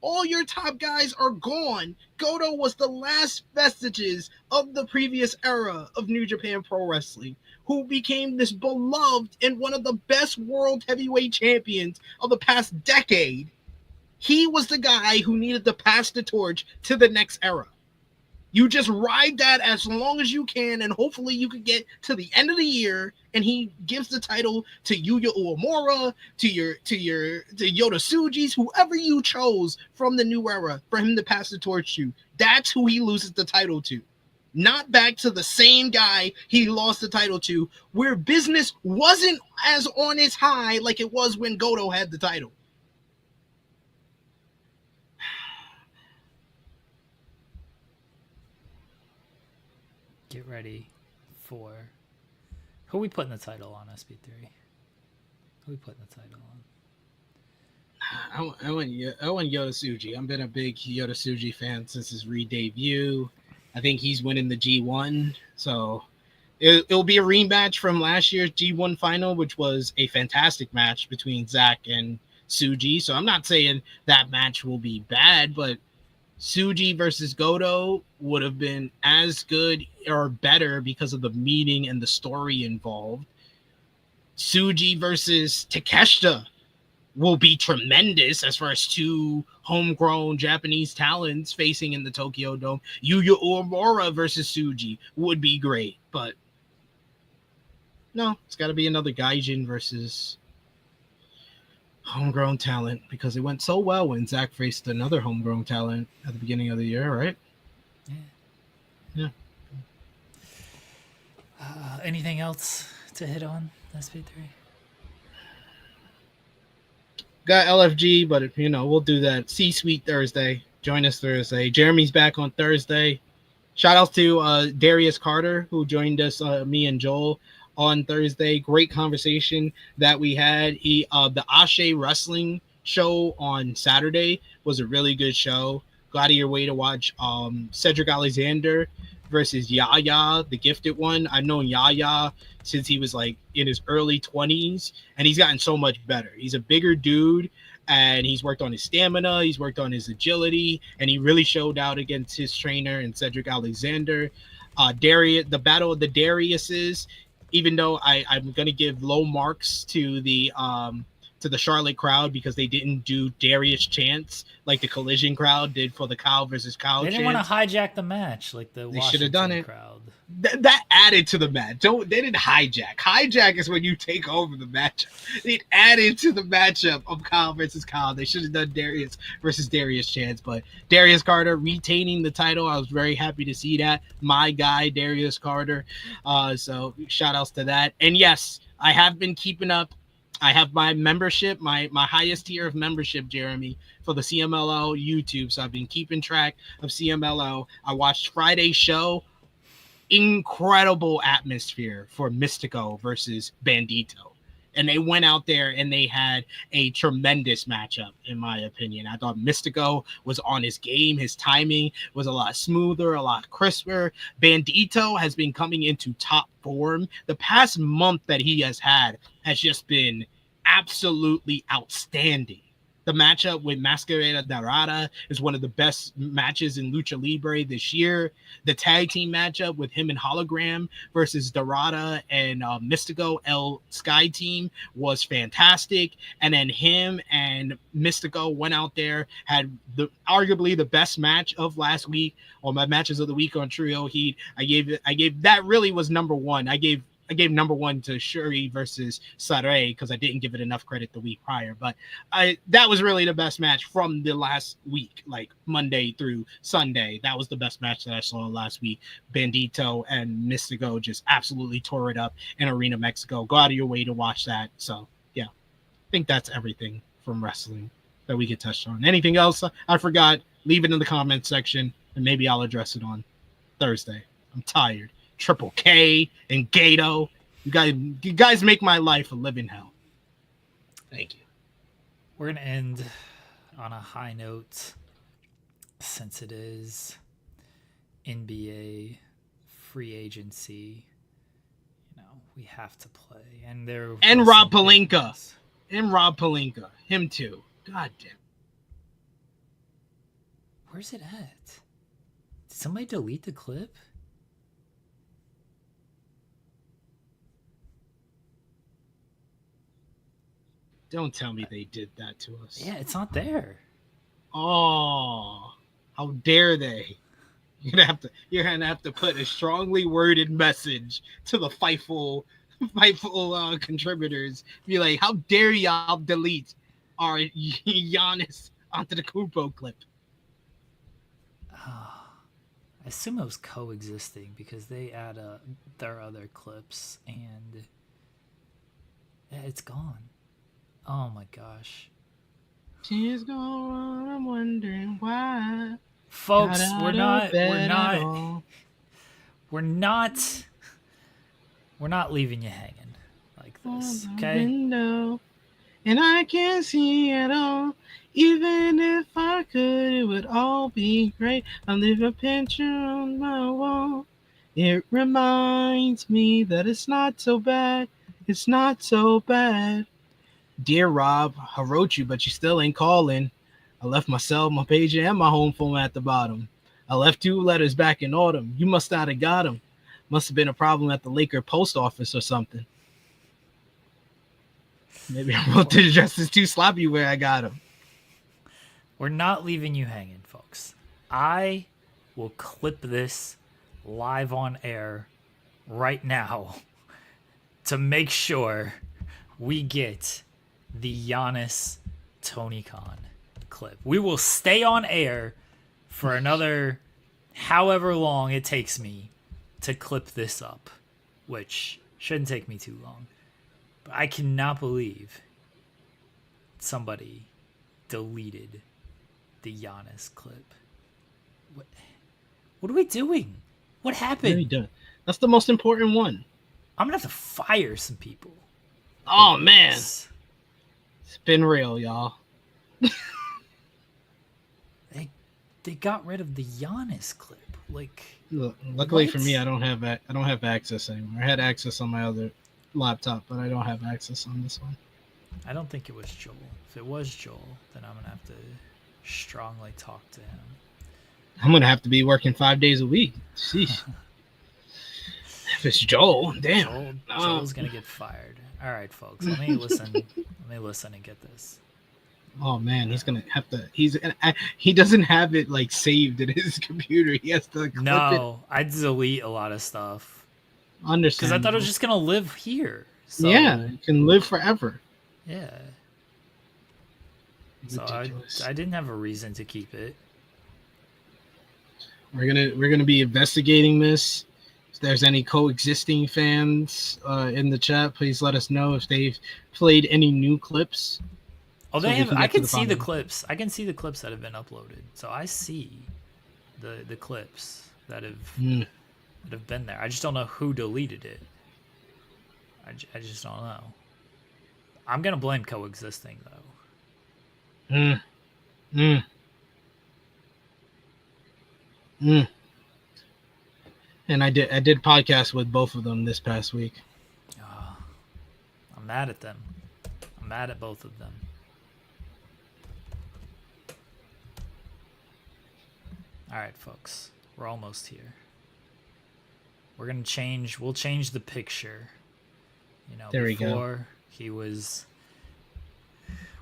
S2: All your top guys are gone. Goto was the last vestiges of the previous era of New Japan Pro Wrestling, who became this beloved and one of the best world heavyweight champions of the past decade. He was the guy who needed to pass the torch to the next era. You just ride that as long as you can, and hopefully you could get to the end of the year, and he gives the title to Yuya Uemura, to Yota Tsuji's, whoever you chose from the new era for him to pass the torch to. That's who he loses the title to. Not back to the same guy he lost the title to, where business wasn't as on its high like it was when Goto had the title.
S1: Get ready for... Who are we putting the title on, SP3? Who are we putting the title on?
S2: I want Yota Tsuji. I've been a big Yota Tsuji fan since his re-debut. I think he's winning the G1. So it'll be a rematch from last year's G1 final, which was a fantastic match between Zack and Tsuji. So I'm not saying that match will be bad, but Tsuji versus Goto would have been as good or better because of the meaning and the story involved. Tsuji versus Takeshita will be tremendous as far as two homegrown Japanese talents facing in the Tokyo Dome. Yuya Uemura versus Tsuji would be great, but no, it's got to be another Gaijin versus homegrown talent, because it went so well when Zack faced another homegrown talent at the beginning of the year, right? Yeah.
S1: Anything else to hit on, SP3?
S2: Got LFG, but you know, we'll do that. C-Suite Thursday. Join us Thursday. Jeremy's back on Thursday. Shout out to Darius Carter, who joined us, me and Joel, on Thursday. Great conversation that we had. The Ashe Wrestling show on Saturday was a really good show. Go out of your way to watch Cedric Alexander versus Yaya, the gifted one. I've known Yaya since he was like in his early 20s, and he's gotten so much better. He's a bigger dude, and he's worked on his stamina, he's worked on his agility, and he really showed out against his trainer and Cedric Alexander. Darius, the battle of the Dariuses, even though I'm going to give low marks to the to the Charlotte crowd because they didn't do Darius chants like the Collision crowd did for the Kyle versus Kyle
S1: They didn't want to hijack the match like the Washington crowd.
S2: That added to the match. They didn't hijack. Hijack is when you take over the matchup. It added to the matchup of Kyle versus Kyle. They should have done Darius versus Darius chants, but Darius Carter retaining the title. I was very happy to see that. My guy, Darius Carter. So shout outs to that. And yes, I have been keeping up. I have my membership, my highest tier of membership, Jeremy, for the CMLL YouTube. So I've been keeping track of CMLL. I watched Friday's show. Incredible atmosphere for Mystico versus Bandito. And they went out there and they had a tremendous matchup, in my opinion. I thought Mystico was on his game. His timing was a lot smoother, a lot crisper. Bandito has been coming into top form. The past month that he has had has just been absolutely outstanding. The matchup with Masquerada Dorada is one of the best matches in Lucha Libre this year. The tag team matchup with him and Hologram versus Dorada and Mystico El Sky Team was fantastic. And then him and Mystico went out there, had arguably the best match of last week, or my matches of the week on Trio Heat. I gave that really was number one. I gave number one to Shuri versus Saray because I didn't give it enough credit the week prior. But that was really the best match from the last week, like Monday through Sunday. That was the best match that I saw last week. Bandito and Mystico just absolutely tore it up in Arena Mexico. Go out of your way to watch that. So, yeah, I think that's everything from wrestling that we could touch on. Anything else I forgot, leave it in the comment section, and maybe I'll address it on Thursday. I'm tired. Triple K and Gato. You guys make my life a living hell. Thank you.
S1: We're going to end on a high note since it is NBA free agency. You know, we have to play. And
S2: Rob Pelinka. And Rob Pelinka. Him too. God damn.
S1: Where's it at? Did somebody delete the clip?
S2: Don't tell me they did that to us.
S1: Yeah, it's not there.
S2: Oh, how dare they? You're gonna have to put a strongly worded message to the Fightful contributors. Be like, how dare y'all delete our Giannis Antetokounmpo clip?
S1: I assume it was coexisting because they add their other clips and it's gone. Oh my gosh.
S2: She's gone, I'm wondering why.
S1: Folks, we're not leaving you hanging like this, okay?
S2: Window, and I can't see it all. Even if I could, it would all be great. I leave a picture on my wall. It reminds me that it's not so bad. It's not so bad. Dear Rob, I wrote you, but you still ain't calling. I left my cell, my pager, and my home phone at the bottom. I left 2 letters back in autumn. You must not have got them. Must have been a problem at the Laker post office or something. Maybe I wrote the addresses too sloppy where I got them.
S1: We're not leaving you hanging, folks. I will clip this live on air right now to make sure we get the Giannis Tony Khan clip. We will stay on air for another however long it takes me to clip this up, which shouldn't take me too long. But I cannot believe somebody deleted the Giannis clip. What are we doing? What happened?
S2: That's the most important one.
S1: I'm gonna have to fire some people.
S2: Oh man, it's been real, y'all.
S1: They got rid of the Giannis clip. Like,
S2: look, luckily for me, I don't have access anymore. I had access on my other laptop, but I don't have access on this one.
S1: I don't think it was Joel. If it was Joel, then I'm gonna have to strongly talk to him.
S2: I'm gonna have to be working 5 days a week. Sheesh. If it's Joel, damn.
S1: Joel's gonna get fired. All right, folks. Let me listen. Let me listen and get this.
S2: Oh man, he's gonna have to. He doesn't have it like saved in his computer. He has to.
S1: No, I delete a lot of stuff.
S2: Understand?
S1: Because I thought it was just gonna live here. So,
S2: yeah, it can live forever.
S1: Yeah. So I didn't have a reason to keep it.
S2: We're gonna be investigating this. If there's any coexisting fans in the chat, please let us know if they've played any new clips.
S1: Oh, they have. I can see the clips. I can see the clips that have been uploaded. So I see the clips that have been there. I just don't know who deleted it. I just don't know. I'm gonna blame coexisting though.
S2: And I did podcasts with both of them this past week.
S1: Oh, I'm mad at them. I'm mad at both of them. All right, folks, we're almost here. We're gonna change. We'll change the picture. You know,
S2: there
S1: before he was.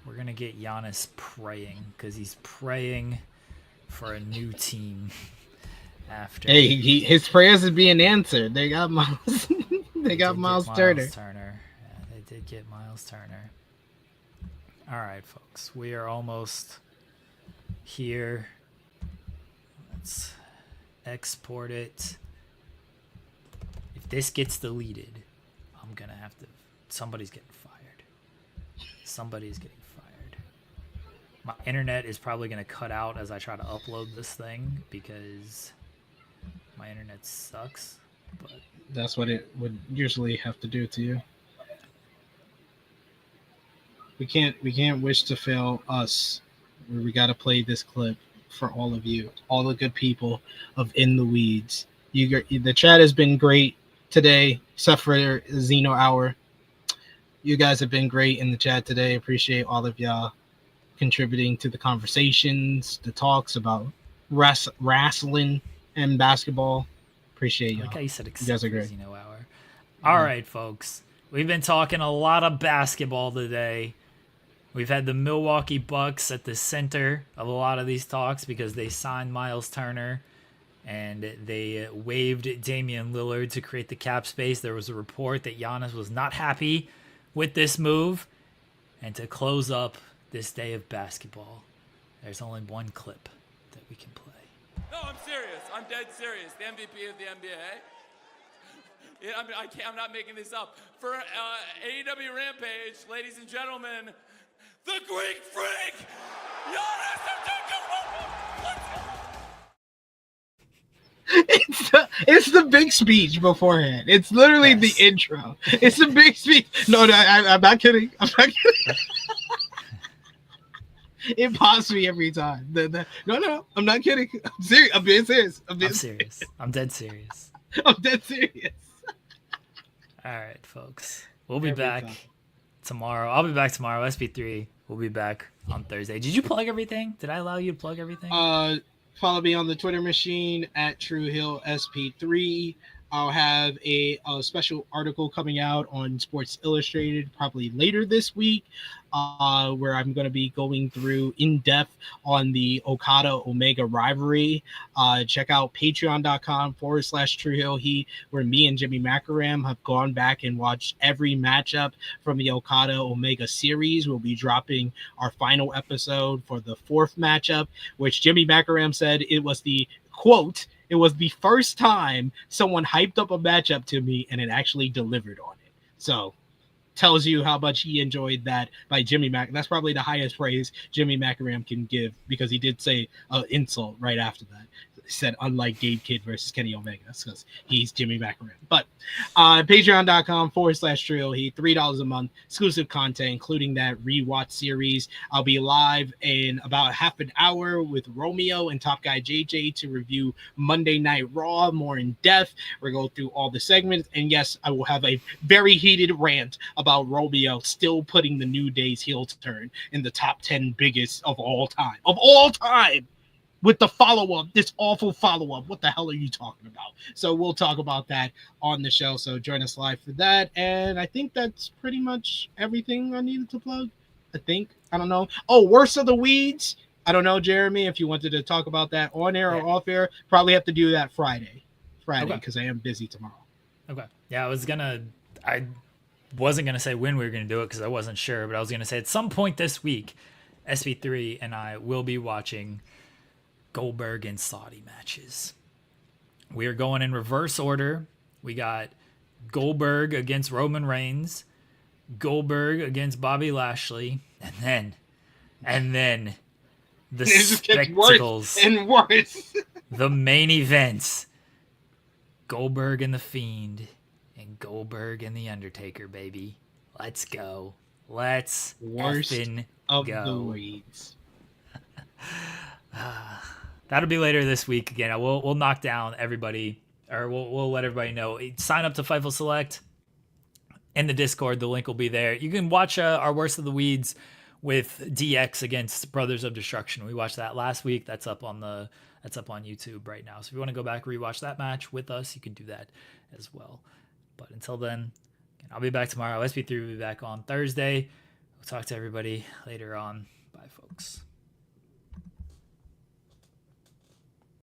S1: We're gonna get Giannis praying because he's praying for a new team. After
S2: his prayers is being answered. They got Miles. they got Miles Turner.
S1: Yeah, they did get Miles Turner. All right, folks, we are almost here. Let's export it. If this gets deleted, I'm gonna have to. Somebody's getting fired. Somebody's getting fired. My internet is probably gonna cut out as I try to upload this thing because my internet sucks. But
S2: that's what it would usually have to do to you. We can't wish to fail us. We got to play this clip for all of you, all the good people of In the Weeds. The chat has been great today, except for Zeno Hour. You guys have been great in the chat today. Appreciate all of y'all contributing to the conversations, the talks about wrestling and basketball. Appreciate y'all.
S1: Like how you said,
S2: you guys are great.
S1: Zeno Hour. All right, folks. We've been talking a lot of basketball today. We've had the Milwaukee Bucks at the center of a lot of these talks because they signed Miles Turner and they waived Damian Lillard to create the cap space. There was a report that Giannis was not happy with this move. And to close up this day of basketball, there's only one clip that we can play.
S3: No, I'm serious. I'm dead serious. The MVP of the NBA. I'm not making this up. For AEW Rampage, ladies and gentlemen, the Greek Freak, Giannis Antetokounmpo.
S2: It's the big speech beforehand. It's literally the intro. It's the big speech. No, I'm not kidding. I'm not kidding. It pops me every time. No, I'm not kidding. I'm serious. I'm being serious.
S1: I'm serious. I'm dead serious.
S2: I'm dead serious.
S1: All right, folks. We'll be back tomorrow. I'll be back tomorrow. SP3 will be back on Thursday. Did you plug everything? Did I allow you to plug everything?
S2: Follow me on the Twitter machine at TrueHillSP3. I'll have a special article coming out on Sports Illustrated probably later this week, where I'm going to be going through in depth on the Okada-Omega rivalry. Check out patreon.com/TrueHillHeat, where me and Jimmy Macaram have gone back and watched every matchup from the Okada-Omega series. We'll be dropping our final episode for the 4th matchup, which Jimmy Macaram said it was the quote, "It was the first time someone hyped up a matchup to me and it actually delivered on it." So tells you how much he enjoyed that by Jimmy Mac. That's probably the highest praise Jimmy Macaram can give, because he did say an insult right after that. He said, unlike Gabe Kidd versus Kenny Omega. That's because he's Jimmy Macaram. But patreon.com/TrueHillHeat, $3 a month, exclusive content, including that rewatch series. I'll be live in about half an hour with Romeo and Top Guy JJ to review Monday Night Raw more in depth. We're going through all the segments. And yes, I will have a very heated rant about Romeo still putting the New Day's heel turn in the top 10 biggest of all time. Of all time! with the follow-up, this awful follow-up. What the hell are you talking about? So we'll talk about that on the show. So join us live for that. And I think that's pretty much everything I needed to plug. I don't know. Oh, Worst of the Weeds. I don't know, Jeremy, if you wanted to talk about that on air or off air. Probably have to do that Friday because I am busy tomorrow.
S1: Okay. Yeah, I wasn't gonna say when we were gonna do it because I wasn't sure, but I was gonna say at some point this week, SP3 and I will be watching Goldberg and Saudi matches. We are going in reverse order. We got Goldberg against Roman Reigns, Goldberg against Bobby Lashley, and then the spectacles
S2: and worse.
S1: The main events. Goldberg and The Fiend and Goldberg and The Undertaker, baby. Let's go. Let's effing
S2: of
S1: go.
S2: The weeds.
S1: That'll be later this week. Again, we'll knock down everybody, or we'll let everybody know. Sign up to Fightful Select in the Discord. The link will be there. You can watch our Worst of the Weeds with DX against Brothers of Destruction. We watched that last week. That's up on YouTube right now. So if you want to go back and rewatch that match with us, you can do that as well. But until then, I'll be back tomorrow. SP3 will be back on Thursday. We'll talk to everybody later on. Bye, folks.